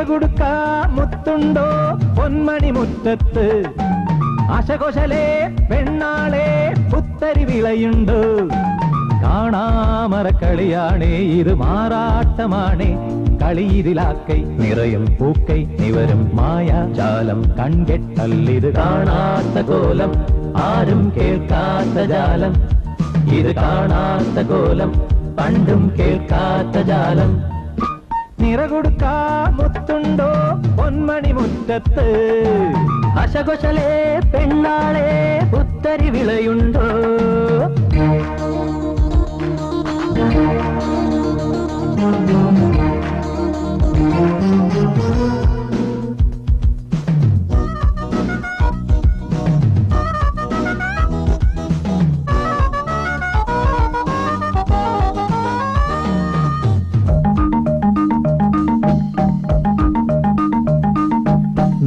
നിറകൊടുക്ക മുത്തുണ്ടോ പൊന്മണി മുറ്റത്ത് ആശകോശലേ പെണ്ണാളെ പുത്തരി വിളയുണ്ട് കാണാമറക്കളിയാണേ ഇത് മാറാട്ടമാണേ കളിയിലാക്കൈ നിറയും പൂക്കൈ നിവരും മായാജാലം കൺകെട്ടല്ലിത് കാണാത്ത കോലം ആരും കേൾക്കാത്ത ജാലം ഇത് കാണാത്ത കോലം പണ്ടും കേൾക്കാത്ത ജാലം നിറകൊടുക്ക മുത്തുണ്ടോ പൊന്മണി മുറ്റത്ത് ആശകോശലേ പെണ്ണാളെ പുത്തരി വിളയുണ്ടോ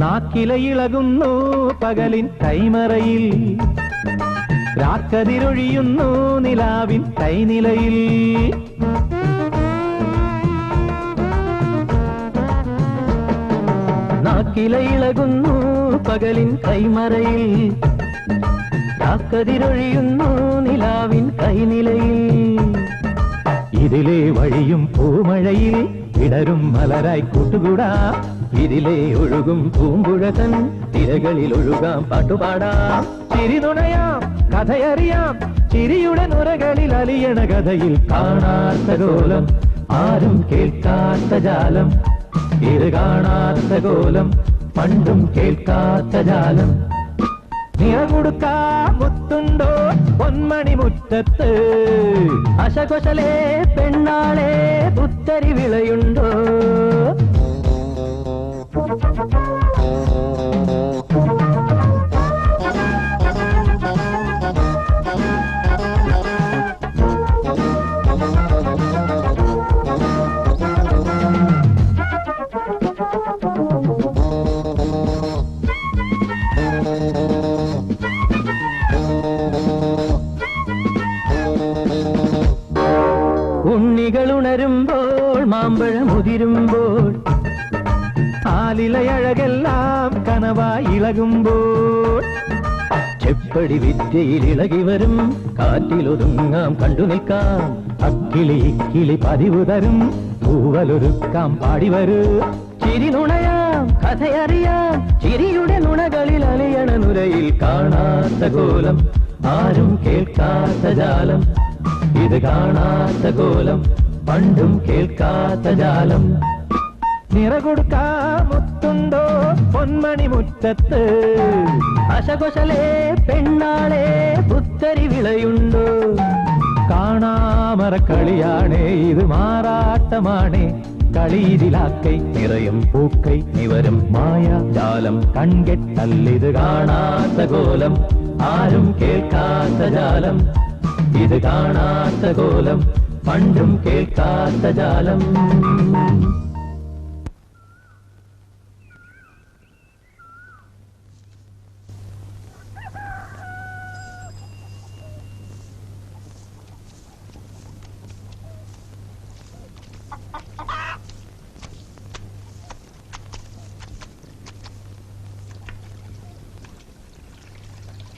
നാക്കിലയിളകുന്നു പകലിൻ കൈമറയിൽ രാക്കതിരൊഴിയുന്നു നിലാവിൻ കൈനിലയിൽ നാക്കിലയിളകുന്നു പകലിൻ കൈമറയിൽ രാക്കതിരൊഴിയുന്നു നിലാവിൻ കൈനിലയിൽ ഇതിലെ വഴിയും പൂമഴയിൽ വിടരും മലരായി കൂട്ടുകൂടാ ഇതിലെ ഒഴുകും പൂമ്പുഴതൻ തിരകളിൽ ഒഴുകാം പാട്ടുപാടാം ചിരി നുണയാം കഥയറിയാം ചിരിയുടെ നുരകളിൽ അലിയണ കഥയിൽ കാണാത്ത കോലം ആരും കേൾക്കാത്ത ജാലം ഇത് കാണാത്ത കോലം പണ്ടും കേൾക്കാത്ത ജാലം നിറകൊടുക്ക മുത്തുണ്ടോ പൊന്മണി മുറ്റത്ത് ആശകോശലേ പെണ്ണാളെ പുത്തരി വിളയുണ്ടോ ഉണ്ണികളുണരുമ്പോൾ മാമ്പഴമുതിരുമ്പോൾ ആലിലയഴകെല്ലാം കനവായി ഇളകുമ്പോൾ ചെപ്പടി വിദ്യയിൽ ഇളകി വരും കാറ്റിലൊതുങ്ങാം കണ്ടു നിൽക്കാം അക്കിളി ഇക്കിളി പതിവ് തരും പൂവലൊരുക്കാം പാടിവരൂ ചിരി നുണയാം കഥയറിയാം ചിരിയുടെ നുണകളിൽ അലിയണ നുരയിൽ കാണാത്ത കോലം ആരും കേൾക്കാത്ത ജാലം ഇത് കാണാത്ത കോലം പണ്ടും കേൾക്കാത്ത ജാലം നിറകൊടുക്ക മുത്തുണ്ടോ പൊന്മണി മുറ്റത്ത് ആശകോശലേ പെണ്ണാളെ പുത്തരി വിളയുണ്ടോ കാണാമറക്കളിയാണേ ഇത് മാറാട്ടമാണേ കളിയിലാക്കൈ നിറയും പൂക്കൈ നിവരും മായാജാലം കൺകെട്ടല്ലിത് കാണാത്ത കോലം ആരും കേൾക്കാത്ത ജാലം ഇത് കാണാത്ത കോലം പണ്ടും കേൾക്കാത്ത ജാലം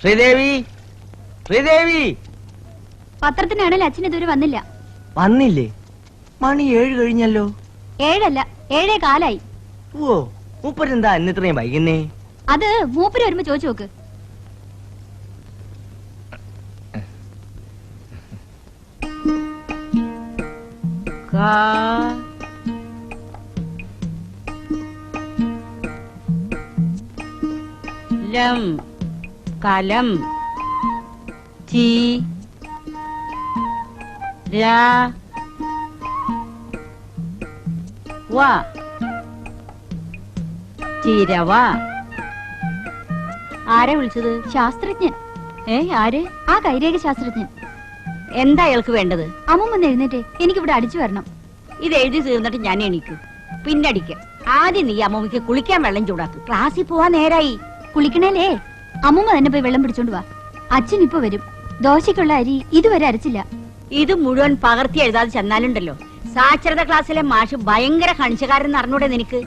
ശ്രീദേവി, ശ്രീദേവി. പത്രത്തിനാണെങ്കിൽ അച്ഛൻ ഇതുവരെ വന്നില്ല. വന്നില്ലേ? മണി 7 കഴിഞ്ഞല്ലോ. 7 അല്ല, 7:15. ഓ, മൂപ്പരെന്താ ഇന്ന് ഇത്രയും വൈകുന്നേ? അത് മൂപ്പര് വരുമ്പോ ചോദിച്ചു നോക്ക്. കലം ചീ രാ വാ ചിരവ. ആരെ വിളിച്ചത്? ശാസ്ത്രജ്ഞൻ. ആര്? ആ കൈരേഖ ശാസ്ത്രജ്ഞൻ. എന്താ അയാൾക്ക് വേണ്ടത്? അമ്മൂമ്മ എഴുന്നേറ്റേ, എനിക്കിവിടെ അടിച്ചു വരണം. ഇത് എഴുതി തീർന്നിട്ട് ഞാൻ എണീക്കും. പിന്നെ അടിക്കാം. ആദ്യം നീ അമ്മൂമ്മക്ക് കുളിക്കാൻ വെള്ളം ചൂടാക്കും. ക്ലാസ്സിൽ പോവാൻ നേരായി. കുളിക്കണേലേ, അമ്മൂമ്മ തന്നെ പോയി വെള്ളം പിടിച്ചോണ്ട് വാ. അച്ഛൻ ഇപ്പൊ വരും. ദോശയ്ക്കുള്ള അരി ഇതുവരെ അരച്ചില്ല. ഇത് മുഴുവൻ പകർത്തി എഴുതാതെ ചെന്നാലുണ്ടല്ലോ. സാക്ഷരത ക്ലാസ്സിലെ മാഷ് ഭയങ്കര കണിച്ചക്കാരൻ അറിഞ്ഞൂടെ നിനക്ക്?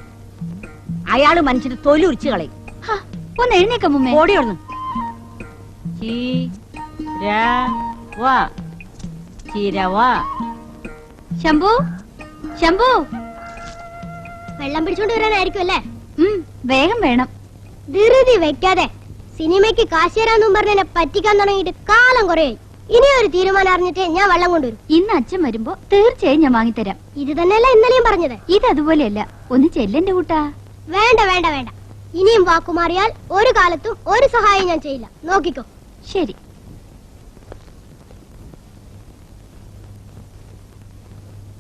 അയാള് മനുഷ്യന് തൊലി ഉരിച്ചു കളയും. ഹാ, ഒന്ന് എഴുന്നേക്ക അമ്മുമ്മേ. ഓടിയോന്ന് ശംഭു, ശംഭു, വെള്ളം പിടിച്ചോണ്ട് വരാനായിരിക്കും അല്ലേ? വേഗം വേണം. ധൃതി വെക്കാതെ സിനിമയ്ക്ക് കാശ് തരാന്നും പറഞ്ഞ പറ്റിക്കാൻ തുടങ്ങിയിട്ട് കാലം കുറയായി. ഇനി ഒരു തീരുമാനം അറിഞ്ഞിട്ട് ഞാൻ വെള്ളം കൊണ്ടുവരും. ഇന്ന് അച്ഛൻ വരുമ്പോ തീർച്ചയായും ഞാൻ വാങ്ങിത്തരാം. ഇത് തന്നെയല്ല ഇന്നലെയും പറഞ്ഞത്. ഇത് അതുപോലെയല്ല. ഒന്ന് ചെല്ലെന്റെ കൂട്ടാ. വേണ്ട വേണ്ട വേണ്ട, ഇനിയും വാക്കുമാറിയാൽ ഒരു കാലത്തും ഒരു സഹായം ഞാൻ ചെയ്യില്ല. നോക്കിക്കോ. ശരി.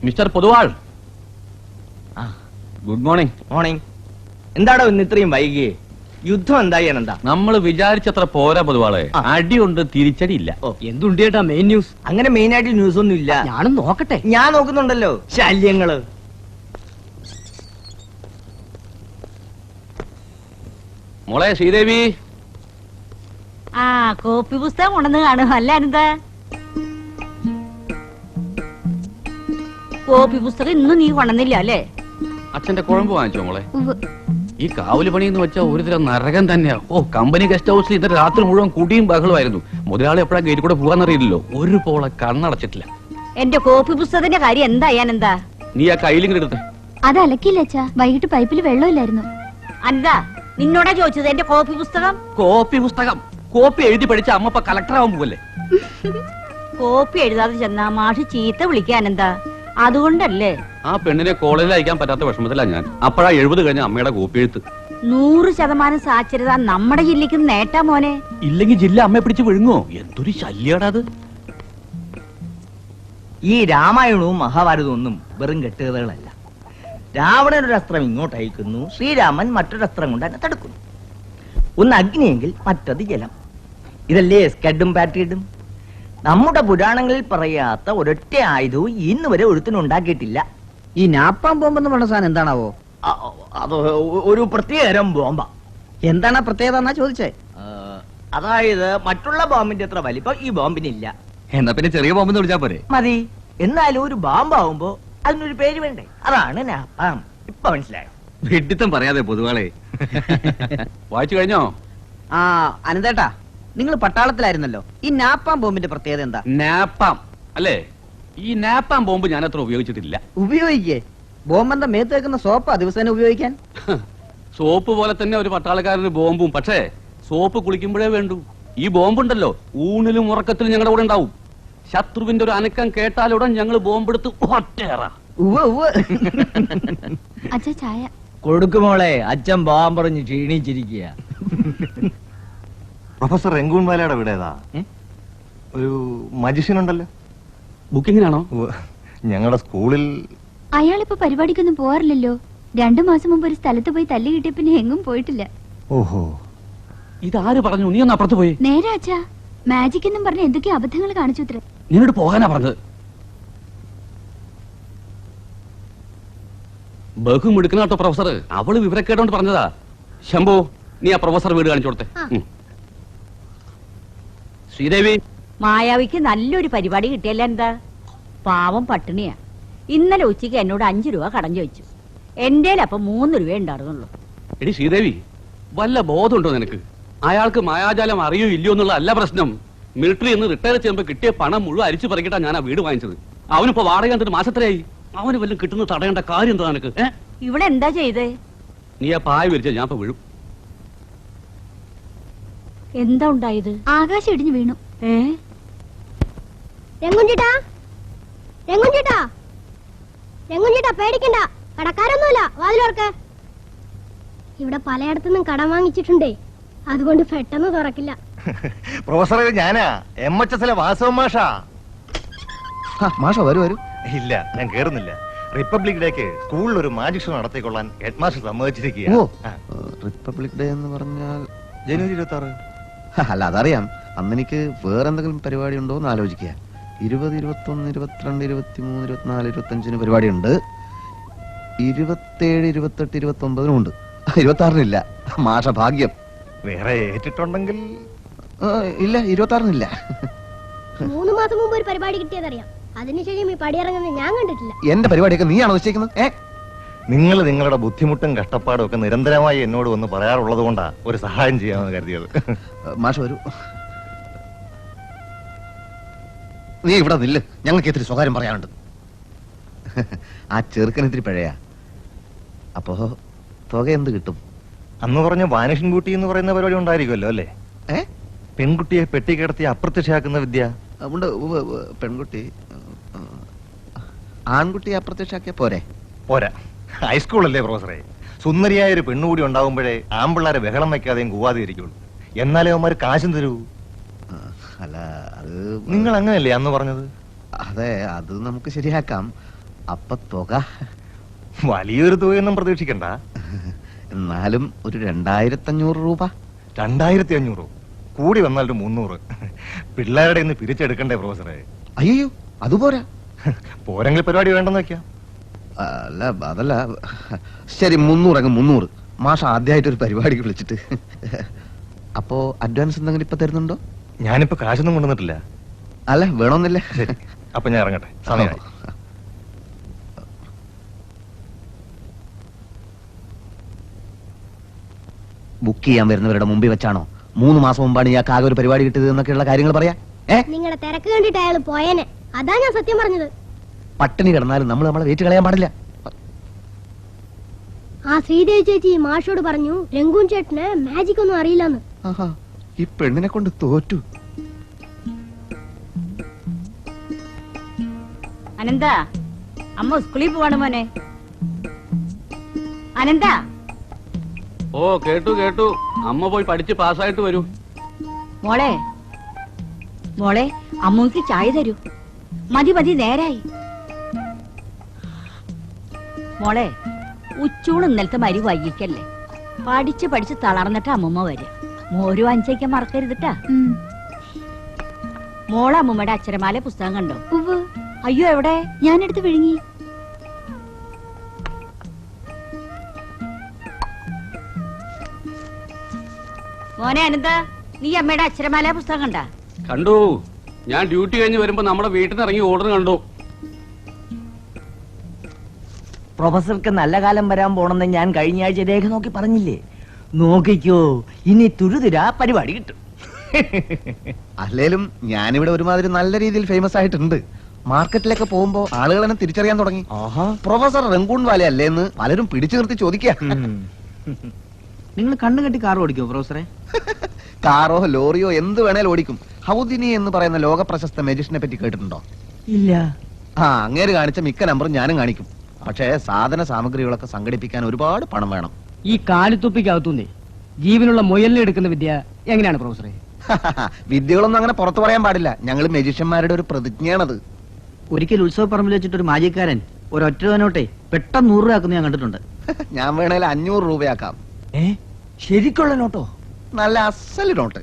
Mister Poduval, good morning. Morning. എന്താടോ ഇന്ന് ഇത്രയും വൈകിയേ? യുദ്ധം എന്തായി അനന്താ? നമ്മൾ വിചാരിച്ചത്ര പോരാ പൊതുവാളെ. അടിയുണ്ട്, തിരിച്ചടിയില്ല. എന്തുണ്ട് ചേട്ടാ മെയിൻ ന്യൂസ്? അങ്ങനെ മെയിൻ ആയിട്ട് ന്യൂസ് ഒന്നും ഇല്ല. ഞാനും നോക്കട്ടെ. ഞാൻ നോക്കുന്നുണ്ടല്ലോ. ശല്യങ്ങള്. മോളെ ശ്രീദേവി, ആ കോപ്പി പുസ്തകം ഉണ്ടെന്ന് കാണും അല്ല എന്താ? കോപ്പി പുസ്തകം ഇന്നും നീ കൊണ്ടുവന്നില്ല അല്ലേ? അച്ഛന്റെ കുഴമ്പ് വാങ്ങിച്ചോ മോളെ? ഉവ്വ്. ഈ കാവല് പണി എന്ന് വെച്ചാൽ ഒരു തരം നരകം തന്നെയാ. കമ്പനി ഗസ്റ്റ് ഹൗസിൽ ഇന്നലെ രാത്രി മുഴുവൻ കുടിയും ബഹളമായിരുന്നു. മുതലാളി എപ്പോഴാ ഗേറ്റ് കൂടെ പോകാന്നറിയില്ലല്ലോ. ഒരു പോളെ കണ്ണടച്ചിട്ടില്ല. എന്റെ കോപ്പി പുസ്തകത്തിന്റെ കാര്യം എന്താ എന്താ? നീ ആ കയ്യിലിങ്ങനെ എടുത്തേ. അത് അലക്കില്ല അച്ഛാ. വൈകിട്ട് പൈപ്പിൽ വെള്ളമില്ലായിരുന്നു. എന്താ നിന്നോടാ ചോദിച്ചത് എന്റെ കോപ്പി പുസ്തകം? കോപ്പി പുസ്തകം കോപ്പി എഴുതി പഠിച്ച അമ്മ ഇപ്പൊ കളക്ടറാവാൻ പോവല്ലേ? കോപ്പി എഴുതാതെ ചെന്നാ മാഷ് ചീത്ത വിളിക്കാൻ എന്താ? അതുകൊണ്ടല്ലേ ആ പെണ്ണിനെ കോളേജിൽ അയക്കാൻ പറ്റാത്ത വിഷമത്തിലാ ഞാൻ. അപ്പോഴാ 70 കഴിഞ്ഞ അമ്മയുടെ കോപ്പി എഴുത്ത്. 100% സാക്ഷരത നമ്മുടെ ജില്ലക്ക് നേട്ടാ മോനെ. ഇല്ലെങ്കിൽ ജില്ല അമ്മയെ പിടിച്ച് വിഴുങ്ങോ? എന്തൊരു ശല്യാടാ അത്. ഈ രാമായണവും മഹാഭാരതവും ഒന്നും വെറും കെട്ടുകഥകളല്ല. രാവണൻ ഒരു അസ്ത്രം ഇങ്ങോട്ട് അയക്കുന്നു, ശ്രീരാമൻ മറ്റൊരു അസ്ത്രം കൊണ്ട് തന്നെ തടുക്കുന്നു. ഒന്ന് അഗ്നിയെങ്കിൽ മറ്റത് ജലം. ഇതല്ലേ സ്കഡും പാറ്റീഡും? നമ്മുടെ പുരാണങ്ങളിൽ പറയാത്ത ഒരൊറ്റ ആയുധവും ഇന്ന് വരെ ഒരുത്തിനുണ്ടാക്കിയിട്ടില്ല. ഈ നാപ്പാൻ ബോംബെന്ന് പറഞ്ഞ സാധനം എന്താണാവോ? അത് ഒരു പ്രത്യേകതരം ബോംബ. എന്താണ് ആ പ്രത്യേകത എന്നാ ചോദിച്ചേ? അതായത് മറ്റുള്ള ബോംബിന്റെ അത്ര വലിപ്പം ഈ ബോംബിനില്ല. എന്നാ പിന്നെ ചെറിയ ബോംബെന്ന് വിളിച്ചാ പോരെ? മതി. എന്നാലും ഒരു ബോംബാവുമ്പോ അതിനൊരു പേര് വേണ്ടേ? അതാണ് നാപ്പാം. ഇപ്പൊ മനസ്സിലായോ? വെഡിത്തം പറയാതെ പൊതുവാളെ. വായിച്ചു കഴിഞ്ഞോ? ആ അനന്തേട്ടാ, നിങ്ങൾ പട്ടാളത്തിലായിരുന്നല്ലോ. ഈ നാപ്പാൻ ബോംബിന്റെ പ്രത്യേകത എന്താ? നാപ്പാം അല്ലേ? ഈ നാപ്പാം ബോംബ് ഞാൻ അത്ര ഉപയോഗിച്ചിട്ടില്ല. ഉപയോഗിക്കേ? ബോംബെന്താ മേത്ത് വെക്കുന്ന സോപ്പാ ദിവസേന ഉപയോഗിക്കാൻ? സോപ്പ് പോലെ തന്നെ ഒരു പട്ടാളക്കാരന് ബോംബും. പക്ഷേ സോപ്പ് കുളിക്കുമ്പോഴേ വേണ്ടു. ഈ ബോംബുണ്ടല്ലോ, ഊണിലും ഉറക്കത്തിലും ഞങ്ങളുടെ കൂടെ ഉണ്ടാവും. ശത്രുവിന്റെ ഒരു അനക്കം കേട്ടാലുടൻ ഞങ്ങൾ ബോംബെടുത്ത് ഒറ്റേറ. അച്ഛാ ചായ. കൊടുക്കുമോളെ, അച്ഛൻ ബോംബ് പറഞ്ഞ് ക്ഷീണിച്ചിരിക്കുക. പ്രൊഫസർ രംഗൂൺവാലയുടെ വീട് ഏതാ? ഒരു മജിഷ്യൻ ഉണ്ടല്ലോ. ബുക്കിങ്ങിനാണോ? ഞങ്ങളുടെ സ്കൂളിൽ. അയാളിപ്പോ പരിപാടിക്കൊന്നും പോവാറില്ലല്ലോ. 2 മാസം മുമ്പ് ഒരു സ്ഥലത്ത് പോയി തല്ലി കിട്ടിയ പിന്നെ എങ്ങും പോയിട്ടില്ല. ഓഹോ, ഇതാര് പറഞ്ഞു? നീ ഒന്ന് അപ്പുറത്ത് പോയി. നേരെ അച്ഛാ, മാജിക് എന്നും പറഞ്ഞ എന്തൊക്കെയോ അബദ്ധങ്ങൾ കാണിച്ചു ഇത്ര. നിന്നോട് പോകാനാ പറഞ്ഞത്. ബഹു മിടുക്കുന്ന കേട്ടോ പ്രൊഫസർ. അവള് വിവരക്കേട്ടോണ്ട് പറഞ്ഞതാ. ശംഭു, നീ ആ പ്രൊഫസർ വീട് കാണിച്ചു കൊടുത്തേ. ശ്രീദേവി, മായാവിക്ക് നല്ലൊരു പരിപാടി കിട്ടിയല്ല എന്താ? പാവം പട്ടിണിയാ. ഇന്നലെ ഉച്ചയ്ക്ക് എന്നോട് 5 രൂപ കടം ചോദിച്ചു. എന്റെ അപ്പൊ 3 രൂപ ഉണ്ടായിരുന്നുള്ളൂ. എടി ശ്രീദേവി, വല്ല ബോധമുണ്ടോ നിനക്ക്? അയാൾക്ക് മായാജാലം അറിയോ ഇല്ലയോ എന്നുള്ള അല്ല പ്രശ്നം. മിലിറ്ററി എന്ന് റിട്ടയർ ചെയ്യുമ്പോ കിട്ടിയ പണം മുഴുവൻ അരിച്ചു പറക്കിട്ടാ ഞാൻ ആ വീട് വാങ്ങിച്ചത്. അവനിപ്പോ വാടക എന്നിട്ട് മാസത്രയായി. അവന് വല്ലതും കിട്ടുന്നത് തടയേണ്ട കാര്യം എന്താ നിനക്ക്? ഇവിടെ എന്താ ചെയ്തേ? നീ ആ പായ വിരിച്ച ഞാൻ ഇപ്പൊ വീഴും. എന്താ ഉണ്ടായത്? ആകാശം ഇടിഞ്ഞു വീണു. രംഗുഞ്ചേട്ടാ, രംഗുഞ്ചേട്ടാ, രംഗുഞ്ചേട്ടാ, പേടിക്കണ്ട. കടക്കാരൊന്നുമില്ല, വാതിലോർക്ക്. ഇവിടെ പലയിടത്തുനിന്നും കടം വാങ്ങിച്ചിട്ടുണ്ടേ, അതുകൊണ്ട് പെട്ടെന്ന് തുറക്കില്ല. പ്രൊഫസറെ, ഞാനാ MHS വാസവ മാഷാ. മാഷ വരൂ വരൂ. ഇല്ല, ഞാൻ കേറുന്നില്ല. റിപ്പബ്ലിക് ഡേക്ക് സ്കൂളിൽ ഒരു മാജിക് ഷോ നടത്തിക്കൊള്ളാൻ ഹെഡ് മാസ്റ്റർ സമ്മതിച്ചിരിക്കുക. റിപ്പബ്ലിക് ഡേ എന്ന് പറഞ്ഞാൽ ജനുവരി 26. അല്ല, അതറിയാം. അന്ന് എനിക്ക് വേറെ എന്തെങ്കിലും പരിപാടി ഉണ്ടോ എന്ന് ആലോചിക്കുക. 20, 21, 22, 23, 24, 25 പരിപാടിയുണ്ട്. 27, 28, 29 ഉണ്ട്. 26-നില്ല. മാഷ ഭാഗ്യം. വേറെ ഏറ്റിട്ടുണ്ടെങ്കിൽ? ഇല്ല, 26-നില്ല. 3 മാസം മുമ്പ് ഒരു പരിപാടി കിട്ടിയതറിയാം. അതിനുശേഷം ഈ പടിയിറങ്ങുന്നത് ഞാൻ കണ്ടിട്ടില്ല. എന്റെ പരിപാടിയൊക്കെ നീയാണോ നിശ്ചയിക്കുന്നത്? നിങ്ങൾ നിങ്ങളുടെ ബുദ്ധിമുട്ടും കഷ്ടപ്പാടും ഒക്കെ നിരന്തരമായി എന്നോട് വന്ന് പറയാറുള്ളത് കൊണ്ടാ ഒരു സഹായം ചെയ്യാമെന്ന് കരുതിയത്. മാഷ് വരൂ. നീ ഇവിടെ നില്ല്, ഞങ്ങൾക്ക് ഇത്തിരി സ്വകാര്യം പറയാനുണ്ട്. ആ ചെറുക്കൻ ഇത്തിരി പഴയാ. അപ്പോ തുക എന്ത് കിട്ടും? അന്ന് പറഞ്ഞ വാനിഷൻ ബൂട്ടി എന്ന് പറയുന്ന പരിപാടി ഉണ്ടായിരിക്കുമല്ലോ അല്ലേ? പെൺകുട്ടിയെ പെട്ടി കിടത്തി അപ്രത്യക്ഷയാക്കുന്ന വിദ്യ. ഉണ്ട്. പെൺകുട്ടി ആൺകുട്ടി അപ്രത്യക്ഷാക്കിയ പോരെ? പോരാ, ഹൈസ്കൂളല്ലേ പ്രൊഫസറെ. സുന്ദരിയായ ഒരു പെണ്ണുകൂടി ഉണ്ടാവുമ്പോഴേ ആമ്പിള്ളാരെ ബഹളം വെക്കാതെയും കൂവാതെ ഇരിക്കുള്ളൂ. എന്നാലേ അവന്മാർ കാശും തരൂ. അല്ല, അത് നിങ്ങൾ അങ്ങനെയല്ലേ അന്ന് പറഞ്ഞത്? അതെ, അത് നമുക്ക് ശരിയാക്കാം. അപ്പൊ തുക വലിയൊരു തുകയൊന്നും പ്രതീക്ഷിക്കണ്ട. എന്നാലും ഒരു 2500 രൂപ. 2500 കൂടി വന്നാൽ ഒരു 300. പിള്ളേരുടെ ഇന്ന് പിരിച്ചെടുക്കണ്ടേ പ്രൊഫസറെ? അയ്യോ, അതുപോരാ. പോരെങ്കിൽ പരിപാടി വേണ്ടെന്ന് വെക്കാം. അല്ല, അതല്ല. ശരി, 300 300. മാഷ ആദ്യമായിട്ട് ഒരു പരിപാടിക്ക് വിളിച്ചിട്ട്. അപ്പോ അഡ്വാൻസ് എന്തെങ്കിലും ഇപ്പൊ തരുന്നുണ്ടോ? ഞാനിപ്പോ കാശൊന്നും കൊണ്ടുവന്നിട്ടില്ല. അല്ല, വേണമെന്നില്ല. ശരി, അപ്പൊ ഞാൻ ഇറങ്ങട്ടെ, സമയമായി. ബുക്ക് ചെയ്യാൻ വരുന്നവരുടെ മുമ്പിൽ വെച്ചാണോ 3 മാസം മുമ്പാണ് ഇയാൾക്ക് ആകെ ഒരു പരിപാടി കിട്ടിയത് എന്നൊക്കെയുള്ള കാര്യങ്ങൾ പറയാ? നിങ്ങളുടെ തിരക്ക് കണ്ടിട്ട് അയാൾ പോയനെ. അതാ ഞാൻ സത്യം പറഞ്ഞത്. പട്ടിണി കിടന്നാലും നമ്മൾ നമ്മളെ വെയിറ്റ് കളയാൻ പാടില്ല. ആ ശ്രീദേവി ചേച്ചി മാഷോട് പറഞ്ഞു രംഗൂൻ ചേട്ടന് മാജിക് ഒന്നും അറിയില്ലെന്ന്. ആഹാ, ഈ പെണ്ണിനെ കൊണ്ട് തോറ്റു. അനന്ത, അമ്മ സ്കൂളിൽ പോവാണ് മോനെ. അനന്ത, ഓ കേട്ടു കേട്ടു. അമ്മ പോയി പഠിച്ച് പാസ്സായിട്ട് വരൂ. മോളെ മോളെ, അമ്മൂക്ക് ചായ തരൂ. മതി മതി, നേരായി. മോളെ, ഉച്ചൂണ് ഇന്നലത്തെ മരി വൈകിക്കല്ലേ. പഠിച്ച് പഠിച്ച് തളർന്നിട്ട് അമ്മൂമ്മ വരിക. മോര് വാങ്ങിച്ചേക്കാൻ മറക്കരുതിട്ടാ. മോളെ അമ്മൂമ്മയുടെ അക്ഷരമാല പുസ്തകം കണ്ടോ? ഉവ്വ്. അയ്യോ, എവിടെ? ഞാനെടുത്ത് വിഴുങ്ങി. മോനെ അനന്ത, നീ അമ്മയുടെ അക്ഷരമാല പുസ്തകം കണ്ട? കണ്ടു. ഞാൻ ഡ്യൂട്ടി കഴിഞ്ഞ് വരുമ്പോ നമ്മുടെ വീട്ടിൽ നിന്ന് ഇറങ്ങി ഓർഡർ കണ്ടു. പ്രൊഫസർക്ക് നല്ല കാലം വരാൻ പോണെന്ന് ഞാൻ കഴിഞ്ഞ ആഴ്ച രേഖ നോക്കി പറഞ്ഞില്ലേ? നോക്കിക്കോ, ഇനി തുരുതുരാ പരിപാടി കിട്ടും. അല്ലേലും ഞാനിവിടെ ഒരുമാതിരി നല്ല രീതിയിൽ ഫേമസ് ആയിട്ടുണ്ട്. മാർക്കറ്റിലൊക്കെ പോകുമ്പോ ആളുകൾ എന്നെ തിരിച്ചറിയാൻ തുടങ്ങി. പ്രൊഫസർ റംഗൂൺ വാല അല്ലേന്ന് പലരും പിടിച്ചു നിർത്തി ചോദിക്കുക. നിങ്ങൾ കണ്ണു കെട്ടി കാർ ഓടിക്കോ പ്രൊഫസറെ? കാറോ ലോറിയോ എന്ത് വേണേലും ഓടിക്കും. ഹൗദിനി എന്ന് പറയുന്ന ലോക പ്രശസ്ത മജിഷ്യനെ പറ്റി കേട്ടിട്ടുണ്ടോ? ഇല്ല. അങ്ങേര് കാണിച്ച മിക്ക നമ്പറും ഞാനും കാണിക്കും. പക്ഷേ സാധന സാമഗ്രികളൊക്കെ സംഘടിപ്പിക്കാൻ ഒരുപാട് പണം വേണം. ഈ കാലിത്തൊപ്പിക്കകത്തുനിന്നേ ജീവനുള്ള മുയലിനെ എടുക്കുന്ന വിദ്യ എങ്ങനെയാണ് പ്രൊഫസറെ? വിദ്യകളൊന്നും അങ്ങനെ പുറത്തു പറയാൻ പാടില്ല. ഞങ്ങൾ മജിഷ്യന്മാരുടെ ഒരു പ്രതിജ്ഞയാണത്. ഒരിക്കൽ ഉത്സവ പറമ്പിൽ വെച്ചിട്ട് ഒരു മാജിക്കാരൻ ഒരൊറ്റ നോട്ടെ പെട്ടെന്ന് 100 രൂപ ആക്കുന്ന ഞാൻ കണ്ടിട്ടുണ്ട്. ഞാൻ വേണേൽ 500 രൂപയാക്കാം. ശരിക്കുള്ള നോട്ടോ? നല്ല അസല് നോട്ട്.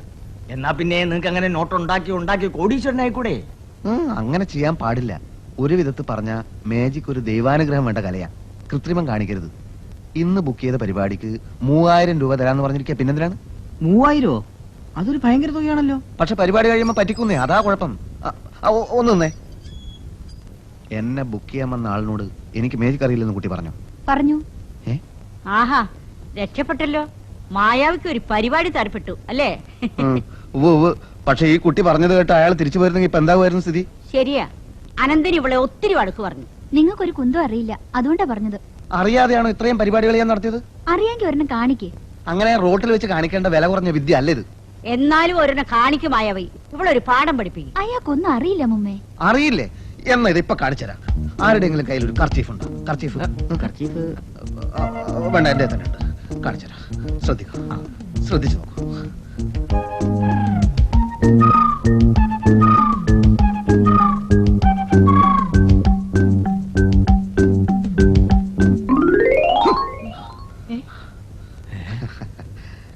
എന്നാ പിന്നെ നിങ്ങൾക്ക് അങ്ങനെ നോട്ട് ഉണ്ടാക്കി കോടീശ്വരനായിക്കൂടെ? അങ്ങനെ ചെയ്യാൻ പാടില്ല. ഒരു വിധത്തിൽ പറഞ്ഞ മാജിക് ഒരു ദൈവാനുഗ്രഹം വേണ്ട കലയാ. കൃത്രിമം കാണിക്കരുത്. ഇന്ന് ബുക്ക് ചെയ്ത പരിപാടിക്ക് 3000 രൂപ തരാന്ന് പറഞ്ഞിരിക്കുക. പിന്നെന്തിനാണ്? 3000? അതൊരു ഭയങ്കര തുകയാണല്ലോ. പക്ഷെ പരിപാടി കഴിയുമ്പോ പറ്റിക്കുന്നേ, അതാ കുഴപ്പം. ഒന്നേ, എന്നെ ബുക്ക് ചെയ്യാൻ വന്ന ആളിനോട് എനിക്ക് മാജിക് അറിയില്ലെന്ന് കുട്ടി പറഞ്ഞു. പറഞ്ഞു. ആഹാ, രക്ഷപ്പെട്ടല്ലോ. മായാവിക്ക് ഒരു പരിപാടി തരപ്പെട്ടു അല്ലേ? പക്ഷെ ഈ കുട്ടി പറഞ്ഞത് കേട്ട് അയാൾ തിരിച്ചു പോയിരുന്നെങ്കിൽ ഇപ്പൊ എന്താകുമായിരുന്നു സ്ഥിതി? ശരിയാ, അനന്തന് ഇവളെ ഒത്തിരി വഴക്ക് പറഞ്ഞു. നിങ്ങൾക്കൊരു കുന്തം അറിയില്ല, അതുകൊണ്ടാ പറഞ്ഞത്. അറിയാതെയാണോ ഇത്രയും പരിപാടികൾ ഞാൻ നടത്തിയത്? അറിയാമെങ്കിൽ ഒരെണ്ണം കാണിക്കേ. അങ്ങനെ റോട്ടിൽ വെച്ച് കാണിക്കേണ്ട വില കുറഞ്ഞ വിദ്യ അല്ല ഇത്. എന്നാലും ഒരെണ്ണ കാണിക്കും മായാവി. ഇവളൊരു പാഠം പഠിപ്പിക്കും. അയാൾക്കൊന്നും അറിയില്ല മുമ്മേ. അറിയില്ലേ? എന്നാ ഇത് ഇപ്പൊ കാണിച്ചുതരാം. ആരുടെയെങ്കിലും കയ്യിൽ ഒരു കർച്ചീഫ് ഉണ്ടോ? കർച്ചീഫ് വേണ്ട, എന്റെ തന്നെ ഉണ്ട്. കാണിച്ചുതരാം. ശ്രദ്ധിക്കൂ, ശ്രദ്ധിച്ചു നോക്കൂ.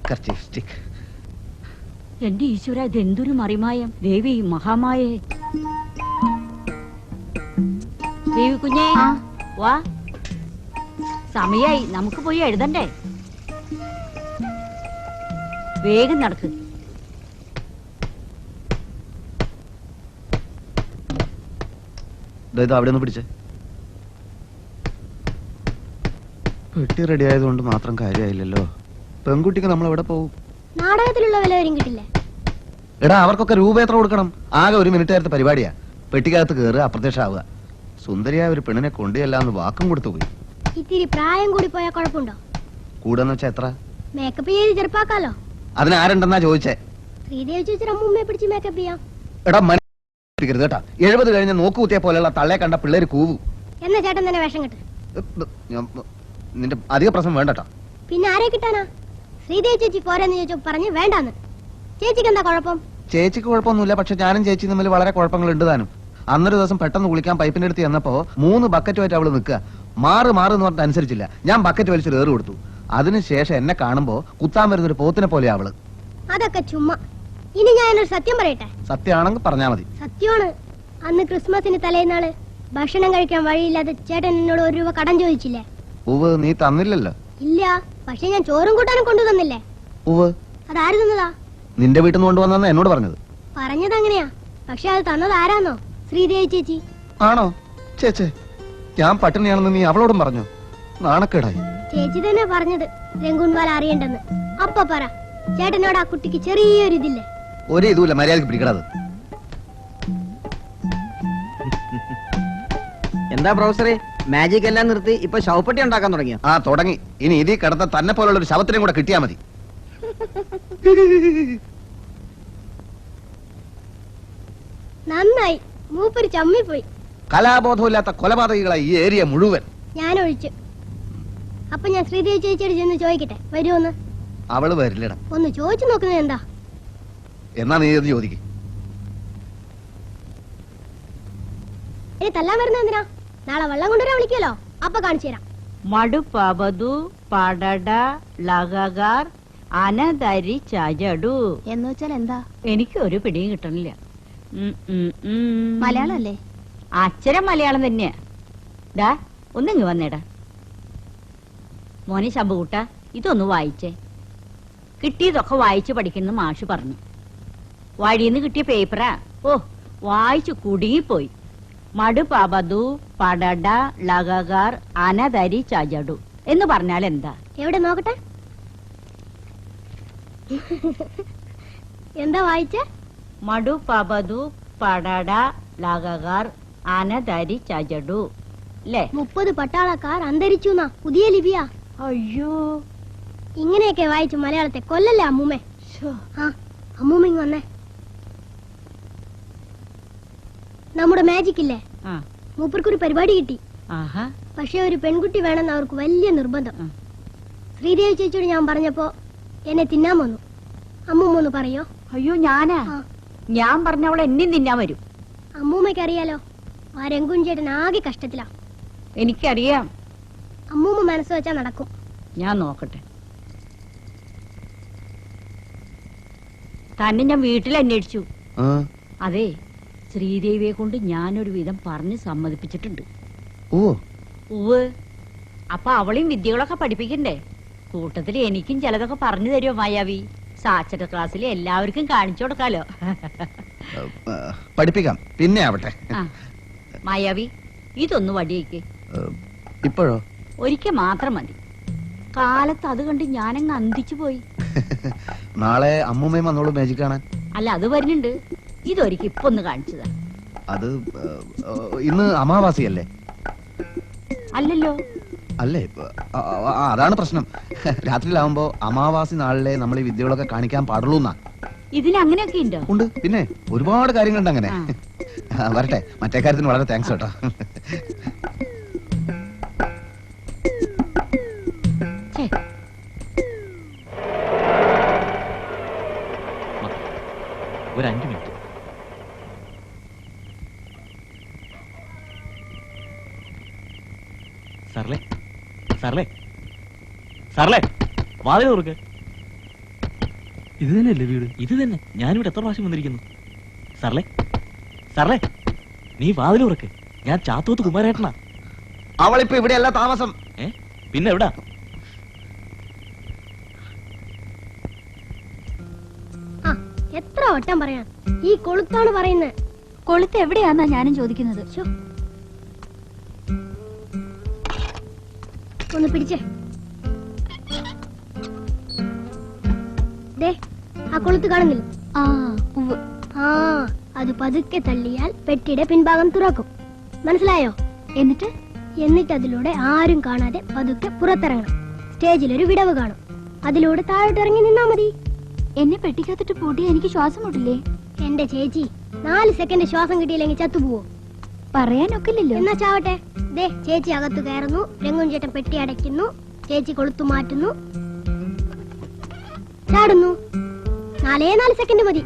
Kerchief stick. എന്റെ ഈശ്വര, ഇതെന്തൊരു മറിമായം! ദേവി മഹാമായേ! ദേവി കുഞ്ഞേ, വാ, സമയായി, നമുക്ക് പോയി എഴുതണ്ടേ? വേഗം നടക്ക്. അവിടെ ഒന്ന് പിടിച്ചേ. പെട്ടി റെഡി ആയതുകൊണ്ട് മാത്രം കാര്യമായില്ലല്ലോ. പെൺകുട്ടിക്ക് നമ്മൾ എവിടെ പോകും? നാടകത്തിലുള്ള വില വരും കിട്ടില്ലേ? എടാ, അവർക്കൊക്കെ രൂപ എത്ര കൊടുക്കണം? ആകെ 1 മിനിറ്റ് നേരത്തെ പരിപാടിയാ. പെട്ടിക്കകത്ത് കയറുക, അപ്രത്യക്ഷമാവുക. സുന്ദരിയായ ഒരു പെണ്ണിനെ കൊണ്ടുചെല്ലാന്ന് വാക്കും കൊടുത്തു പോയി. ഇത്തിരി പ്രായം കൂടി പോയാൽ കുഴപ്പമുണ്ടോ? കൂടെന്ന് വെച്ചാ എത്ര? മേക്കപ്പ് ചെയ്ത് ചെറുപ്പാക്കാലോ. അതിന് ആരുണ്ടെന്നാ ചോദിച്ചേ? ശ്രീദേവി ചേച്ചി അമ്മൂമ്മയെ പിടിച്ച് മേക്കപ്പ് ചെയ്യാം. എടാ, മനസ്സിലാക്കരുത് കേട്ടാ. 70 കഴിഞ്ഞ് നോക്കുകുത്തിയ പോലെയുള്ള തള്ളയെ കണ്ട പിള്ളേര് കൂവും. എന്നാ ചേട്ടൻ തന്നെ വേഷം കെട്ട്. നിന്റെ അധിക പ്രശ്നം വേണ്ടട്ടാ. പിന്നെ ആരെ കിട്ടാനാ? ശ്രീദേവി ചേച്ചി പോരെന്ന് ചോദിച്ചു പറഞ്ഞ് വേണ്ടാന്ന്. ചേച്ചിക്ക് എന്താ കുഴപ്പം? ചേച്ചിക്ക് കുഴപ്പമൊന്നുമില്ല, പക്ഷെ ഞാനും ചേച്ചി തമ്മിൽ വളരെ കുഴപ്പങ്ങൾ ഉണ്ട് താനും. അന്നൊരു ദിവസം പെട്ടെന്ന് കുളിക്കാൻ പൈപ്പിന്റെ അടുത്ത് ചെന്നപ്പോ 3 ബക്കറ്റുമായിട്ട് അവള് നിൽക്കുക. മാറ് എന്ന് പറഞ്ഞിട്ട് അനുസരിച്ചില്ല. ഞാൻ ബക്കറ്റ് വലിച്ചൊരു ഏറ് കൊടുത്തു. അതിനുശേഷം എന്നെ കാണുമ്പോ കുത്താൻ വരുന്നൊരു പോത്തിനെ പോലെയാ അവള്. അതൊക്കെ ചുമ്മാ. ഇനി ഞാനൊരു സത്യം പറയട്ടെ. സത്യമാണെങ്കിൽ പറഞ്ഞാ മതി. സത്യമാണ്. അന്ന് ക്രിസ്മസിന് തലേന്നാള് ഭക്ഷണം കഴിക്കാൻ വഴിയില്ലാതെ ചേട്ടൻ എന്നോട് 1 രൂപ കടം ചോദിച്ചില്ലേ? ഉവ്, നീ തന്നില്ലല്ലോ. ഇല്ല, പക്ഷെ ഞാൻ ചോറും കൂട്ടാനും കൊണ്ടു തന്നില്ലേ? ഉവ്, അതാര് തന്നതാ? നിന്റെ വീട്ടിൽ നിന്ന് കൊണ്ടുവന്നാ എന്നോട് പറഞ്ഞത്. പറഞ്ഞത് അങ്ങനെയാ, പക്ഷെ അത് തന്നത് ആരാന്നോ? ശ്രീദേവി ചേച്ചി. ആണോ? ചേച്ചേ, ഞാൻ പട്ടിണിയാണെന്ന് നീ അവളോടും പറഞ്ഞു? നാണക്കേടായി. ചേച്ചി തന്നെ പറഞ്ഞത് രംഗൂൺവാല അറിയണ്ടെന്ന്. അപ്പൊ പറ, ചേട്ടനോട് ആ കുട്ടിക്ക് ചെറിയൊരു ഇതില്ലേ? ഒരു ഇതുമില്ല, മര്യാദക്ക് പിടിക്കണത്. എന്താ പ്രൊഫസറെ, മാജിക് എല്ലാം നിർത്തി ഇപ്പൊ ശവപ്പെട്ടി ഉണ്ടാക്കാൻ തുടങ്ങിയ? ആ, തുടങ്ങി. ഇനി ഇതിൽ കിടന്ന തന്നെ പോലുള്ള ഒരു ശവത്തിനെയും കൂടെ കിട്ടിയാ മതി. നന്നായി, മൂപ്പര് ചമ്മിപ്പോയി. കലാബോധമില്ലാത്ത കൊലപാതകികളായി ഈ ഏരിയ മുഴുവൻ. ഞാൻ ഒഴിച്ചു. അപ്പൊ ഞാൻ ശ്രീദേവി ചേച്ചിയോട് ചെന്ന് ചോദിക്കട്ടെ, വരുമോന്ന്? അവള് വരില്ലടാ. ഒന്ന് ചോദിച്ചു നോക്കുന്നത് എന്താ? എന്നാ നീ ഇത് ചോദിക്ക്. ഇനി തല്ലാൻ വരുന്ന എന്തിനാ? നാളെ വെള്ളം കൊണ്ടുവരാൻ വിളിക്കല്ലോ, അപ്പൊ കാണിച്ചു തരാം. മടുപ്പതു പടട ലഗാർ അനധരി ചജടു എന്ന് വെച്ചാൽ എന്താ? എനിക്ക് ഒരു പിടിയും കിട്ടണില്ല. മലയാളം അല്ലേ? അക്ഷരം മലയാളം തന്നെയാ. ഡാ, ഒന്നിങ്ങ് വന്നേടാ. മോനെ ശമ്പുകൂട്ട, ഇതൊന്ന് വായിച്ചേ. കിട്ടിയതൊക്കെ വായിച്ചു പഠിക്കുന്ന മാഷ് പറഞ്ഞു. വഴിന്ന് കിട്ടിയ പേപ്പറാ. ഓ, വായിച്ചു കുടുങ്ങിപ്പോയി. മടുപതു പടട ലഗാർ അനധരി ചജടു എന്ന് പറഞ്ഞാൽ എന്താ? എവിടെ നോക്കട്ടെ. എന്താ വായിച്ചേ? മടുപതു പടട ലഗാർ അനധരി ചജടു അല്ലേ? 30 പട്ടാളക്കാർ അന്തരിച്ചു എന്നാ പുതിയ ലിപിയാ. അയ്യോ, ഇങ്ങനെയൊക്കെ വായിച്ചു മലയാളത്തെ കൊല്ലല്ലേ അമ്മൂമ്മേ? ആ, അമ്മൂമ്മ ഇങ്ങ് വന്നേ. നമ്മുടെ മാജിക് ഇല്ലേ, ആ, മൂപ്പർക്കൊരു പരിപാടി കിട്ടി. ആഹാ, പക്ഷെ ഒരു പെൺകുട്ടി വേണമെന്ന് അവർക്ക് വലിയ നിർബന്ധം. ശ്രീദേവി ചേച്ചിയോട് ഞാൻ പറഞ്ഞപ്പോ എന്നെ തിന്നാൻ വന്നു. അമ്മൂമ്മ ഒന്ന് പറയോ? അയ്യോ, ഞാനാ? ആ. ഞാൻ പറഞ്ഞ അവൾ എന്നെയും തിന്നാൻ വരും. അമ്മൂമ്മയ്ക്ക് അറിയാലോ, ആ രംഗൂൻ ചേട്ടൻ ആകെ കഷ്ടത്തിലാ. എനിക്കറിയാം. അമ്മൂമ്മ മനസ്സ് വെച്ചാ നടക്കും. ഞാൻ നോക്കട്ടെ. തന്നെ ഞാൻ വീട്ടിൽ അന്വേഷിച്ചു. ആ, അതെ, ശ്രീദേവിയെ കൊണ്ട് ഞാനൊരു വിധം പറഞ്ഞ് സമ്മതിപ്പിച്ചിട്ടുണ്ട്. ഓ, ഉവ്. അപ്പൊ അവളെയും വിദ്യകളൊക്കെ പഠിപ്പിക്കണ്ടേ? കൂട്ടത്തിൽ എനിക്കും ചിലതൊക്കെ പറഞ്ഞു തരുമോ മായാവി? സാക്ഷര ക്ലാസ്സിൽ എല്ലാവർക്കും കാണിച്ചു കൊടുക്കാലോ. പഠിപ്പിക്കാം, പിന്നെ ആവട്ടെ. ആ, മായാവി, ഇതൊന്ന് വടിയേക്ക്. ഇപ്പോഴോ? ഒരിക്കൽ മാത്രം മതി. കാലത്ത് അത് കണ്ട് ഞാനങ്ങ് അന്തിച്ചു പോയി. നാളെ അമ്മൂമ്മയും വന്നോളൂ മാജിക് കാണാൻ. അല്ല, അത് വരുന്നുണ്ട്. ഇതൊരിക്കൽ ഇപ്പൊ ഒന്ന് കാണിച്ചതാ. അത് ഇന്ന് അമാവാസിയല്ലേ? അല്ലല്ലോ. അല്ലേ? അതാണ് പ്രശ്നം. രാത്രിയിലാവുമ്പോ അമാവാസി നാളിലെ നമ്മൾ ഈ വിദ്യകളൊക്കെ കാണിക്കാൻ പാടുള്ളൂ എന്നാ. ഇതിന് അങ്ങനെയൊക്കെ ഉണ്ടോ? ഉണ്ട്, പിന്നെ ഒരുപാട് കാര്യങ്ങളുണ്ട് അങ്ങനെ. ആ. വരട്ടെ, മറ്റേ കാര്യത്തിന് വളരെ താങ്ക്സ് കേട്ടോ. ഛേ, ഒരു 5 മിനിറ്റ്. സാറേ, സാറേ, സാറേ, വാതിൽ തുറക്ക്. ഇത് തന്നെയല്ലേ വീട്? ഇത് തന്നെ. ഞാനിവിടെ എത്ര പ്രാവശ്യം വന്നിരിക്കുന്നു. സാറേ, സാറേ, നീ വാതിൽ തുറക്ക്. ഞാൻ ചാത്തൂത്ത് കുമാരേട്ടനാ. അവളിപ്പോ ഇവിടെയല്ല താമസം. പിന്നെ എവിടാ? ആ, എത്ര വട്ടം പറയാം, ഈ കൊളുത്താണ് പറയുന്നത്. കൊളുത്ത് എവിടെയാന്നാ ഞാനും ചോദിക്കുന്നത്. ശ്ശോ. ഒന്ന് പിടിച്ചേ. ദേ ആ കൊളുത്ത് കാണുന്നില്ല? ആ ഉവ്വ്. ആ അത് പതുക്കെ തള്ളിയാൽ പെട്ടിയുടെ പിൻഭാഗം തുറക്കും. മനസ്സിലായോ? എന്നിട്ട് അതിലൂടെ ആരും കാണാതെ പതുക്കെ പുറത്തിറങ്ങണം. സ്റ്റേജിലൊരു വിടവ് കാണും, അതിലൂടെ താഴോട്ട് ഇറങ്ങി നിന്നാ മതി. എന്നെ പെട്ടിക്കകത്തിട്ട് പൂട്ടി എനിക്ക് ശ്വാസം മുട്ടില്ലേ? എന്റെ ചേച്ചി 4 സെക്കൻഡ് ശ്വാസം കിട്ടിയില്ലെങ്കിൽ ചത്തുപോവോ? പറയാനൊക്കില്ലല്ലോ. എന്നാ ചാവട്ടെ. ദേ ചേച്ചി അകത്ത് കയറുന്നു, രംഗുൻ ചേട്ടൻ പെട്ടി അടയ്ക്കുന്നു, ചേച്ചി കൊളുത്തു മാറ്റുന്നു, ചാടുന്നു. 4 സെക്കൻഡ് മതി.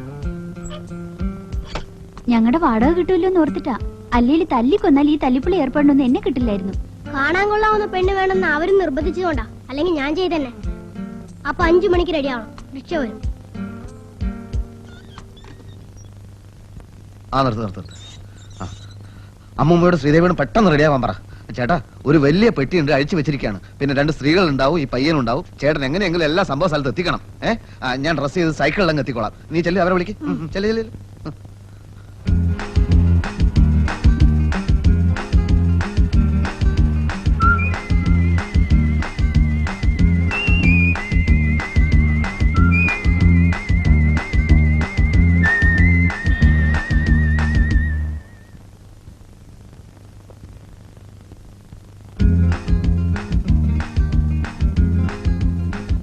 ഞങ്ങളുടെ വാടക കിട്ടുമല്ലോ എന്ന് ഓർത്തിട്ടാ. അല്ലെങ്കിൽ തല്ലിക്കൊന്നാൽ ഈ തല്ലിപ്പുള്ളി ഏർപ്പെടണമെന്ന് എന്നെ കിട്ടില്ലായിരുന്നു. കാണാൻ കൊള്ളാവുന്ന പെണ്ണ് വേണമെന്ന് അവരും നിർബന്ധിച്ചതുകൊണ്ടാ, അല്ലെങ്കിൽ ഞാൻ ചെയ്തന്നെ. അപ്പൊ 5 മണിക്ക് റെഡി ആവണം, റിക്ഷ വരും. ആ നിർത്ത്. അമ്മൂമ്മയോട് ശ്രീദേവിയോട് പെട്ടെന്ന് റെഡിയാവാൻ പറ. ചേട്ടാ ഒരു വലിയ പെട്ടിയുണ്ട്, അഴിച്ചു വെച്ചിരിക്കുകയാണ്. പിന്നെ 2 സ്ത്രീകൾ ഉണ്ടാവും, ഈ പയ്യനുണ്ടാവും. ചേട്ടൻ എങ്ങനെയെങ്കിലും എല്ലാ സംഭവ സ്ഥലത്ത് എത്തിക്കണം. ഞാൻ ഡ്രസ് ചെയ്ത് സൈക്കിളിലങ്ങ് എത്തിക്കോളാം. നീ ചെല്ലു, അവരെ വിളിക്ക്. ചെല്ലു.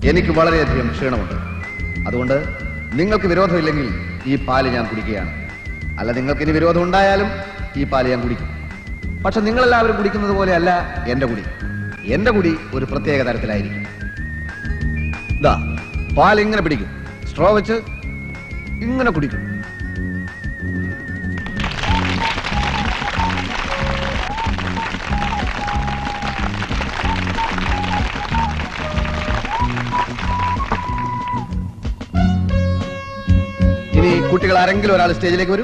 എനിക്ക് വളരെയധികം ക്ഷീണമുണ്ട്. അതുകൊണ്ട് നിങ്ങൾക്ക് വിരോധമില്ലെങ്കിൽ ഈ പാല് ഞാൻ കുടിക്കുകയാണ്. അല്ല, നിങ്ങൾക്ക് ഇനി വിരോധം ഉണ്ടായാലും ഈ പാല് ഞാൻ കുടിക്കും. പക്ഷെ നിങ്ങളെല്ലാവരും കുടിക്കുന്നത് പോലെയല്ല എന്റെ കുടി. എന്റെ കുടി ഒരു പ്രത്യേക തരത്തിലായിരിക്കും. ഇതാ പാൽ ഇങ്ങനെ പിടിക്കും, സ്ട്രോ വെച്ച് ഇങ്ങനെ കുടിക്കും. ഇനി കുട്ടികൾ ആരെങ്കിലും ഒരാൾ സ്റ്റേജിലേക്ക് വരൂ.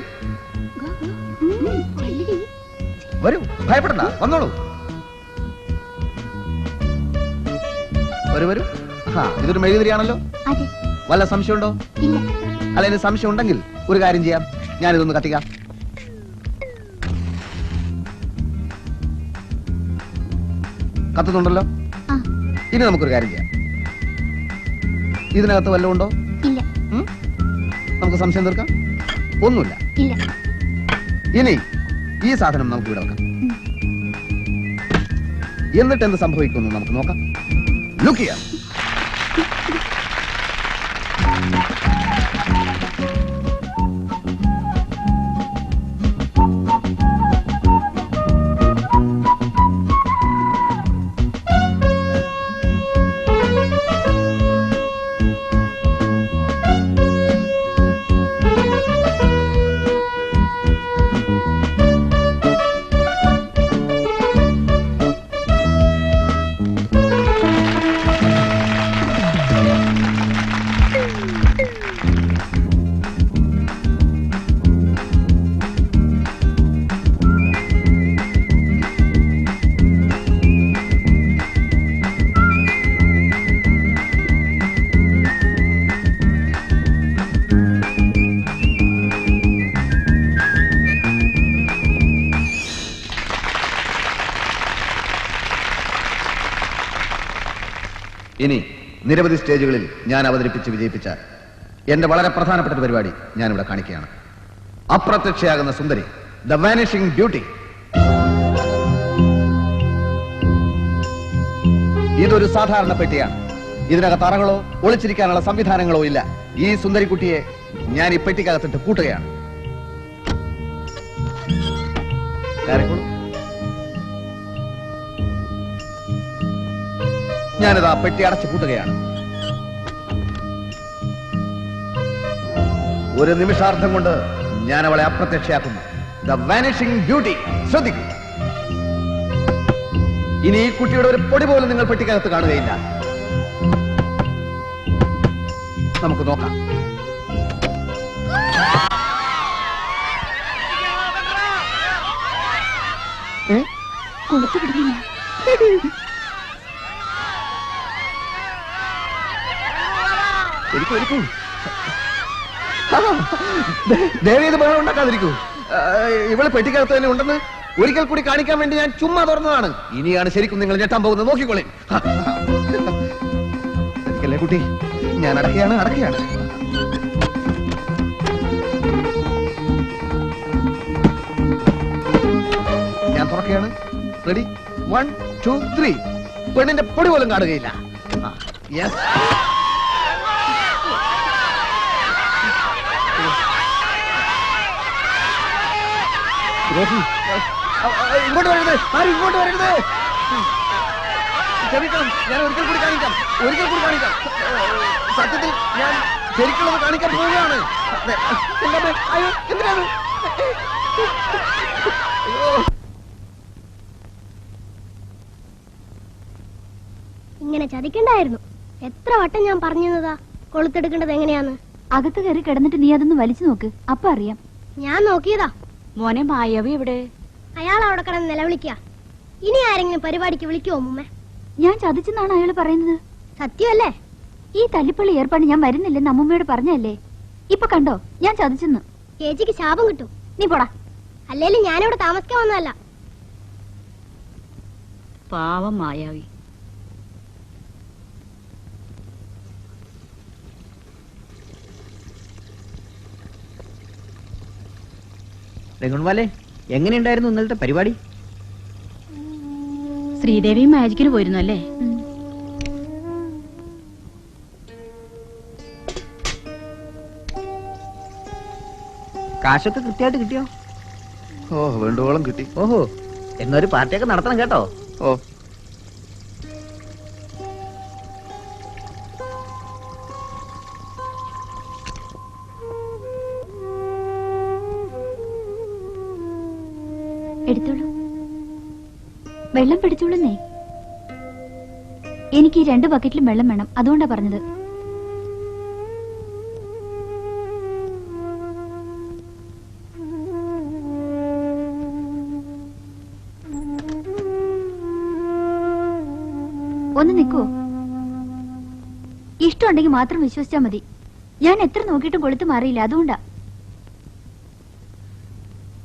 വരൂ, ഭയപ്പെടണ്ട, വന്നോളൂ. വരൂ. ഇതൊരു മെഴുകുതിരിയാണല്ലോ. വല്ല സംശയമുണ്ടോ? അല്ല, ഇനി സംശയം ഉണ്ടെങ്കിൽ ഒരു കാര്യം ചെയ്യാം, ഞാനിതൊന്ന് കത്തിക്കാം. കത്തുന്നുണ്ടല്ലോ. ഇനി നമുക്കൊരു കാര്യം ചെയ്യാം. ഇതിനകത്ത് വല്ലതും ഉണ്ടോ? നമുക്ക് സംശയം തീർക്കാം. ഒന്നുമില്ല. ഇനി ഈ സാധനം നമുക്ക് ഇവിടെ വെക്കാം. എന്നിട്ട് എന്ത് സംഭവിക്കുന്നു നമുക്ക് നോക്കാം. ലുക്ക് ചെയ്യാം. ഇനി നിരവധി സ്റ്റേജുകളിൽ ഞാൻ അവതരിപ്പിച്ച് വിജയിപ്പിച്ച എന്റെ വളരെ പ്രധാനപ്പെട്ട ഒരു പരിപാടി ഞാനിവിടെ കാണിക്കുകയാണ്. അപ്രത്യക്ഷയാകുന്ന സുന്ദരി, ദ വാനിഷിംഗ് ബ്യൂട്ടി. ഇതൊരു സാധാരണ പെട്ടിയാണ്. ഇതിനകത്ത് അറകളോ ഒളിച്ചിരിക്കാനുള്ള സംവിധാനങ്ങളോ ഇല്ല. ഈ സുന്ദരിക്കുട്ടിയെ ഞാൻ ഈ പെട്ടിക്കകത്തിട്ട് പൂട്ടുകയാണ്. ഞാനിതാ പെട്ടി അടച്ചു പൂട്ടുകയാണ്. ഒരു നിമിഷാർത്ഥം കൊണ്ട് ഞാൻ അവളെ അപ്രത്യക്ഷയാക്കുന്നു. The vanishing beauty. ശ്രദ്ധിക്കൂ. ഇനി ഈ കുട്ടിയുടെ ഒരു പൊടി പോലും നിങ്ങൾ പെട്ടിക്കകത്ത് കാണുകയില്ല. നമുക്ക് നോക്കാം. കൊളുത്തു കിടന്നില്ല. ദേവി, ഇത് ബഹളം ഉണ്ടാക്കാതിരിക്കൂ. ഇവള് പെട്ടിക്കകത്ത് തന്നെ ഉണ്ടെന്ന് ഒരിക്കൽ കൂടി കാണിക്കാൻ വേണ്ടി ഞാൻ ചുമ്മാ തുറന്നതാണ്. ഇനിയാണ് ശരിക്കും നിങ്ങൾ ഞെട്ടാൻ പോകുന്നത്. നോക്കിക്കോളേ കുട്ടി. ഞാൻ അടക്കുകയാണ്. ഞാൻ തുറക്കുകയാണ്. റെഡി 1 2 3. പെണ്ണിന്റെ പൊടി പോലും കാണുകയില്ല. യെസ്. ഇങ്ങോട്ട് വരരുത്, ആരും ഇങ്ങോട്ട് വരരുത്. ക്ഷമിക്കണം, ഞാൻ ഒരിക്കൽ കൂടി കാണിക്കാം. സത്യത്തിൽ ഞാൻ ശരിക്കുള്ളത് കാണിക്കാൻ പോവുകയാണ്. അയ്യോ, എന്തിനാണ്? ഇങ്ങനെ ചതിക്കണ്ടായിരുന്നു. എത്ര വട്ടം ഞാൻ പറഞ്ഞതാ കൊളുത്തെടുക്കേണ്ടത് എങ്ങനെയാന്ന്. അകത്ത് കയറി കിടന്നിട്ട് നീ അതൊന്ന് വലിച്ചു നോക്ക്, അപ്പൊ അറിയാം. ഞാൻ നോക്കിയതാ. മോനെ മായാവി എവിടെ? അയാൾ അവിടെ കിടന്ന് നിലവിളിക്കുക. ഇനി ആരെങ്കിലും പരിപാടിക്ക് വിളിക്കുമോ മുമ്മ? ഞാൻ ചതിച്ചെന്നാണ് അയാൾ പറയുന്നത്. സത്യമല്ലേ? ഈ തല്ലിപ്പള്ളി ഏർപ്പാട് ഞാൻ വരുന്നില്ലെന്ന് അമ്മൂമ്മയോട് പറഞ്ഞല്ലേ. ഇപ്പൊ കണ്ടോ ഞാൻ ചതിച്ചെന്ന്. ചേച്ചിക്ക് ശാപം കിട്ടും. നീ പോടാ. അല്ലേലും ഞാനിവിടെ താമസിക്കാൻ വന്നതല്ല. പാവം മായാവി. രഘുൺവാലെ, എങ്ങനെയുണ്ടായിരുന്നു ഇന്നലത്തെ പരിപാടി? ശ്രീദേവി മാജിക്കിന് പോയിരുന്നു അല്ലേ? കാശൊക്കെ കൃത്യമായിട്ട് കിട്ടിയോ? ഓ, വേണ്ടുവോളം കിട്ടി. ഓഹോ, എന്നൊരു പാർട്ടിയൊക്കെ നടത്തണം കേട്ടോ. ഓ, എടുത്തോളൂ. വെള്ളം പിടിച്ചോളുന്നേ. എനിക്ക് ഈ 2 ബക്കറ്റിലും വെള്ളം വേണം, അതുകൊണ്ടാ പറഞ്ഞത്. ഒന്ന് നിൽക്കോ? ഇഷ്ടമുണ്ടെങ്കിൽ മാത്രം വിശ്വസിച്ചാ മതി. ഞാൻ എത്ര നോക്കിയിട്ടും കൊളുത്ത് മാറിയില്ല, അതുകൊണ്ടാ.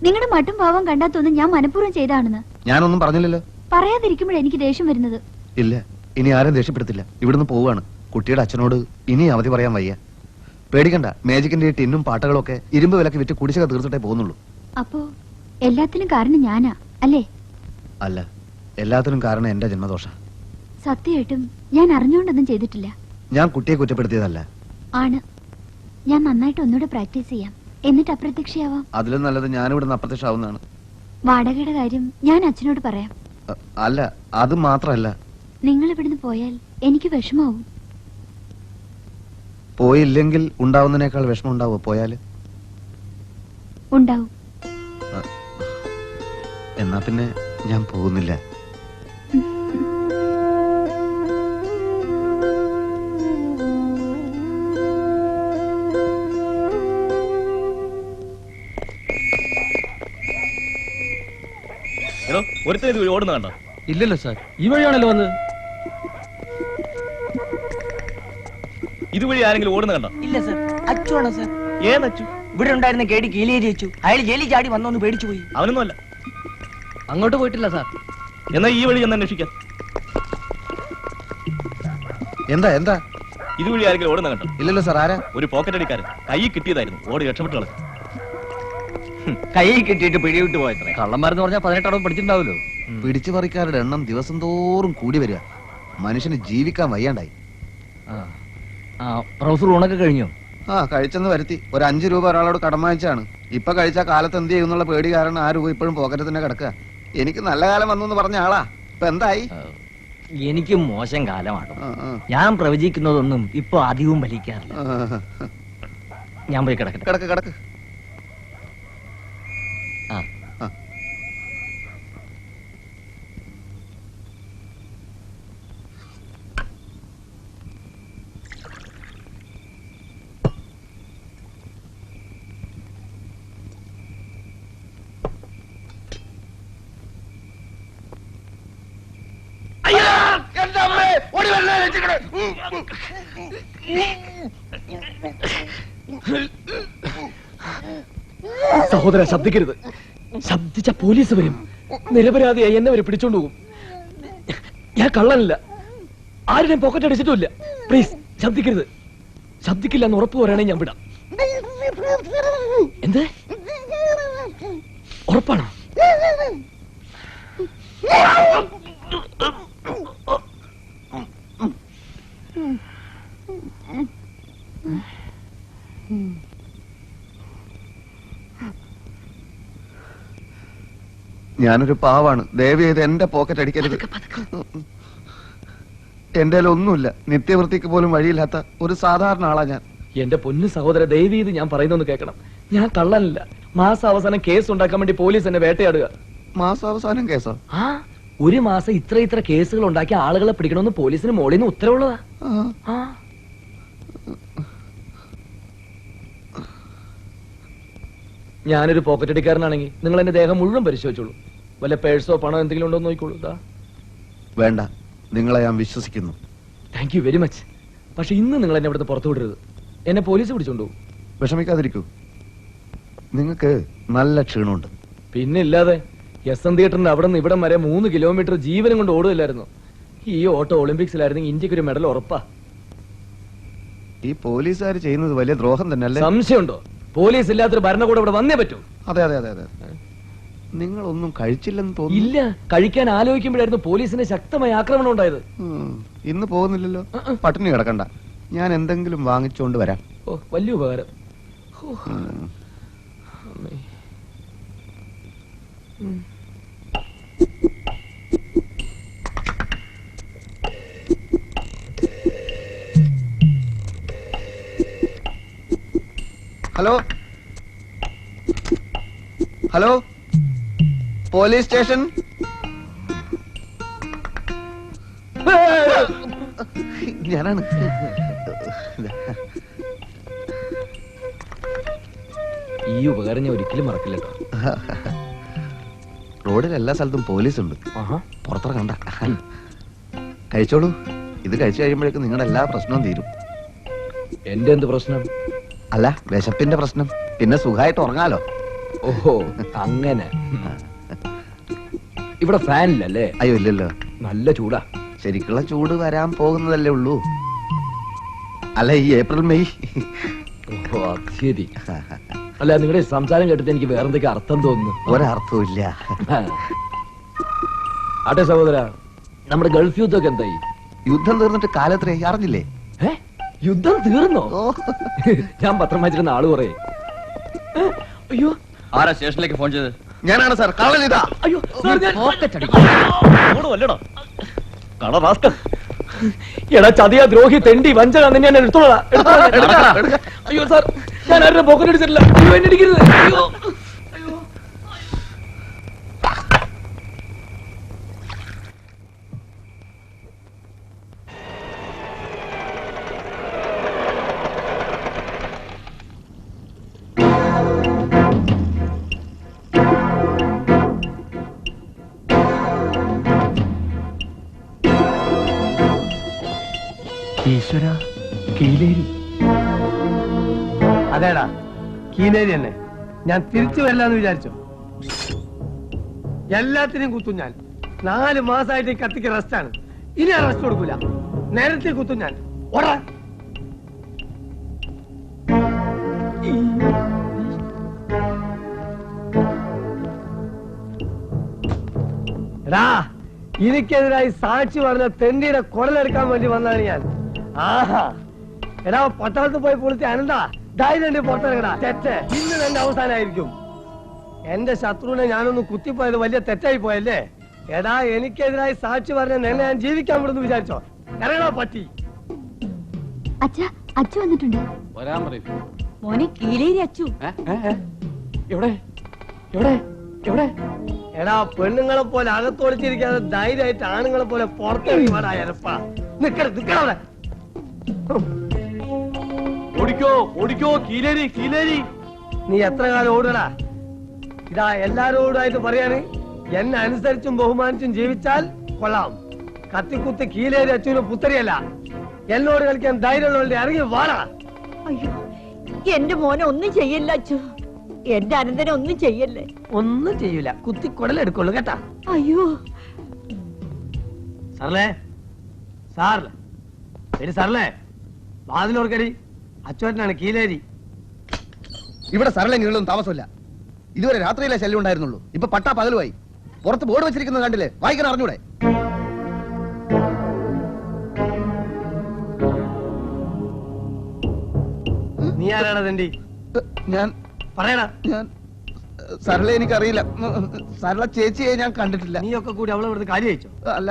നിങ്ങളുടെ മട്ടും ഭാവം കണ്ടാത്തൊന്നും ഞാൻ മനഃപൂർവ്വം ചെയ്താണെന്ന്. ഞാനൊന്നും പറഞ്ഞില്ലല്ലോ. പറയാതിരിക്കുമ്പോഴേ എനിക്ക് ദേഷ്യം വരുന്നത്. ഇല്ല, ഇനി ആരും ദേഷ്യപ്പെടുത്തില്ല. ഇവിടുന്ന് പോവുകയാണ്. കുട്ടിയുടെ അച്ഛനോട് ഇനി അവധി പറയാൻ വയ്യ. പേടിക്കണ്ട, മാജിക്കിന്റെ ഈ ടിന്നും പാട്ടകളും ഒക്കെ ഇരുമ്പ് വിലക്ക് വിറ്റ് കുടിശ്ശിക തീർത്തിട്ടേ പോകുന്നുള്ളൂ. അപ്പോ എല്ലാത്തിനും കാരണം ഞാനാ അല്ലേ? അല്ല, എല്ലാത്തിനും കാരണം എന്റെ ജന്മദോഷ. സത്യമായിട്ടും ഞാൻ അറിഞ്ഞുകൊണ്ടൊന്നും ചെയ്തിട്ടില്ല. ഞാൻ കുട്ടിയെ കുറ്റപ്പെടുത്തിയതല്ല. ആണ്. ഞാൻ നന്നായിട്ട് ഒന്നുകൂടെ പ്രാക്ടീസ് ചെയ്യാം, എന്നിട്ട് അപ്രത്യക്ഷയാവാം. അതിലും നല്ലത് ഞാനിവിടുന്ന് അപ്രത്യക്ഷമാവുന്നതാണ്. വാടകയുടെ കാര്യം ഞാൻ അച്ഛനോട് പറയാം. അല്ല, അത് മാത്രല്ല, നിങ്ങൾ ഇവിടുന്ന് പോയാൽ എനിക്ക് വിഷമാവും. പോയില്ലെങ്കിൽ ഉണ്ടാവുന്നതിനേക്കാൾ വിഷമം ഉണ്ടാവോ പോയാല്? ഉണ്ടാവും. എന്നാ പിന്നെ ഞാൻ പോകുന്നില്ല. ഒരുത്തൻ ഓടുന്ന കണ്ടോ? ഇല്ലല്ലോ സാർ, ഈ വഴിയാണല്ലോ വന്നത്. ഇതുവഴി ആരെങ്കിലും ഓടുന്ന കണ്ടോ? ഇല്ല സർ, അച്ചുവാണോ സർ? ഏതച്ചു? ഇവിടെ ഉണ്ടായിരുന്ന കേടി കീലേരി വെച്ചു. അയാൾ ജയിലിൽ ചാടി വന്നോന്ന് പേടിച്ചു പോയി. അവനൊന്നുമല്ല. അങ്ങോട്ട് പോയിട്ടില്ല സാർ. എന്നാ ഈ വഴി ഒന്ന് അന്വേഷിക്കാം. എന്താ എന്താ? ഇതുവഴി ആരെങ്കിലും ഓടുന്ന കണ്ടോ? ഇല്ലല്ലോ സാർ. ആരാ? ഒരു പോക്കറ്റ് അടിക്കാരൻ കൈ കിട്ടിയതായിരുന്നു, ഓടി രക്ഷപ്പെട്ടു കളഞ്ഞു. കൈ കിട്ടിയിട്ട് പിടിവിട്ട് പോയത്രേ. കള്ളന്മാരെന്ന് പറഞ്ഞാൽ 18 അടവ് പഠിച്ചിട്ടുണ്ടാവല്ലോ. പിടിച്ചു പറിക്കാരുടെ എണ്ണം ദിവസം തോറും കൂടി വരിക. മനുഷ്യന് ജീവിക്കാൻ വയ്യാണ്ടായി. പ്രൊഫസർ ഊണൊക്കെ കഴിഞ്ഞു? കഴിച്ചെന്ന് വരുത്തി. ഒരു 5 രൂപ ഒരാളോട് കടം വാങ്ങിച്ചാണ്. ഇപ്പൊ കഴിച്ച കാലത്ത് എന്ത് ചെയ്യുന്നുള്ള പേടി കാരണം ആ രൂപ ഇപ്പോഴും പോക്കറ്റിൽ തന്നെ കിടക്കുക. എനിക്ക് നല്ല കാലം വന്നു എന്ന് പറഞ്ഞ ആളാ, ഇപ്പൊ എന്തായി? എനിക്ക് മോശം കാലമാണ്. ഞാൻ പ്രവചിക്കുന്നതൊന്നും ഇപ്പൊ അധികവും ഫലിക്കാറില്ല. ഞാൻ പോയി കിടക്കട്ടെ. കിടക്ക് കിടക്ക്. സഹോദര, ശബ്ദിക്കരുത്. ശബ്ദിച്ച പോലീസ് വരും. നിരപരാധിയായി എന്നെ വരെ പിടിച്ചോണ്ട് പോകും. ഞാൻ കള്ളനല്ല, ആരുടെയും പോക്കറ്റ് അടിച്ചിട്ടുമില്ല. പ്ലീസ് ശബ്ദിക്കരുത്. ശബ്ദിക്കില്ല എന്ന് ഉറപ്പ് പറയുകയാണെങ്കിൽ ഞാൻ വിടാം. എന്ത് ഉറപ്പാണോ? ഞാനൊരു പാവാണ്. ദയവ് ചെയ്ത് എന്റെ പോക്കറ്റ് അടിക്കരുത്. എന്റെ ഒന്നുമില്ല. നിത്യവൃത്തിക്ക് പോലും വഴിയില്ലാത്ത ഒരു സാധാരണ ആളാ ഞാൻ. എന്റെ പൊന്നു സഹോദര, ദയവ് ചെയ്ത് ഞാൻ പറയുന്നൊന്ന് കേൾക്കണം. ഞാൻ കള്ളനല്ല. മാസം അവസാനം കേസ് ഉണ്ടാക്കാൻ വേണ്ടി പോലീസ് എന്നെ വേട്ടയാടുക. മാസാവസാനം കേസോ? ആ, ഒരു മാസം ഇത്ര കേസുകൾ ഉണ്ടാക്കി ആളുകളെ പിടിക്കണമെന്ന് പോലീസിന് മോളിൽ നിന്ന് ഉത്തരവുള്ളതാ. ആ. ഞാനൊരു പോക്കറ്റ് അടിക്കാരനാണെങ്കിൽ നിങ്ങൾ എന്റെ ദേഹം മുഴുവൻ പരിശോധിച്ചോളൂ. വല്ല പേഴ്സോ പണോ എന്തെങ്കിലും ഉണ്ടോ എന്ന് നോക്കിക്കോളൂ. വേണ്ട, നിങ്ങളെ ഞാൻ വിശ്വസിക്കുന്നു. Thank you very much. പക്ഷെ ഇന്ന് നിങ്ങൾ എന്നെ ഇവിടുന്ന് പുറത്തു വിടരുത്. എന്നെ പോലീസ് പിടിച്ചോണ്ടു. വിഷമിക്കാതിരിക്കൂ. നിങ്ങൾക്ക് നല്ല ക്ഷീണമുണ്ട്. പിന്നെ ഇല്ലാതെ SM തിയേറ്ററിന്റെ അവിടെ നിന്ന് ഇവിടം വരെ 3 കിലോമീറ്റർ ജീവനും കൊണ്ട് ഓടുകയില്ലായിരുന്നു. ഈ ഓട്ടോ ഒളിമ്പിക്സിലായിരുന്നെങ്കിൽ ഇന്ത്യക്ക് ഒരു മെഡൽ ഉറപ്പാ. ഈ പോലീസുകാർ ചെയ്യുന്നത് വലിയ ദ്രോഹം തന്നെ അല്ലേ? സംശയമുണ്ടോ? പോലീസ് ഇല്ലാത്തൊരു ഭരണകൂടം ഇവിടെ വന്നേ പറ്റൂ. അതെ അതെ അതെ അതെ. നിങ്ങളൊന്നും കഴിച്ചില്ലെന്ന് തോന്നുന്നു. ഇല്ല, കഴിക്കാൻ ആലോചിക്കുമ്പോഴായിരുന്നു പോലീസിന് ശക്തമായ ആക്രമണം ഉണ്ടായത്. ഇന്ന് പോകുന്നില്ലല്ലോ. പട്ടിണി കിടക്കണ്ട, ഞാൻ എന്തെങ്കിലും വാങ്ങിച്ചോണ്ട് വരാം. ഓ, വലിയ ഉപകാരം. അമ്മേ. Hello hello, police station. ഞാനാണ്. ഈ ഉപകാരം ഞാൻ ഒരിക്കലും മറക്കില്ല. റോഡിൽ എല്ലാ സ്ഥലത്തും പോലീസ് ഉണ്ട്. പുറത്തിറങ്ങണ്ട, കഴിച്ചോളൂ. ഇത് കഴിച്ചു കഴിയുമ്പോഴേക്കും നിങ്ങളുടെ എല്ലാ പ്രശ്നവും തീരും. എന്റെ എന്ത് പ്രശ്നം? അല്ല, വിശപ്പിന്റെ പ്രശ്നം. പിന്നെ സുഖമായിട്ട് ഉറങ്ങാലോ. ഓഹോ, അങ്ങനെ. ഇവിടെ ഫാനില്ലല്ലേ? അയ്യോ, ഇല്ലല്ലോ. നല്ല ചൂടാ. ശരിക്കുള്ള ചൂട് വരാൻ പോകുന്നതല്ലേ ഉള്ളൂ. അല്ല, ഈ ഏപ്രിൽ മെയ്. ഓഹോ, അത് ശരി. അല്ല, നിങ്ങളുടെ സംസാരം കേട്ടിട്ട് എനിക്ക് വേറെന്തൊക്കെ അർത്ഥം തോന്നുന്നു. ഒരർത്ഥവും ഇല്ല. ആട്ടെ സഹോദര, നമ്മുടെ ഗൾഫ് യുദ്ധമൊക്കെ എന്തായി? യുദ്ധം തീർന്നിട്ട് കാലത്രേ അറിഞ്ഞില്ലേ? യുദ്ധം തീർന്നോ? ഞാൻ പത്രം വായിച്ചിരുന്ന ആള് കുറേ. അയ്യോ, ആരാ സ്റ്റേഷനിലേക്ക് ഫോൺ ചെയ്ത്? ഞാനാണ് സാർ. കള്ളൻ ഇതാ. അയ്യോ, എടാ ചതിയാ, ദ്രോഹി, തെണ്ടി, വഞ്ചക, നിന്നെ ഞാൻ എടുത്തോളാം. അയ്യോ സാർ, ഞാൻ ആരുടെ പോക്കറ്റ് അടിച്ചിട്ടില്ല. അയ്യോ, എന്നെ അടിക്കരുത്. അയ്യോ, അയ്യോ. ഈശ്വര, കീലേരി. അതേടാ, കീലേരി തന്നെ. ഞാൻ തിരിച്ചു വരില്ലാന്ന് വിചാരിച്ചോ? എല്ലാത്തിനും കുത്തും ഞാൻ. 4 മാസമായിട്ട് ഈ കത്തിക്ക് റെസ്റ്റാണ്. ഇനി ഞാൻ റെസ്റ്റ് കൊടുക്കൂല. നേരത്തെ കുത്തും ഞാൻ. ഓടാ. എടാ, എനിക്കെതിരായി സാക്ഷി പറഞ്ഞ തെണ്ടിയുടെ കുടലെടുക്കാൻ വേണ്ടി വന്നാണ് ഞാൻ. ആഹാ, എടാ, പട്ടാളത്ത് പോയി പൊളിച്ച് അനന്താ ധൈര്യം പുറത്തിറങ്ങടാ. തെറ്റ് ഇന്ന് തന്നെ അവസാനമായിരിക്കും. എന്റെ ശത്രുവിനെ ഞാനൊന്ന് കുത്തിപ്പോയത് വലിയ തെറ്റായി പോയല്ലേ? എടാ, എനിക്കെതിരായി സാക്ഷി പറഞ്ഞ നിന്നെ ഞാൻ ജീവിക്കാൻ വിടുന്നു വിചാരിച്ചോ? ഇറങ്ങടാ പറ്റി. അച്ഛ വന്നിട്ടുണ്ട്. വരാൻ പറയും. മോനെ കീലേരി അച്ചു. എവിടെ എവിടെ എവിടെ? എടാ, പെണ്ണുങ്ങളെ പോലെ അകത്തൊളിച്ചിരിക്കാതെ ധൈര്യമായിട്ട് ആണുങ്ങളെ പോലെ പുറത്തിറങ്ങി വേടാ. നിക്കവിടെ. ഓടിക്കോ ഓടിക്കോ, കീലേരി കീലേരി. നീ എത്ര കാലം ഓടടാ? ഇതാ എല്ലാരോടായിട്ട് പറയാണ്, എന്നെ അനുസരിച്ചും ബഹുമാനിച്ചും ജീവിച്ചാൽ കൊള്ളാം. കത്തിക്കുത്തി കീലേരി അച്ഛനും പുത്തരിയല്ല. എന്നോട് കളിക്കാൻ ധൈര്യമുള്ളവരുടെ ഇറങ്ങി വാടാ. അയ്യോ, എന്റെ മോനെ ഒന്നും ചെയ്യല്ല അച്ചു. എന്റെ അനന്തനെ ഒന്നും ചെയ്യല്ലേ. ഒന്നും ചെയ്യൂല, കുത്തി കുടലെടുക്കുള്ളൂ കേട്ടാ. അയ്യോ സാറല്ലേ, സാറില്ലേ, ശരി സാറല്ലേ, വാതിലോർക്കടി. അച്ചുവേട്ടനാണ് കീലേരി. ഇവിടെ സരളെങ്കിലും താമസമില്ല. ഇതുവരെ രാത്രിയിലെ ശല്യം ഉണ്ടായിരുന്നുള്ളൂ. ഇപ്പൊ പട്ടാ പകലുമായി. പുറത്ത് ബോർഡ് വെച്ചിരിക്കുന്നത് കണ്ടില്ലേ? വായിക്കാൻ അറിഞ്ഞൂടെ? നീ ആരാണ് തെണ്ടി? ഞാൻ പറയടാ. ഞാൻ സരളെ എനിക്കറിയില്ല. സരള ചേച്ചിയെ ഞാൻ കണ്ടിട്ടില്ല. നീയൊക്കെ കൂടി അവളെ ഇവിടുന്ന് കാര്യം അയച്ചോ? അല്ല,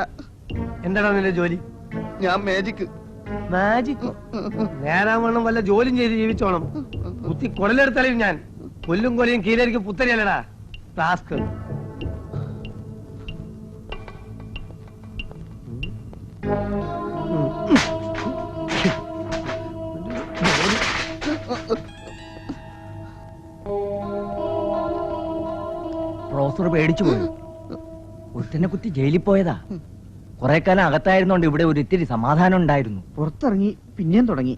എന്താടാ നിന്റെ ജോലി? ഞാൻ മാജിക്. മാജിക്കോ? നേരാവണ്ണം വല്ല ജോലിയും ചെയ്ത് ജീവിച്ചോണം. കുത്തി കൊടലെടുത്താലും ഞാൻ കൊല്ലും കൊലയും കീലേരിക്ക് പുത്തരിയല്ലടാ ടാസ്ക്. പ്രൊഫസർ പേടിച്ചു പോയി. ഒരുത്തനെ കുത്തി ജയിലിൽ പോയതാ. കുറെ കാലം അകത്തായിരുന്നോണ്ട് ഇവിടെ ഒരു ഇത്തിരി സമാധാനം ഉണ്ടായിരുന്നു. പുറത്തിറങ്ങി പിന്നെയും തുടങ്ങി.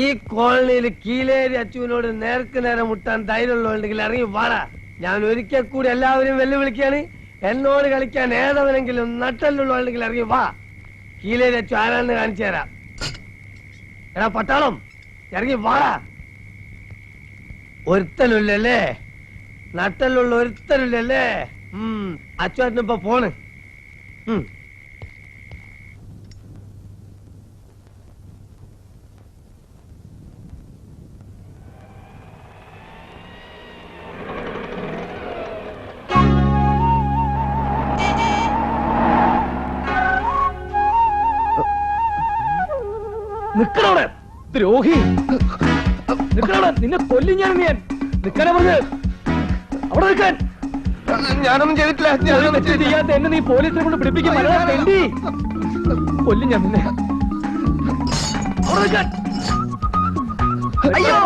ഈ കോളനിയിൽ കീലേരി അച്ചുവിനോട് നേർക്ക് നേരെ മുട്ടാൻ ധൈര്യമുള്ളതുണ്ടെങ്കിൽ ഇറങ്ങി വാടാ. ഞാൻ ഒരിക്കൽ കൂടി എല്ലാവരും വെല്ലുവിളിക്കാണ്. എന്നോട് കളിക്കാൻ ഏതവനെങ്കിലും നട്ടല്ലുള്ളതുണ്ടെങ്കിൽ ഇറങ്ങി വാ. കീലേരി അച്ചു ആരാണെന്ന് കാണിച്ചു തരാം. എടാ പട്ടാളം, ഇറങ്ങി വാടാ. ഒരുത്തനുള്ളല്ലേ? നട്ടലുള്ള ഒരുത്തനുള്ളല്ലേ? അച്ചുവാറ്റിനിപ്പോ പോണ്. നിക്കണവിടെ ദ്രോഹി, നിക്കണവിടെ. നിന്നെ കൊല്ലി ഞാൻ. നിക്കാനാ പറഞ്ഞ് അവിടെ നിൽക്കാൻ. ഞാനൊന്നും ചെയ്തിട്ടില്ല. ചെയ്യാത്ത എന്നെ നീ പോലീസിനെ കൊണ്ട് പിടിപ്പിക്കും. കൊല്ലി ഞാൻ നിന്നെ. അവിടെ നിൽക്കാൻ. അയ്യോ,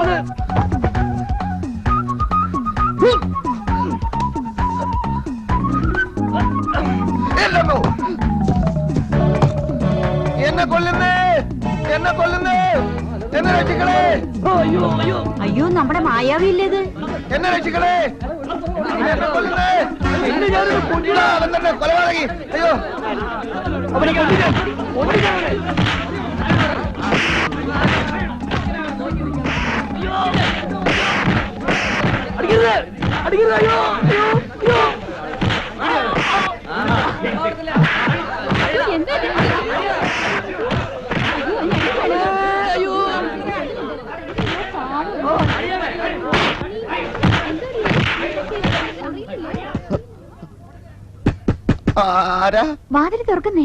എന്നെ കൊല്ലുന്നേ, എന്നെ കൊല്ലുന്നേ, എന്നെ രക്ഷിക്കണേ. അയ്യോ അയ്യോ അയ്യോ, നമ്മുടെ മായാവി ഇല്ലേത്? എന്നെ രക്ഷിക്കണേ, എന്നെ കൊല്ലുന്നേ. അവൻ തന്നെ കൊലപാതകി. അയ്യോ, അവനെ കൊല്ലിക്കാൻ. അടിക്കരുത്, അടിക്കരുത്. അയ്യോ അയ്യോ അയ്യോ. ആരാ? വാതിൽ തുറക്കുന്നേ.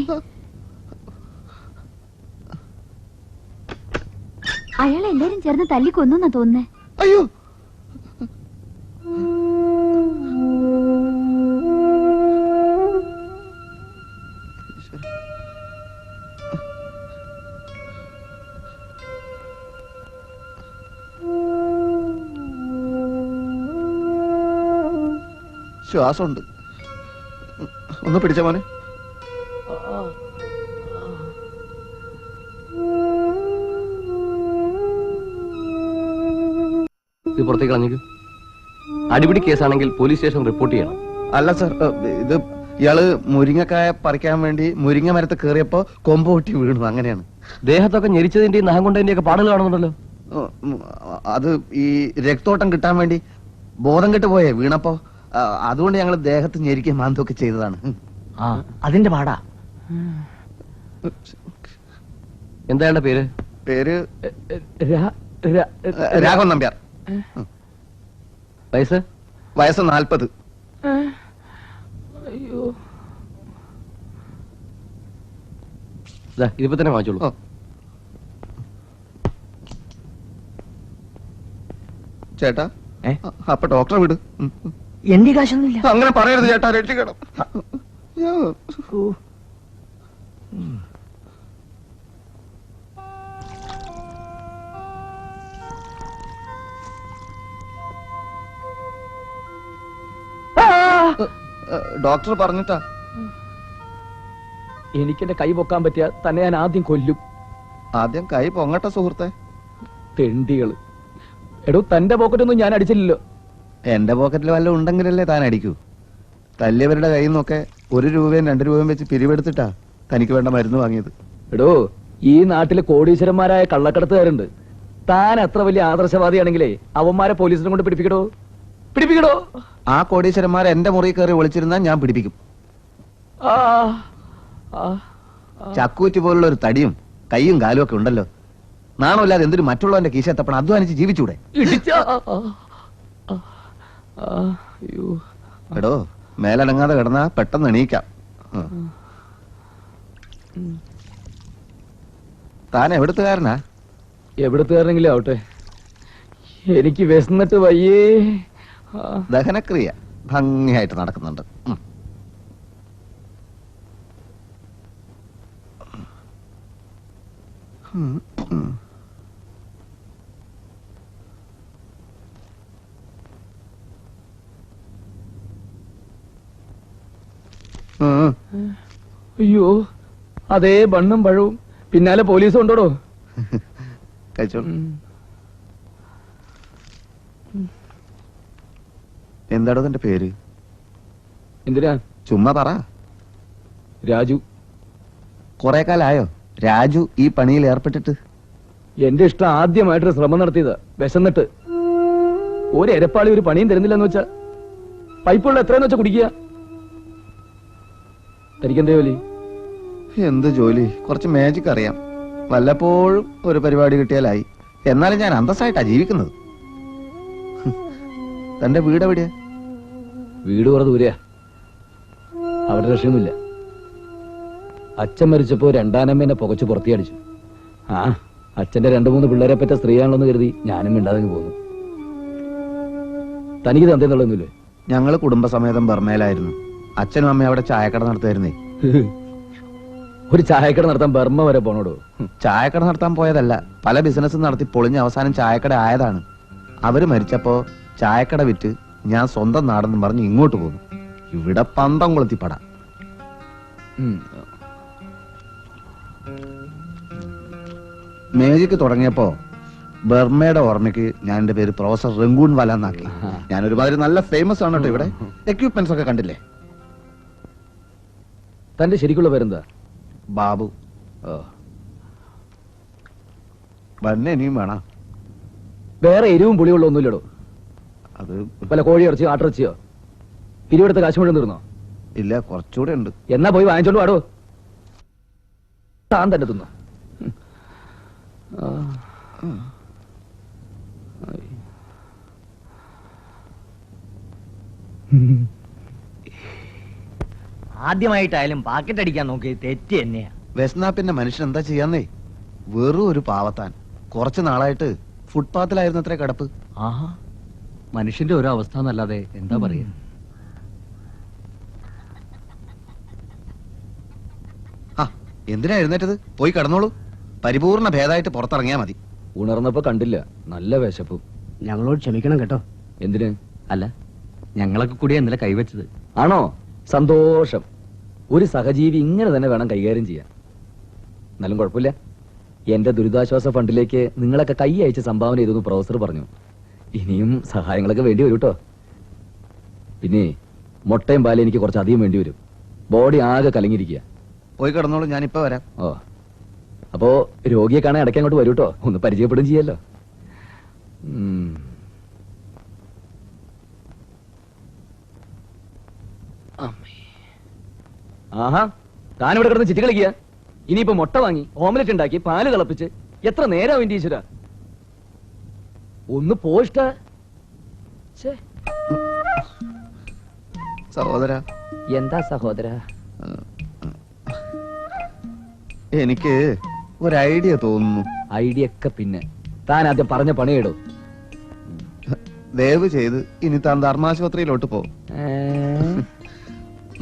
അയാളെ എല്ലാരും ചേർന്ന് തല്ലിക്കൊന്നാ തോന്നുന്നേ. അയ്യോ, ശ്വാസമുണ്ട്. ഒന്ന് പിടിച്ച മോനെ. ഇത് പുറത്തേക്ക് കളഞ്ഞേക്ക്. അടിപിടി കേസാണെങ്കിൽ പോലീസ് സ്റ്റേഷൻ റിപ്പോർട്ട് ചെയ്യണം. അല്ല സർ, ഇത് ഇയാള് മുരിങ്ങക്കായ പറിക്കാൻ വേണ്ടി മുരിങ്ങ മരത്ത് കയറിയപ്പോ കൊമ്പ് പൊട്ടി വീണു. അങ്ങനെയാണ്. ദേഹത്തൊക്കെ ഞെരിച്ചതിന്റെയും നഖം കൊണ്ടതിന്റെ ഒക്കെ പാടുകൾ കാണുന്നുണ്ടല്ലോ. അത് ഈ രക്തോട്ടം കിട്ടാൻ വേണ്ടി ബോധം കെട്ട് പോയേ വീണപ്പോ. അതുകൊണ്ട് ഞങ്ങൾ ദേഹത്ത് ഞെരിക്കുകയും മാന്തൊക്കെ ചെയ്തതാണ്. അതിന്റെ പാടാ. എന്താണ് പേര്? പേര് രാഘവൻ നമ്പ്യാർ. വയസ്സ്? വയസ്സ് 40. അയ്യോ, ഇതിപ്പോ തന്നെ വാങ്ങിച്ചോളൂ. ചേട്ടാ, അപ്പൊ ഡോക്ടറെ വിട്. എന്റെ കാശൊന്നുമില്ല. അങ്ങനെ പറയരുത് ചേട്ടാ, രക്ഷിക്കണം. ഡോക്ടർ പറഞ്ഞിട്ടാ. എനിക്കെന്റെ കൈ പൊക്കാൻ പറ്റിയ തന്നെ ഞാൻ ആദ്യം കൊല്ലും. ആദ്യം കൈ പൊങ്ങട്ടെ സുഹൃത്തെ. തെണ്ടികള്. എടോ, തന്റെ പോക്കറ്റൊന്നും ഞാൻ അടിച്ചില്ലല്ലോ. എന്റെ പോക്കറ്റിൽ വല്ലതും ഉണ്ടെങ്കിലല്ലേ താൻ അടിക്കൂ. തല്ലിയവരുടെ കയ്യിൽ നിന്നൊക്കെ 1 രൂപയും 2 രൂപയും വെച്ച് പിരിവെടുത്തിട്ടാ തനിക്ക് വേണ്ട മരുന്ന് വാങ്ങിയത്. എടോ, ഈ നാട്ടിലെ കോടീശ്വരന്മാരായ കള്ളക്കടത്തുകാരുണ്ട്. താൻ അത്ര വലിയ ആദർശവാദിയാണെങ്കിലേ അവന്മാരെ പോലീസിനെ കൊണ്ട് പിടിപ്പിക്കടോ. ആ കോടീശ്വരന്മാരെ എന്റെ മുറി കയറി വിളിച്ചിരുന്നാൽ ഞാൻ പിടിപ്പിക്കും. ആ, ആ, ചക്കൂറ്റി പോലുള്ള ഒരു തടിയും കൈയും കാലും ഒക്കെ ഉണ്ടല്ലോ. നാണമില്ലാതെ എന്തൊരു മറ്റുള്ളവന്റെ കീശ എത്തപ്പണം അധ്വാനിച്ച് ജീവിച്ചൂടെ? അയ്യോ. എടോ, മേലനങ്ങാതെ കിടന്നാ പെട്ടെന്ന് എണീക്കാം. താൻ എവിടുത്തുകാരനാ? എവിടത്തുകാരനെങ്കിലും ആവട്ടെ, എനിക്ക് വിശന്നിട്ട് വയ്യേ. ദഹനക്രിയ ഭംഗിയായിട്ട് നടക്കുന്നുണ്ട്. അയ്യോ, അതേ ബണ്ണും പഴവും പിന്നാലെ പോലീസ് കൊണ്ടോടോ. കഴിച്ചോ. എന്താടോ തന്റെ പേര്? എന്തിനാ? ചുമ്മാ പറ. രാജു. കൊറേ കാലായോ രാജു ഈ പണിയിൽ ഏർപ്പെട്ടിട്ട്? എന്റെ ഇഷ്ടം ആദ്യമായിട്ടൊരു ശ്രമം നടത്തിയതാ, വിശന്നിട്ട്. ഒരു എരപ്പാളി ഒരു പണിയും തരുന്നില്ലെന്ന് വെച്ചാ പൈപ്പുള്ള എത്രയെന്ന് വെച്ചാ കുടിക്കുക. തനിക്കെന്തേ ജോലി? എന്ത് ജോലി? കുറച്ച് മാജിക് അറിയാം. വല്ലപ്പോഴും ഒരു പരിപാടി കിട്ടിയാലായി. എന്നാലും ഞാൻ അന്തസ്സായിട്ടാ ജീവിക്കുന്നത്. തന്റെ വീട് എവിടെയാ? വീട് കുറെ ദൂരെയാ, അവിടെ രക്ഷയൊന്നുമില്ല. അച്ഛൻ മരിച്ചപ്പോ രണ്ടാനമ്മേനെ പുകച്ചു പുറത്തിയടിച്ചു. ആ, അച്ഛന്റെ 2-3 പിള്ളേരെ പറ്റ സ്ത്രീയാണല്ലോ കരുതി ഞാനും മിണ്ടാതെ പോന്നു. തനിക്ക് തന്തേന്നുള്ളൊന്നുമില്ലേ? ഞങ്ങള് കുടുംബസമേതം ബർമയിലായിരുന്നു. അച്ഛനും അമ്മയും അവിടെ ചായക്കട നടത്തുമായിരുന്നേ. ഒരു ചായക്കട നടത്താൻ ബർമ്മ വരെ പോണോടോ? ചായക്കട നടത്താൻ പോയതല്ല, പല ബിസിനസ് നടത്തി പൊളിഞ്ഞ് അവസാനം ചായക്കട ആയതാണ്. അവര് മരിച്ചപ്പോ ചായക്കട വിറ്റ് ഞാൻ സ്വന്തം നാടെന്ന് പറഞ്ഞ് ഇങ്ങോട്ട് പോന്നു. ഇവിടെ പന്തം കൊളുത്തിപ്പട. മേജിക്ക് തുടങ്ങിയപ്പോ ബർമയുടെ ഓർമ്മയ്ക്ക് ഞാൻ എന്റെ പേര് പ്രൊഫസർ റംഗൂൺ വാല എന്നാക്കി. ഞാൻ ഒരുമാതിരി നല്ല ഫേമസ് ആണ് കേട്ടോ. ഇവിടെ എക്യുപ്മെന്റ്സ് ഒക്കെ കണ്ടില്ലേ? തന്റെ ശരിക്കുള്ള പേരെന്താ? ബാബു. വന്നെ ഇനിയും വേണം. വേറെ എരിവും പുളിയുള്ള ഒന്നുമില്ലടോ? അത് പല കോഴി ഇറച്ചിയോ ആട്ടിറച്ചിയോ പിരിവെടുത്ത കാശ് മുഴുവൻ തീർന്നോ? ഇല്ല, കുറച്ചുകൂടെ ഉണ്ട്. എന്നാ പോയി വാങ്ങിച്ചോണ്ട് വാടോ. താൻ തന്നെ തിന്നോ. ആദ്യമായിട്ടായാലും പാക്കറ്റ് അടിക്കാൻ നോക്കി തെറ്റ് തന്നെയാ. വെസ്നാ പിന്നെ മനുഷ്യൻ എന്താ ചെയ്യാന്നേ? വെറും ഒരു പാവത്താൻ. കുറച്ചു നാളായിട്ട് ഫുട്പാത്തിലായിരുന്നു അത്ര കിടപ്പ്. ആഹാ, മനുഷ്യന്റെ ഓരോ അവസ്ഥ എന്നല്ലാതെ എന്താ പറയാ. ആ, എന്തിനാ എഴുന്നേറ്റത്? പോയി കിടന്നോളൂ. പരിപൂർണ ഭേദമായിട്ട് പുറത്തിറങ്ങിയാ മതി. ഉണർന്നപ്പോ കണ്ടില്ല, നല്ല വിശപ്പും. ഞങ്ങളോട് ക്ഷമിക്കണം കേട്ടോ. എന്തിന്? അല്ല, ഞങ്ങളൊക്കെ കൂടി ഇന്നലെ കൈവച്ചത്. ആണോ? സന്തോഷം. ഒരു സഹജീവി ഇങ്ങനെ തന്നെ വേണം കൈകാര്യം ചെയ്യാൻ. എന്നാലും കുഴപ്പമില്ല, എന്റെ ദുരിതാശ്വാസ ഫണ്ടിലേക്ക് നിങ്ങളൊക്കെ കൈ അയച്ച് സംഭാവന ചെയ്തെന്ന് പ്രൊഫസർ പറഞ്ഞു. ഇനിയും സഹായങ്ങളൊക്കെ വേണ്ടി വരും കേട്ടോ. പിന്നെ മുട്ടയും പാലും എനിക്ക് കുറച്ച് അധികം വേണ്ടി വരും. ബോഡി ആകെ കലങ്ങിയിരിക്കുക. പോയി കിടന്നോളൂ, ഞാനിപ്പോ വരാം. ഓ, അപ്പോ രോഗിയെ കാണാൻ ഇടയ്ക്ക് അങ്ങോട്ട് വരൂ കേട്ടോ. ഒന്ന് പരിചയപ്പെടും ചെയ്യല്ലോ. ആഹാ, താനിവിടെ കിടന്ന് ചിറ്റി കളിക്കുക. ഇനിയിപ്പോ മുട്ട വാങ്ങി ഓംലെറ്റ് ഉണ്ടാക്കി പാല് തിളപ്പിച്ച് എത്ര നേരം വേണ്ടി ഈശ്വര. ഒന്ന് പോഷ്ട. സഹോദര. എന്താ സഹോദര? എനിക്ക് ഒരു ഐഡിയ തോന്നുന്നു. ഐഡിയ ഒക്കെ പിന്നെ താൻ ആദ്യം പറഞ്ഞ പണിയിടും. ദയവ് ചെയ്ത് ഇനി താൻ ധർമാശുപത്രിയിലോട്ട് പോ.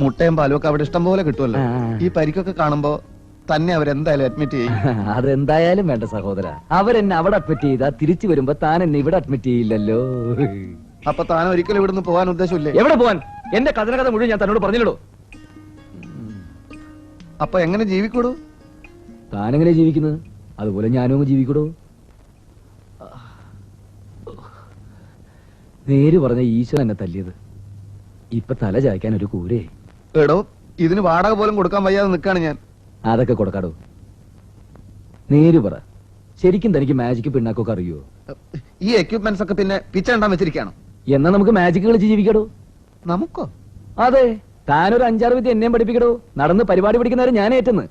മുട്ടയും പാലും ഒക്കെ അവിടെ ഇഷ്ടം പോലെ കിട്ടുമല്ലോ. ഈ പരിക്കൊക്കെ കാണുമ്പോ തന്നെ അവരെന്തായാലും അഡ്മിറ്റ് ചെയ്യും. അതെന്തായാലും വേണ്ട സഹോദര. അവരെന്നെ അവിടെ അഡ്മിറ്റ് ചെയ്താ തിരിച്ചു വരുമ്പോ താൻ എന്നെ ഇവിടെ അഡ്മിറ്റ് ചെയ്യില്ലല്ലോ. അപ്പൊ താൻ ഒരിക്കലും ഇവിടുന്ന് പോകാൻ ഉദ്ദേശമില്ലേ? എവിടെ പോവാൻ? എന്റെ കഥ മുഴുവൻ ഞാൻ തന്നോട് പറഞ്ഞില്ലടോ. അപ്പൊ എങ്ങനെ ജീവിക്കൂടൂ? താനെങ്ങനെ ജീവിക്കുന്നത് അതുപോലെ ഞാനും ജീവിക്കൂടോ. നേര് പറഞ്ഞ ഈശ്വരൻ എന്നെ തല്ലിയത്. ഇപ്പൊ തല ചായ്ക്കാൻ ഒരു കൂരേ. എടോ, ഇതിന് വാടക പോലും കൊടുക്കാൻ വയ്യാതെ നിൽക്കാണ് ഞാൻ. അതൊക്കെ കൊടുക്കാടോ. നേര് പറ, ശരിക്കും തനിക്ക് മാജിക് പിണ്ണാക്കൊക്കെ അറിയോ? ഈ എക്യുപ്മെന്റ്സ് ഒക്കെ പിന്നെ പിച്ചണ്ടാൻ വെച്ചിരിക്കുകയാണോ? എന്നാ നമുക്ക് മാജിക് കളിച്ച് ജീവിക്കടോ. നമുക്കോ? അതെ, താനൊരു 5-6 വിദ്യ എന്നെയും പഠിപ്പിക്കടോ. നടന്ന് പരിപാടി പഠിക്കുന്നവരെ ഞാൻ ഏറ്റെന്ന്.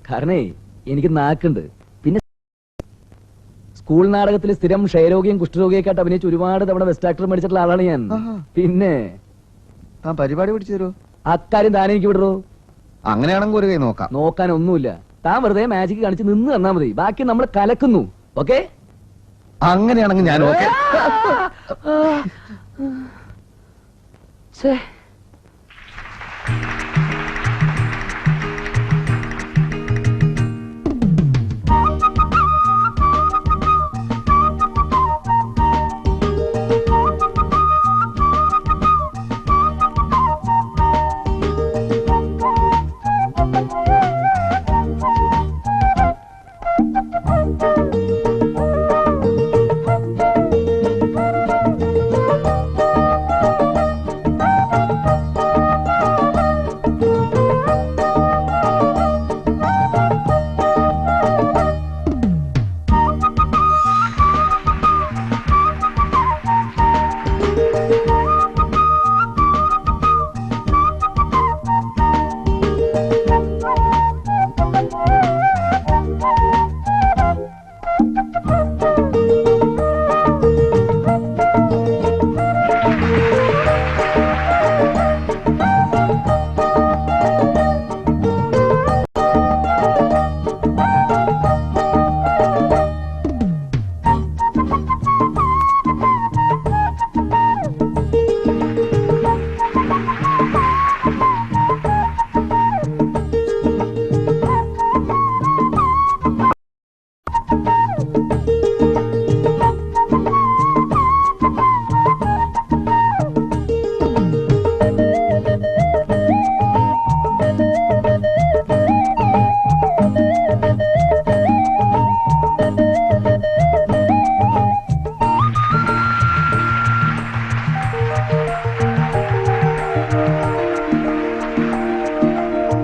കാരണേ എനിക്ക് നാക്കുണ്ട്. പിന്നെ സ്കൂൾ നാടകത്തിൽ സ്ഥിരം ക്ഷയരോഗിയും കുഷ്ഠരോഗിയൊക്കെ ആയിട്ട് അഭിനയിച്ച് ഒരുപാട് തവണ ബെസ്റ്റ് ആക്ടർ മേടിച്ചിട്ടുള്ള ആളാണ് ഞാൻ. പിന്നെ താൻ പരിപാടി പിടിച്ചു തരുമോ? അക്കാര്യം താൻ എനിക്ക് വിടറോ. അങ്ങനെയാണെങ്കിൽ ഒരു കൈ നോക്കാം. നോക്കാനൊന്നുമില്ല. താൻ വെറുതെ മാജിക് കാണിച്ച് നിന്ന് തന്നാ മതി, ബാക്കി നമ്മൾ കലക്കുന്നു. ഓക്കെ? അങ്ങനെയാണെങ്കിൽ ഞാൻ ഓക്കെ.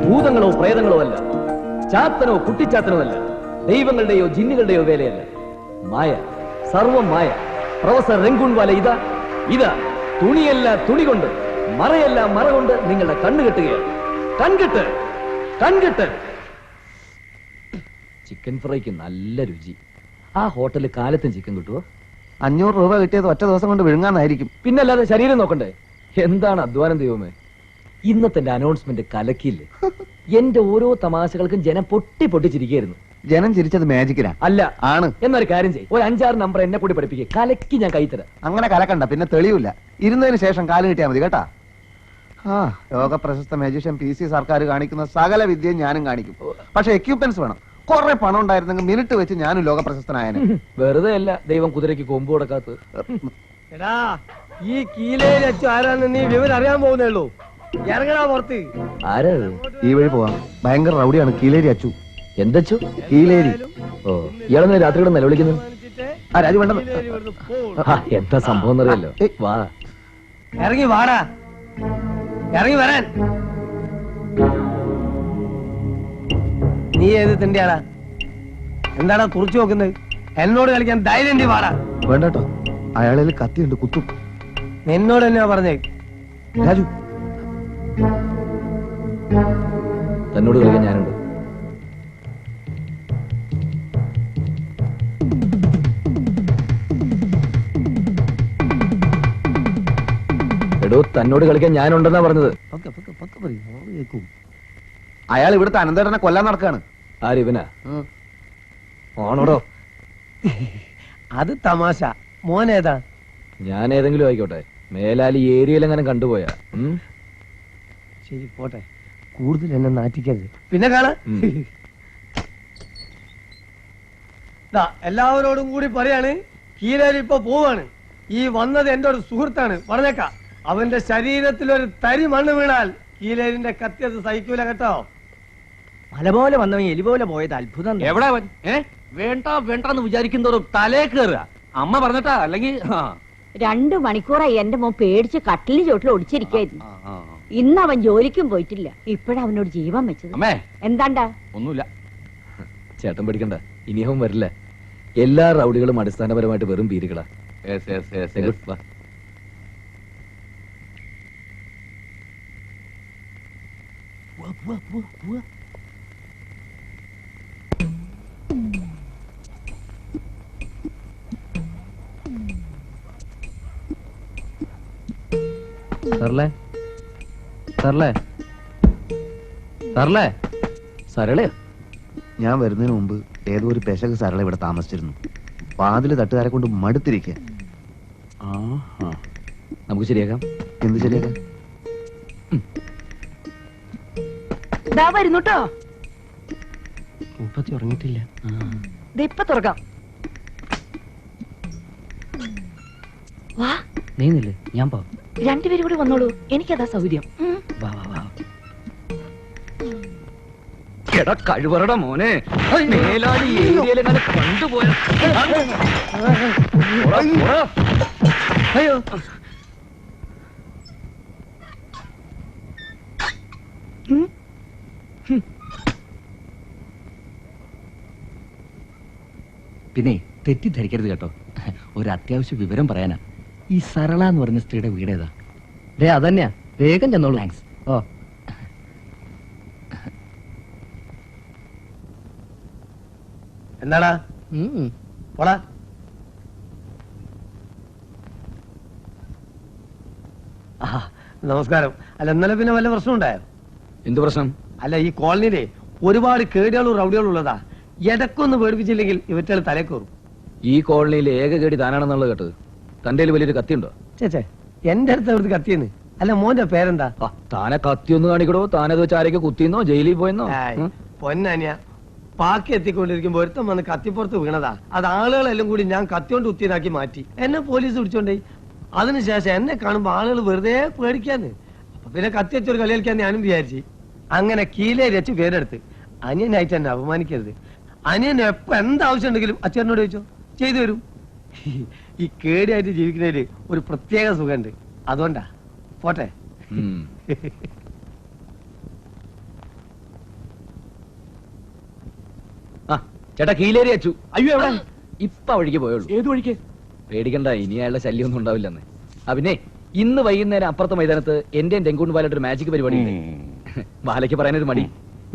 ഭൂതങ്ങളോ പ്രേതങ്ങളോ അല്ല, ചാത്തനോ കുട്ടിച്ചാത്തനോ അല്ല, ദൈവങ്ങളുടെയോ ജിന്നുകളുടെയോ വേലയല്ല. മായ, സർവം മായ. പ്രൊഫസർ രംഗൂൺവാല ഇതാ ഇതാ തുണിയല്ല തുണി കൊണ്ട്, മറയല്ല മറ കൊണ്ട് നിങ്ങളുടെ കണ്ണ് കെട്ടുകയാണ്. കൺകെട്ട് കൺകെട്ട്. ചിക്കൻ ഫ്രൈക്ക് നല്ല രുചി. ആ ഹോട്ടലിൽ കാലത്തും ചിക്കൻ കിട്ടുമോ? 500 രൂപ കിട്ടിയത് ഒറ്റ ദിവസം കൊണ്ട് വിഴുങ്ങാന്നായിരിക്കും. പിന്നല്ലാതെ ശരീരം നോക്കണ്ടേ? എന്താണ് അധ്വാനം ദൈവമേ. ഇന്നത്തെ അനൗൺസ്മെന്റ് കലക്കിയില്ലേ. എന്റെ ഓരോ തമാശകൾക്കും ജനം പൊട്ടി പൊട്ടിച്ചിരിക്കുകയായിരുന്നു. ജനം ചിരിച്ചത് മാജിക്കിനാ അല്ല ആണ്. എന്നൊരു കാര്യം ചെയ്യും, ഒരു 5-6 നമ്പർ എന്നെ കൂടി പഠിപ്പിക്കുക. കലക്കി ഞാൻ കൈത്തരാം. അങ്ങനെ കലക്കണ്ട, പിന്നെ തെളിയില്ല. ഇരുന്നതിന് ശേഷം കാല് കിട്ടിയാൽ മതി കേട്ടാ. ആ ലോക പ്രശസ്ത മാജിഷ്യൻ PC സർക്കാർ കാണിക്കുന്ന സകല വിദ്യയും ഞാനും കാണിക്കും. പക്ഷെ എക്യുപ്മെന്റ്സ് വേണം. കുറെ പണം ഉണ്ടായിരുന്നെങ്കിൽ മിനിറ്റ് വെച്ച് ഞാനും ലോക പ്രശസ്തനായനെ. വെറുതെ അല്ല ദൈവം കുതിരയ്ക്ക് കൊമ്പ് കൊടുക്കാത്തത്. എടാ, ഈ കീലേരി അച്ചു ആരാന്ന് നീ വിവരം അറിയാൻ പോകുന്നേ ഉള്ളൂ. ഇറങ്ങടാ പുറത്ത്. ആരാ? ഈ വഴി പോവാം. ഭയങ്കര റൗഡിയാണ് കീലേരി അച്ചു. എന്തച്ചു? കീലേരി. ഓ, ഇയാളെന്ന് രാത്രി കൂടെ നിലവിളിക്കുന്നു. ആ രാജു വേണ്ട. എന്താ സംഭവം എന്നറിയല്ലോ. വാ, ഇറങ്ങി വാടാ, ഇറങ്ങി വരാൻ. നീ ഏത് തിണ്ടിയാടാ? എന്താടാ തുറച്ചു നോക്കുന്നത്? എന്നോട് കളിക്കാൻ ധൈര്യം വാടാ. വേണ്ടട്ടോ, അയാളിൽ കത്തിയുണ്ട്, കുത്തും. നിന്നോട് തന്നെയാ പറഞ്ഞേ. രാജു തന്നോട് കളിക്കാൻ ഞാനുണ്ട്. എടോ, തന്നോട് കളിക്കാൻ ഞാനുണ്ടെന്നാ പറഞ്ഞത്. അയാൾ ഇവിടുത്തെ അനന്തേട്ടനെ കൊല്ലാൻ നടക്കാണ്. ആരിവനാ? ആണോടോ? അത് തമാശ. മോനേതാ? ഞാൻ ഏതെങ്കിലും ആയിക്കോട്ടെ, മേലാൽ ഈ ഏരിയയിലെങ്ങനെ കണ്ടുപോയാ. ശരി പോട്ടെ, കൂടുതൽ എന്നെ നാറ്റിക്കരുത്. പിന്നെ കാണാം. എല്ലാവരോടും കൂടി പറയാണ്, കീലേരി ഇപ്പൊ പോവാണ്. ഈ വന്നത് എന്റെ ഒരു സുഹൃത്താണ്, പറഞ്ഞേക്കാം. അവന്റെ ശരീരത്തിൽ ഒരു തരി മണ്ണ് വീണാൽ കീലേരിന്റെ കത്തിയത് സഹിക്കൂല കേട്ടോ. മല പോലെ വന്നവൻ എലി പോലെ പോയത് അത്ഭുതം. എവിടെ അവൻ? വേണ്ട വേണ്ടെന്ന് വിചാരിക്കുന്നവരും തലേ കയറുക. അമ്മ പറഞ്ഞിട്ടാ, അല്ലെങ്കിൽ 2 മണിക്കൂറായി എന്റെ മോൻ പേടിച്ച് കട്ടിലിന് ചോട്ടിൽ ഒടിച്ചിരിക്കായിരുന്നു. ഇന്ന് അവൻ ജോലിക്കും പോയിട്ടില്ല. ഇപ്പഴാ അവനോട് ജീവൻ വെച്ചത്. അമ്മേ എന്താണ്ടാ? ഒന്നുമില്ല. ചേട്ടൻ പഠിക്കണ്ട, ഇനിയവും വരില്ല. എല്ലാ റൗഡികളും അടിസ്ഥാനപരമായിട്ട് വെറും പീരുകളാ. വാ. സർലേ സർലേ സർലേ സരളയോ? ഞാൻ വരുന്നതിന് മുമ്പ് ഏതോ ഒരു പെശക് സരള ഇവിടെ താമസിച്ചിരുന്നു. വാതില് തട്ടുകാരെ കൊണ്ട് മടുത്തിരിക്കുക. നമുക്ക് ശരിയാക്കാം. എന്ത് ശരിയാക്കാം? വരുന്നുട്ടോ, മുപ്പത്തി ഉറങ്ങിയിട്ടില്ല. ഇപ്പൊ തുറക്കാം. വാ, നീന്നില്ലേ? ഞാൻ പോവാം. രണ്ടുപേരും കൂടി വന്നോളൂ, എനിക്കതാ സൗകര്യം. വാ വാ വാ. എടാ കഴിവറട മോനെ, മേലാടി ഏരിയയിലെങ്ങനെ കണ്ടുപോയ. അയ്യോ, പിന്നെ തെറ്റിദ്ധരിക്കരുത് കേട്ടോ, ഒരു അത്യാവശ്യ വിവരം പറയാനാ. ഈ സരള എന്ന് പറഞ്ഞ സ്ത്രീയുടെ വീടേതാ? അതന്നെയാ, വേഗം ചെന്നോളൂ. താങ്ക്സ്. ഓ, എന്താടാ പോടാ. നമസ്കാരം. അല്ല, ഇന്നലെ പിന്നെ വല്ല പ്രശ്നം ഉണ്ടായോ? എന്ത് പ്രശ്നം? അല്ല, ഈ കോളനിയിലെ ഒരുപാട് കേടികളും റൗഡികളും ഉള്ളതാ. ഇടക്കൊന്ന് പേടിപ്പിച്ചില്ലെങ്കിൽ ഇവറ്റകൾ തലേ കയറും. ഈ കോളനിയിൽ ഏക കേടി താനാണെന്നുള്ളത് കേട്ടത്. തന്റെ വലിയൊരു കത്തിയുണ്ടോ? ചേച്ചേ, എന്റെ അടുത്ത് അവിടുത്തെ കത്തിയെന്ന്. അല്ല, മോന്റെ പേരെന്താ? താനെ കത്തിയൊന്ന് കാണിക്കടോ. താനത് വെച്ച് ആരൊക്കെ കുത്തിന്നോ ജയിലിൽ പോയെന്നോ? പൊന്നനിയ, പാക്കി എത്തിക്കൊണ്ടിരിക്കുമ്പോ ഒരുത്തം വന്ന് കത്തിപ്പുറത്ത് വീണതാ. അത് ആളുകളെല്ലാം കൂടി ഞാൻ കത്തിയോണ്ട് കുത്തിയതാക്കി മാറ്റി. എന്നെ പോലീസ് പിടിച്ചോണ്ടേ. അതിനുശേഷം എന്നെ കാണുമ്പോ ആളുകൾ വെറുതെ പേടിക്കാന്ന്. അപ്പൊ പിന്നെ കത്തി വെച്ചൊരു കളി കളിക്കാൻ ഞാനും വിചാരിച്ചു. അങ്ങനെ കീലേരി വെച്ച് പേരെടുത്ത്. അനിയനായിട്ട് എന്നെ അപമാനിക്കരുത്. അനിയൻ എപ്പോ എന്താവശ്യം ഉണ്ടെങ്കിലും അച്ഛനോട് ചോദിച്ചോ, ചെയ്തു തരും. ഈ കേടിയായിട്ട് ജീവിക്കുന്നതില് ഒരു പ്രത്യേക സുഖമുണ്ട്. അതുകൊണ്ടാ. പോട്ടെ. ചേട്ടാ കീലേരി അച്ചു. അയ്യോ, എവിടെ? ഇപ്പൊ വഴിക്ക് പോയുള്ളൂ. ഏത് വഴിക്ക്? പേടിക്കണ്ട, ഇനി അയാളുടെ ശല്യമൊന്നും ഉണ്ടാവില്ലെന്ന്. പിന്നെ ഇന്ന് വൈകുന്നേരം അപ്പുറത്തെ മൈതാനത്ത് എന്റെ രംഗൂൺ ബാലയുടെ ഒരു മാജിക് പരിപാടി ഉണ്ട്. ബാലയ്ക്ക് പറയാനൊരു മടി.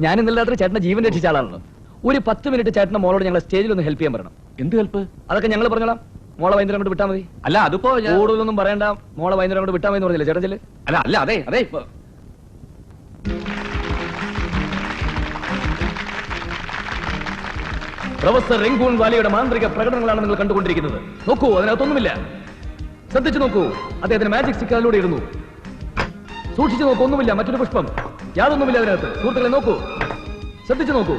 ഞാൻ ഇന്നലെ രാത്രി ചേട്ടന്റെ ജീവൻ രക്ഷിച്ച ആളാണല്ലോ. ഒരു 10 മിനിറ്റ് ചേട്ടന്റെ മോളോട് ഞങ്ങളെ സ്റ്റേജിൽ ഒന്ന് ഹെൽപ്പ് ചെയ്യാൻ പറയണം. എന്ത് ഹെൽപ്പ്? അതൊക്കെ ഞങ്ങൾ പറഞ്ഞോളാം. മോളെ വൈകുന്നേരം കൊണ്ട് വിട്ടാ മതി. അല്ല, അതിപ്പോ കൂടുതലൊന്നും പറയണ്ട. മോളെ വൈകുന്നേരം കൊണ്ട് വിട്ടാ മതി എന്ന് പറഞ്ഞില്ലേ ചേട്ടൻ? ചെല്ല്. അല്ല അല്ല അതെ അതെ ഇപ്പൊ പ്രൊഫസർ രംഗൂൺ വാലിയുടെ മാന്ത്രിക പ്രകടനങ്ങളാണ് നിങ്ങൾ കണ്ടുകൊണ്ടിരിക്കുന്നത്. നോക്കൂ, അതിനകത്തൊന്നുമില്ല. ശ്രദ്ധിച്ചു നോക്കൂ, അദ്ദേഹത്തിന് മാജിക് സ്റ്റിക്കറിലൂടെ ഇടുന്നു. സൂക്ഷിച്ചു നോക്കൂ, ഒന്നുമില്ല. മറ്റൊരു പുഷ്പം, യാതൊന്നുമില്ല അതിനകത്ത്. സുഹൃത്തുക്കളെ നോക്കൂ, ശ്രദ്ധിച്ചു നോക്കൂ.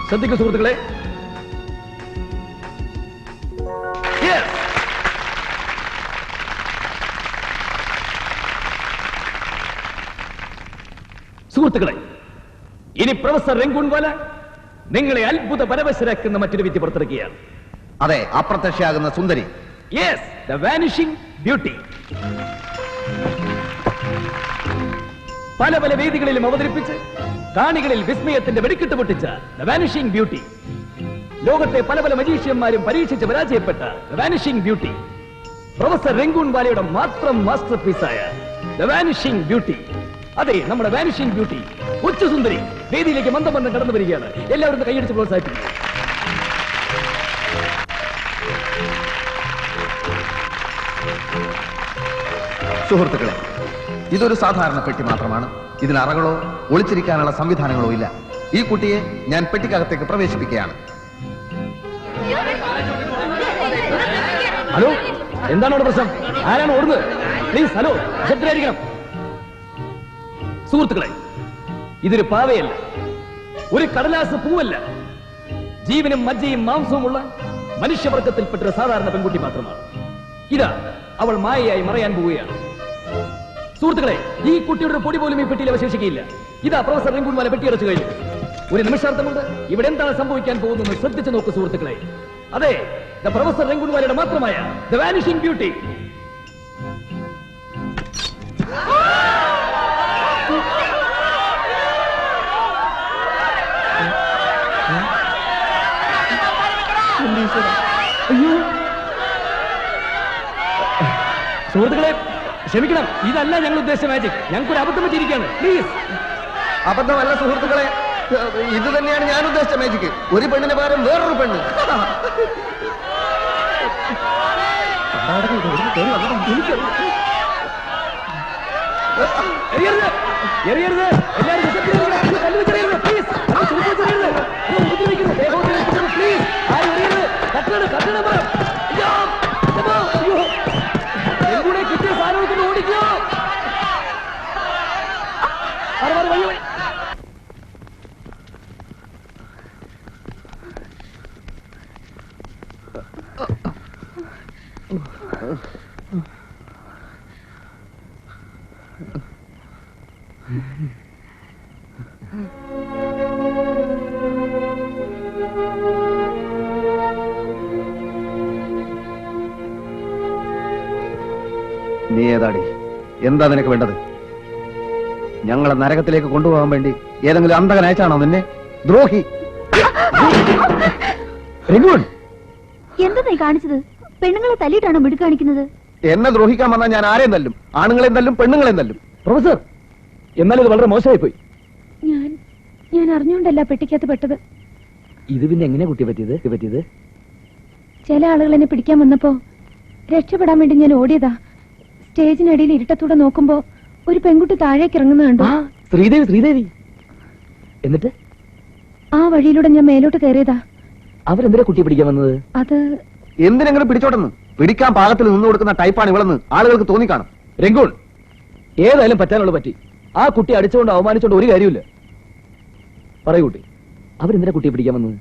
ശ്രദ്ധിക്കൂ സുഹൃത്തുക്കളെ. സുഹൃത്തുക്കളെ, ഇനി പ്രൊഫസർ രംഗൂൺ വാല നിങ്ങളെ അത്ഭുത പരവശരാക്കുന്ന മറ്റൊരു വിദ്യ പുറത്തിറക്കുകയാണ്. അതെ, അപ്രത്യക്ഷയാകുന്ന സുന്ദരി. Yes, the vanishing beauty. പല പല വേദികളിലും അവതരിപ്പിച്ച് കാണികളിൽ വിസ്മയത്തിന്റെ വെടിക്കെട്ട് പൊട്ടിച്ച ദ വാനിഷിംഗ് ബ്യൂട്ടി. ലോകത്തെ പല പല മജീഷ്യന്മാരും പരീക്ഷിച്ച് പരാജയപ്പെട്ട ദ വാനിഷിംഗ് ബ്യൂട്ടി. പ്രൊഫസർ രംഗൂൺ വാലയുടെ മാത്രം മാസ്റ്റർ പീസായ ദ വാനിഷിംഗ് ബ്യൂട്ടി. അതെ, നമ്മുടെ വാനിഷിംഗ് ബ്യൂട്ടി ഉച്ചസുന്ദരി വേദിയിലേക്ക് മന്ദം മന്ദം കടന്നു വരികയാണ്. എല്ലാവരും കൈയടിച്ച് പ്രോത്സാഹിപ്പിക്കും. സുഹൃത്തുക്കളെ, ഇതൊരു സാധാരണ പെട്ടി മാത്രമാണ്. ഇതിന് അറകളോ ഒളിച്ചിരിക്കാനുള്ള സംവിധാനങ്ങളോ ഇല്ല. ഈ കുട്ടിയെ ഞാൻ പെട്ടിക്കകത്തേക്ക് പ്രവേശിപ്പിക്കുകയാണ്. ഹലോ, എന്താണ് അവിടെ പ്രശ്നം? ആരാണ് ഓടുന്നത്? പ്ലീസ്, ഹലോ, ശബ്ദമായിരിക്കണം. സുഹൃത്തുക്കളെ, ഇതൊരു പാവയല്ല, ഒരു കടലാസ് പൂവല്ല. ജീവനും മജ്ജയും മാംസവുമുള്ള മനുഷ്യവർഗത്തിൽപ്പെട്ട ഒരു സാധാരണ പെൺകുട്ടി മാത്രമാണ്. ഇതാ അവൾ മായയായി മറയാൻ പോവുകയാണ്. സുഹൃത്തുക്കളെ, ഈ കുട്ടിയുടെ ഒരു പൊടി പോലും ഈ പെട്ടിയിൽ അവശേഷിക്കുകയില്ല. ഇതാ പ്രൊഫസർ രംഗൂൺ വാല പെട്ടിയടച്ചു കഴിഞ്ഞു. ഒരു നിമിഷാർത്ഥമുണ്ട്. ഇവിടെ എന്താണ് സംഭവിക്കാൻ പോകുന്നത് ശ്രദ്ധിച്ചു നോക്കൂ സുഹൃത്തുക്കളെ. അതെ, ദ പ്രൊഫസർ രംഗൂൺ വാലയുടെ മാത്രമായ ദ വാനിഷിംഗ് ബ്യൂട്ടി. അയ്യോ സുഹൃത്തുക്കളെ ക്ഷമിക്കണം, ഇതല്ല ഞങ്ങൾ ഉദ്ദേശിച്ച മാജിക്. ഞങ്ങൾക്കൊരു അബദ്ധം പറ്റിയിരിക്കുകയാണ്. പ്ലീസ്. അബദ്ധമല്ല സുഹൃത്തുക്കളെ, ഇത് തന്നെയാണ് ഞാൻ ഉദ്ദേശിച്ച മാജിക്ക്. ഒരു പെണ്ണിന് പകരം വേറൊരു പെണ്ണ്. എറിയരുത്, എറിയരുത്, എല്ലാവരും വിശപ്പിനെറിയരുത്, കല്ലുവെച്ചെറിയരുത്, പ്ലീസ്. ഉപദ്രവിക്കരുത്, പ്ലീസ്. ആരും എറിയരുത്. കട്ടണം, കട്ടണം പറ. അയ്യോ, എങ്കൂടെ കിട്ടിയ സാധനം ഓടിക്കോ. വഴി നീ ഏതാടി? എന്താ നിനക്ക് വേണ്ടത്? ഞങ്ങളെ നരകത്തിലേക്ക് കൊണ്ടുപോകാൻ വേണ്ടി ഏതെങ്കിലും അന്തകൻ അയച്ചാണോ നിന്നെ? ദ്രോഹി! എന്താ നീ കാണിച്ചത്? പെണ്ണുങ്ങളെ തല്ലിയിട്ടാണോ മിടുക്ക് കാണിക്കുന്നത്? എന്നെ ദ്രോഹിക്കാൻ വന്നാൽ ഞാൻ ആരെയും തല്ലും. ആണുങ്ങളെയും തല്ലും, പെണ്ണുങ്ങളെയും തല്ലും. പ്രൊഫസർ, എന്നാൽ ഇത് വളരെ മോശമായി പോയി. ഞാൻ അറിഞ്ഞുകൊണ്ടല്ല പെട്ടിക്കകത്ത് പെട്ടത്. ഇത് പിന്നെ എങ്ങനെ കുട്ടി പറ്റിയത്? ചില ആളുകൾ എന്നെ പിടിക്കാൻ വന്നപ്പോ രക്ഷപ്പെടാൻ വേണ്ടി ഞാൻ ഓടിയതാ. സ്റ്റേജിനടിയിൽ ഇരുട്ടത്തൂടെ നോക്കുമ്പോ ഒരു പെൺകുട്ടി താഴേക്ക് ഇറങ്ങുന്നത് കണ്ടു. ശ്രീദേവി. എന്നിട്ട് ആ വഴിയിലൂടെ ഞാൻ മേലോട്ട് കയറിയതാ. അവരെന്തിനാ കുട്ടിയെ പിടിക്കാൻ വന്നത്? അത് എന്തിനെങ്കിലും പിടിച്ചോട്ടെന്ന്. പിടിക്കാൻ പാകത്തിൽ നിന്നു കൊടുക്കുന്ന ടൈപ്പാണ് ഇവളെന്ന് ആളുകൾക്ക് തോന്നിക്കാണും. രംഗൂൺ, ഏതായാലും പറ്റാനുള്ള പറ്റി. ആ കുട്ടി അടിച്ചുകൊണ്ട് അവമാനിച്ചുകൊണ്ട് ഒരു കാര്യമില്ല. പറയൂ കുട്ടി, അവരെന്തിനാ കുട്ടിയെ പിടിക്കാൻ വന്നത്?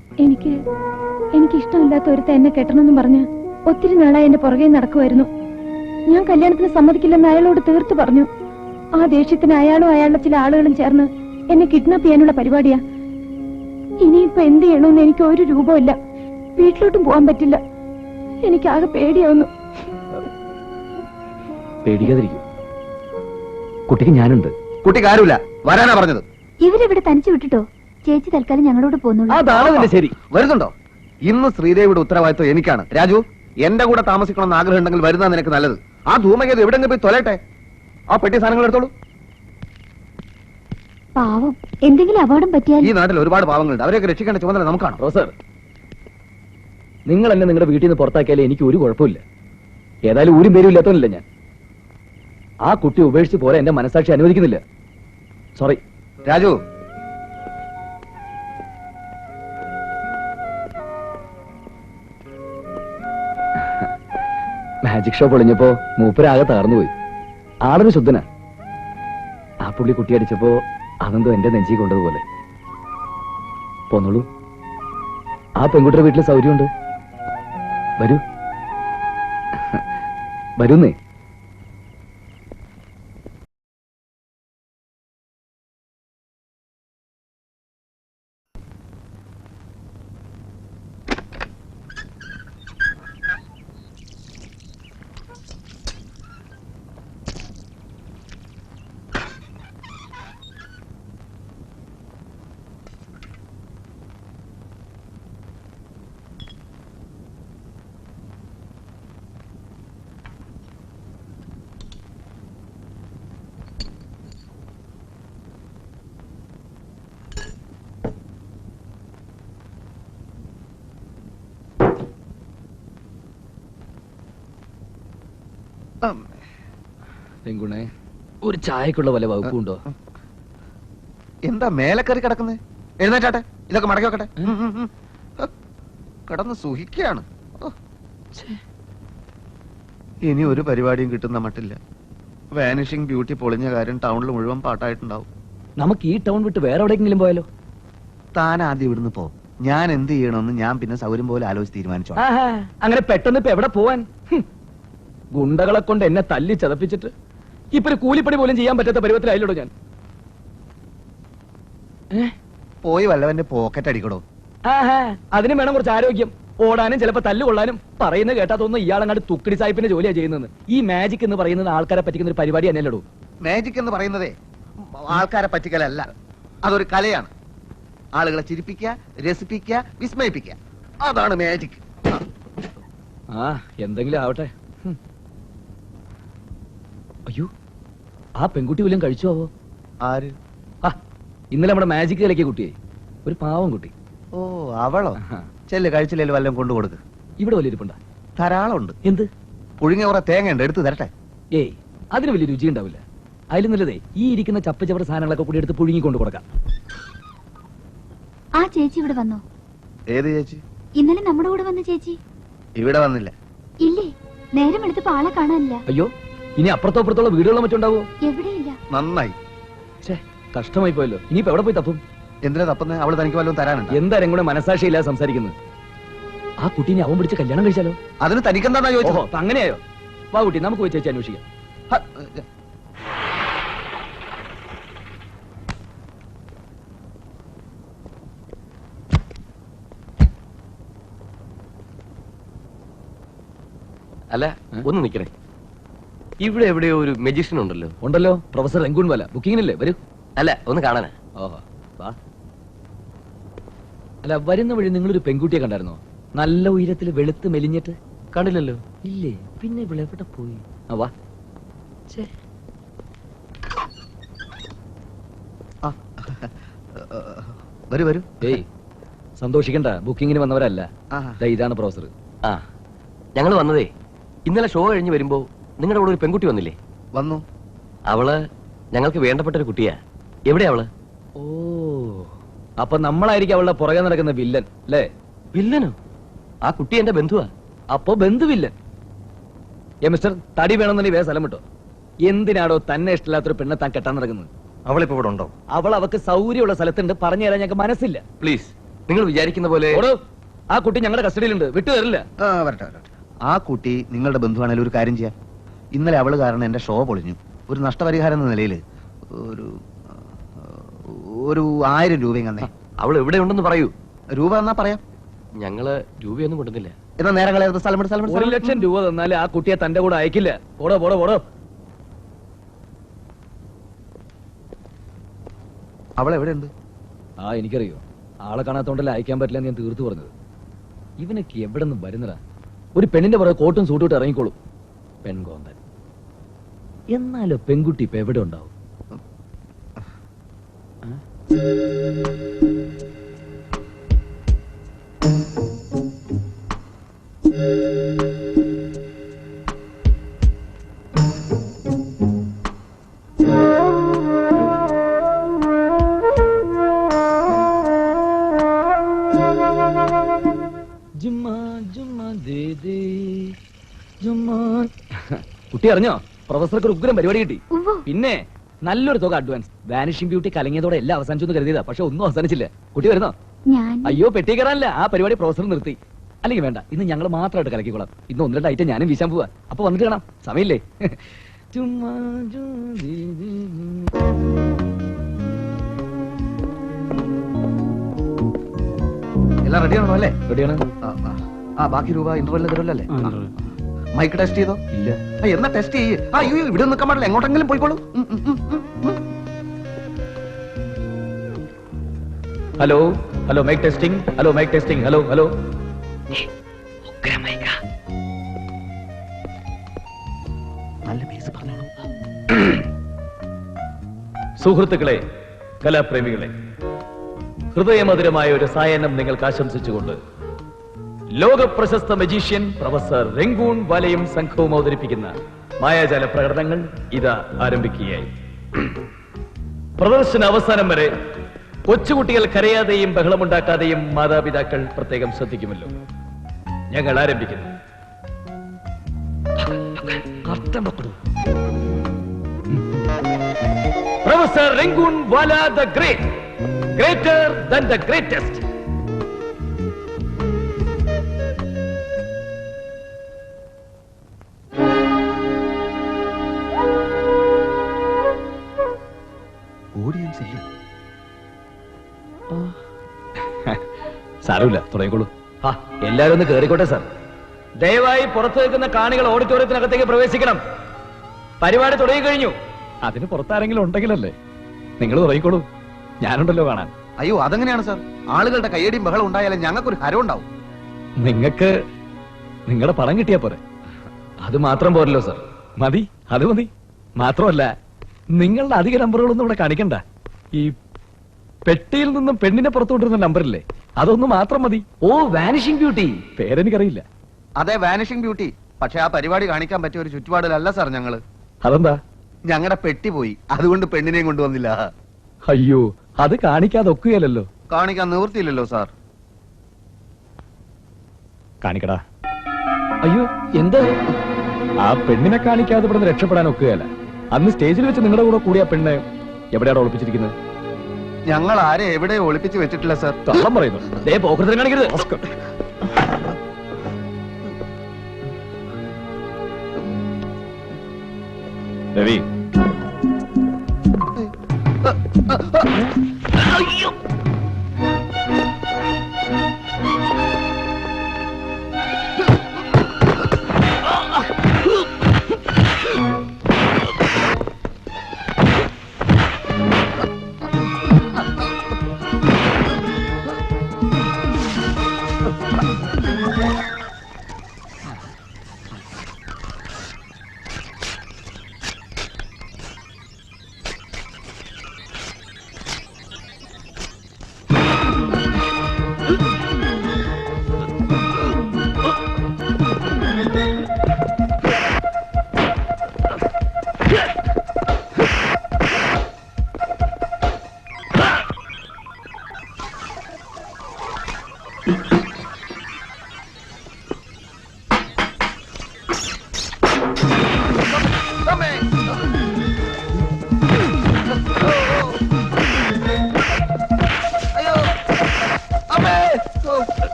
എനിക്ക് ഇഷ്ടമില്ലാത്ത ഒരുത്ത എന്നെ കെട്ടണമെന്നും പറഞ്ഞ് ഒത്തിരി നാളായി എന്റെ പുറകെ നടക്കുമായിരുന്നു. ഞാൻ കല്യാണത്തിന് സമ്മതിക്കില്ലെന്ന് അയാളോട് തീർത്തു പറഞ്ഞു. ആ ദേഷ്യത്തിന് അയാളും അയാളുടെ ചില ആളുകളും ചേർന്ന് എന്നെ കിഡ്നാപ്പ് ചെയ്യാനുള്ള പരിപാടിയാ. ഇനിയിപ്പോ എന്ത് ചെയ്യണമെന്ന് എനിക്ക് ഒരു രൂപമില്ല. വീട്ടിലോട്ടും പോകാൻ പറ്റില്ല. എനിക്കാകെ പേടിയാവുന്നു. പേടിക്കാതിരിക്കും, കുട്ടിക്ക് ഞാനുണ്ട്. കുട്ടിക്ക് ആരുമില്ല, വരാനാ പറഞ്ഞത്. ഇവരിവിടെ തനിച്ചു വിട്ടിട്ടോ? ചേച്ചി തൽക്കാലം ഞങ്ങളോട് പോകുന്നുള്ളൂ. അതാണ് ശരി. വരുന്നുണ്ടോ? ഇന്ന് ശ്രീദേവിയുടെ ഉത്തരവാദിത്വം എനിക്കാണ്. രാജു, എന്റെ കൂടെ താമസിക്കണമെന്ന് ആഗ്രഹം ഉണ്ടെങ്കിൽ വരുന്ന നിനക്ക് നല്ലത്. ആ ധൂമകേത് എവിടെങ്കിലും പോയി തൊലട്ടെ. ആ പെട്ടി സാധനങ്ങൾ എടുത്തോളൂ. പാവം, എന്തെങ്കിലും അപകടം പറ്റിയാൽ. ഈ നാട്ടിൽ ഒരുപാട് പാവങ്ങളുണ്ട്, അവരെയൊക്കെ രക്ഷിക്കേണ്ട ചുമതല നമുക്കാണ്. പ്രൊഫസർ, നിങ്ങൾ എന്നെ നിങ്ങളുടെ വീട്ടിൽ നിന്ന് പുറത്താക്കിയാലേ എനിക്ക് ഒരു കുഴപ്പമില്ല. ഏതായാലും ഊരും പേരും ഇല്ലാത്തവനല്ല ഞാൻ. ആ കുട്ടി ഉപേക്ഷിച്ച് പോരാ എന്റെ മനസാക്ഷി അനുവദിക്കുന്നില്ല. സോറി. രാജു, മാജിക് ഷോ പൊളിഞ്ഞപ്പോ മൂപ്പരാകെ തകർന്നുപോയി. ആളൊരു ശുദ്ധനാ. ആ പുള്ളി കുട്ടി അടിച്ചപ്പോ അതെന്തോ എന്റെ നെഞ്ചി കൊണ്ടതുപോലെ. പോന്നോളൂ, ആ പെൺകുട്ടിയുടെ വീട്ടിൽ സൗകര്യമുണ്ട്. വരൂ, വരൂന്നേ. പെങ്കുണേ, ഒരു ചായക്കുള്ള വല്ല വകുപ്പുണ്ടോ? എന്താ മേലെ കയറി കിടക്കുന്നത്? എഴുന്നേറ്റാട്ടെ, ഇതൊക്കെ മടക്കി വെക്കട്ടെ. കിടന്ന് സുഖിക്കുകയാണ്. ഇനി ഒരു പരിപാടിയും കിട്ടുന്ന മട്ടില്ല. വാനിഷിംഗ് ബ്യൂട്ടി പൊളിഞ്ഞ കാര്യം ടൗണിൽ മുഴുവൻ പാട്ടായിട്ടുണ്ടാവും. നമുക്ക് ഈ ടൗൺ വിട്ട് വേറെ എവിടെയെങ്കിലും പോയാലോ? താൻ ആദ്യം ഇവിടുന്ന് പോ. ഞാൻ എന്ത് ചെയ്യണമെന്ന് ഞാൻ പിന്നെ സൗകര്യം പോലെ ആലോചിച്ച് തീരുമാനിച്ചോ. അങ്ങനെ പെട്ടെന്ന് ഇപ്പൊ എവിടെ പോവാൻ? ഗുണ്ടകളെ കൊണ്ട് എന്നെ തല്ലി ചതപ്പിച്ചിട്ട് ഇപ്പൊ ഒരു കൂലിപ്പണി പോലും ചെയ്യാൻ പറ്റാത്ത പരുവത്തിലായില്ലോ ഞാൻ. പോയി വല്ലവന്റെ പോക്കറ്റ് അടിക്കടോ. അതിന് വേണം കുറച്ച് ആരോഗ്യം. ഓടാനും ചിലപ്പോ തല്ലുകൊള്ളാനും. പറയുന്നത് കേട്ടാ തോന്നുന്നു ഇയാളങ്ങാട് തുക്കിടി സാഹിബിന്റെ ജോലിയാ ചെയ്യുന്നത്. ഈ മാജിക് എന്ന് പറയുന്നത് ആൾക്കാരെ പറ്റിക്കുന്ന ഒരു പരിപാടി തന്നെയല്ലോ. മാജിക് എന്ന് പറയുന്നതേ ആൾക്കാരെ പറ്റിക്കലല്ല, അതൊരു കലയാണ്. ആളുകളെ ചിരിപ്പിക്കുക, രസിപ്പിക്കുക, വിസ്മയിപ്പിക്കുക, അതാണ് മാജിക്. ആ എന്തെങ്കിലും ആവട്ടെ. അയ്യോ, ആ പെൺകുട്ടി വല്ലതും കഴിച്ചോ ആവോ? ആര്? ആ ഇന്നലെ നമ്മുടെ മാജിക് കളിക്കിയ കുട്ടിയെ, ഒരു പാവം കുട്ടി. ഓ അവളോ? ചെല്ല്, കഴിച്ചില്ലേലും വല്ലതും കൊണ്ടു കൊടുക്ക്. ഇവിടെ വലിയ ഇരിപ്പുണ്ടാ? ധാരാളം ഉണ്ട്. എന്ത്? പുഴുങ്ങിയ കുറെ തേങ്ങ ഉണ്ട്, എടുത്ത് തരട്ടെ? ഏയ്, അതിന് വലിയ രുചി ഉണ്ടാവില്ല. അതിലും നല്ലതേ ഈ ഇരിക്കുന്ന ചപ്പ ചവറ സാധനങ്ങളൊക്കെ കൂടി എടുത്ത് പുഴുങ്ങി കൊണ്ട് കൊടുക്കാം. ആ ചേച്ചി ഇവിടെ വന്നോ? ഏത് ചേച്ചി? ഇന്നലെ നമ്മുടെ കൂടെ വന്ന ചേച്ചി. ഇവിടെ വന്നില്ല. ഇല്ലേ, നേരം എടുത്തപ്പോ ആളെ കാണാനില്ല. അയ്യോ, ഇനി അപ്പുറത്തോ അപ്പുറത്തോളം വീടുകളും മറ്റുണ്ടാവോ? എവിടെയില്ല. നന്നായി. കഷ്ടമായി പോയല്ലോ. ഇനിയിപ്പോ എവിടെ പോയി തപ്പും? എന്തിനാ തപ്പുന്നേ? അവള് തനിക്ക് വല്ലതും തരാനുണ്ട്? എന്തായാലും കൂടെ മനസാക്ഷിയില്ലാതെ സംസാരിക്കുന്നത്. ആ കുട്ടീനെ അവൻ പിടിച്ച് കല്യാണം കഴിച്ചാലോ? അതിന് തനിക്കെന്താ ചോദിച്ചോ? അങ്ങനെയായോ? വാ കുട്ടി, നമുക്ക് പോയി ചേച്ചി അന്വേഷിക്കാം. അല്ല, ഒന്ന് നിക്കണേ. ഇവിടെ എവിടെയോ ഒരു മെജിഷ്യൻ ഉണ്ടല്ലോ. ഉണ്ടല്ലോ, പ്രൊഫസർ രംഗൂൺ വല. ബുക്കിങ്ങിനല്ലേ? വരൂ. അല്ല, ഒന്ന് കാണാനാ. ഓഹോ, വാ. അല്ല, വരുന്ന വഴി നിങ്ങളൊരു പെൺകുട്ടിയെ കണ്ടായിരുന്നോ? നല്ല ഉയരത്തിൽ വെളുത്ത് മെലിഞ്ഞിട്ട്. കണ്ടില്ലല്ലോ. ഇല്ലേ? പിന്നെ ഇവിടെ എവിടെ പോയി? ആ വാ. വരൂ വരൂ. ഏയ്, സന്തോഷിക്കണ്ട, ബുക്കിങ്ങിന് വന്നവരല്ല. ഇതാണ് പ്രൊഫസർ. ആ, ഞങ്ങൾ വന്നതേ ഇന്നലെ ഷോ കഴിഞ്ഞ് വരുമ്പോ നിങ്ങളുടെ കൂടെ ഒരു പെൺകുട്ടി വന്നില്ലേ? വന്നു. അവള് ഞങ്ങൾക്ക് വേണ്ടപ്പെട്ട ഒരു കുട്ടിയാ. എവിടെയാ അവള്? ഓ, അപ്പൊ നമ്മളായിരിക്കും അവളുടെ പുറകെ നടക്കുന്ന വില്ലൻ അല്ലേ? വില്ലനോ? ആ കുട്ടി എന്റെ ബന്ധുവാ. അപ്പൊ ബന്ധുവില്ലൻ. മിസ്റ്റർ, തടി വേണമെന്നു വേ സ്ഥലം വിട്ടോ. എന്തിനാടോ തന്നെ ഇഷ്ടമില്ലാത്തൊരു പെണ്ണെ താൻ കെട്ടാൻ നടക്കുന്നത്? അവളിപ്പോ ഇവിടെ ഉണ്ടോ? അവൾ അവക്ക് സൗകര്യമുള്ള സ്ഥലത്തുണ്ട്. പറഞ്ഞു തരാൻ ഞങ്ങൾക്ക് മനസ്സില്ല. പ്ലീസ്, നിങ്ങൾ വിചാരിക്കുന്ന പോലെ ആ കുട്ടി ഞങ്ങളുടെ കസ്റ്റഡിയിലുണ്ട്. വിട്ടു തരില്ല. വരട്ടെ വരട്ടെ. ആ കുട്ടി നിങ്ങളുടെ ബന്ധുവാണെങ്കിലും ഒരു കാര്യം ചെയ്യാം. ഇന്നലെ അവള് കാരണം എന്റെ ഷോ പൊളിഞ്ഞു. ഒരു നഷ്ടപരിഹാരം എന്ന നിലയിൽ ഒരു 1000 രൂപയും തന്നെ. അവൾ എവിടെ ഉണ്ടെന്ന് പറയൂ. രൂപ എന്നാ പറയാം. ഞങ്ങള് രൂപയൊന്നും കൊണ്ടുവന്നില്ല. എന്നാ നേരം കളയാത്ത സ്ഥലം 1 ലക്ഷം രൂപ തന്നാല് ആ കുട്ടിയെ തന്റെ കൂടെ അയക്കില്ല. പോടോ പോടോ പോടോ. അവളെവിടെയുണ്ട്? ആ, എനിക്കറിയോ. ആളെ കാണാത്തോണ്ടല്ലേ അയക്കാൻ പറ്റില്ല എന്ന് ഞാൻ തീർത്തു പറഞ്ഞത്. ഇവനൊക്കെ എവിടെ നിന്ന് വരുന്നടാ? ഒരു പെണ്ണിന്റെ പുറകെ കോട്ടും സൂട്ടും ഇട്ട് ഇറങ്ങിക്കോളും. പെൺകോന്തൻ. എന്നാലോ പെൺകുട്ടി ഇപ്പൊ എവിടെ ഉണ്ടാവും? കുട്ടി അറിഞ്ഞോ? പ്രൊഫസർക്ക് ഉഗ്രം പരിപാടി കിട്ടി. പിന്നെ നല്ലൊരു തുക അഡ്വാൻസ്. വാനിഷിംഗ് ബ്യൂട്ടി കലങ്ങിയതോടെ എല്ലാം അവസാനിച്ചു കരുതിയതാ. പക്ഷെ ഒന്നും അവസാനിച്ചില്ല. കുട്ടി വരുന്നോ? അയ്യോ, പെട്ടി കയറാനല്ല. ആ പരിപാടി പ്രൊഫസർ നിർത്തി. അല്ലെങ്കിൽ വേണ്ട, ഇന്ന് ഞങ്ങൾ മാത്രമായിട്ട് കലക്കിക്കോളാം. ഇന്ന് 1-2 ഐറ്റം ഞാനും വീശാൻ പോവാ. അപ്പൊ വന്നിട്ട് കാണാം. സമയമില്ലേ? എല്ലാം റെഡിയാണോ? അല്ലേ? റെഡിയാണ്. ബാക്കി രൂപ ഇന്റർവെല്ലിൽ തരുമല്ലേ? മൈക്ക് ടെസ്റ്റ് ചെയ്തോ? ഇല്ല. എന്നാ ടെസ്റ്റ് ചെയ്യ്. അയ്യോ, ഇവിടെ നിൽക്കാൻ പാടില്ല, എങ്ങോട്ടെങ്കിലും പോയിക്കോളൂ. Hello hello, mic testing. Hello mic testing. Hello hello. നല്ല പേസ് പറഞ്ഞോളൂ. സുഹൃത്തുക്കളെ, കലാപ്രേമികളെ, ഹൃദയമധുരമായ ഒരു സായനം നിങ്ങൾക്ക് ആശംസിച്ചുകൊണ്ട് ലോകപ്രശസ്ത മജീഷ്യൻ പ്രൊഫസർ രംഗൂൺ വാലയും സംഘവും അവതരിപ്പിക്കുന്ന മായാജാല പ്രകടനങ്ങൾ ഇതാ ആരംഭിക്കുകയായി. പ്രദർശന അവസാനം വരെ കൊച്ചുകുട്ടികൾ കരയാതെയും ബഹളമുണ്ടാക്കാതെയും മാതാപിതാക്കൾ പ്രത്യേകം ശ്രദ്ധിക്കുമല്ലോ. ഞങ്ങൾ ആരംഭിക്കുന്നു. Professor Rangoon wala the great, greater than the greatest. Audience ഇല്ല. സാരമില്ല, തുടങ്ങിക്കോളൂ. എല്ലാരും ഒന്ന് കേറിക്കോട്ടെ സാർ. ദയവായി പുറത്തു നിൽക്കുന്ന കാണികൾ ഓഡിറ്റോറിയത്തിനകത്തേക്ക് പ്രവേശിക്കണം. പരിപാടി തുടങ്ങി കഴിഞ്ഞു. അതിന് പുറത്താരെങ്കിലും ഉണ്ടെങ്കിലല്ലേ. നിങ്ങൾ തുടങ്ങിക്കോളൂ, ഞാനുണ്ടല്ലോ കാണാൻ. അയ്യോ, അതെങ്ങനെയാണ് സാർ? ആളുകളുടെ കയ്യടിയും ബഹളം ഉണ്ടായാലും ഞങ്ങൾക്കൊരു ഹരം ഉണ്ടാവും. നിങ്ങൾക്ക് നിങ്ങളുടെ പണം കിട്ടിയാ പോരെ. അത് മാത്രം പോരല്ലോ സാർ. മതി, അത് മതി. മാത്രമല്ല നിങ്ങളുടെ അധിക നമ്പറുകളൊന്നും ഇവിടെ കാണിക്കണ്ട. ഈ പെട്ടിയിൽ നിന്നും പെണ്ണിനെ പുറത്തുകൊണ്ടിരുന്ന നമ്പറില്ലേ, അതൊന്നും മാത്രം മതി. ഓ, വാനിഷിംഗ് ബ്യൂട്ടി. പേരെനിക്കറിയില്ല. അതെ, വാനിഷിംഗ് ബ്യൂട്ടി. പക്ഷെ ആ പരിപാടി കാണിക്കാൻ പറ്റിയ ഒരു ചുറ്റുപാടിലല്ല സാർ ഞങ്ങള്. അതെന്താ? ഞങ്ങളുടെ പെട്ടി പോയി, അതുകൊണ്ട് പെണ്ണിനെയും കൊണ്ടുവന്നില്ല. അയ്യോ, അത് കാണിക്കാതെ ഒക്കുകയല്ലോ. കാണിക്കാൻ നിവൃത്തിയില്ലല്ലോ സാർ. കാണിക്കടാ. അയ്യോ, എന്താ? ആ പെണ്ണിനെ കാണിക്കാതെ ഇവിടെ രക്ഷപ്പെടാൻ ഒക്കുകയല്ല. അന്ന് സ്റ്റേജിൽ വെച്ച് നിങ്ങളുടെ കൂടെ കൂടിയ പെണ്ണ് എവിടെയാണ് ഒളിപ്പിച്ചിരിക്കുന്നത്? ഞങ്ങൾ ആരെ എവിടെ ഒളിപ്പിച്ച് വെച്ചിട്ടില്ല സാർ. കള്ളം പറയുന്നു. പോക്കറ്റിൽ കാണിക്കരുത്. രവി,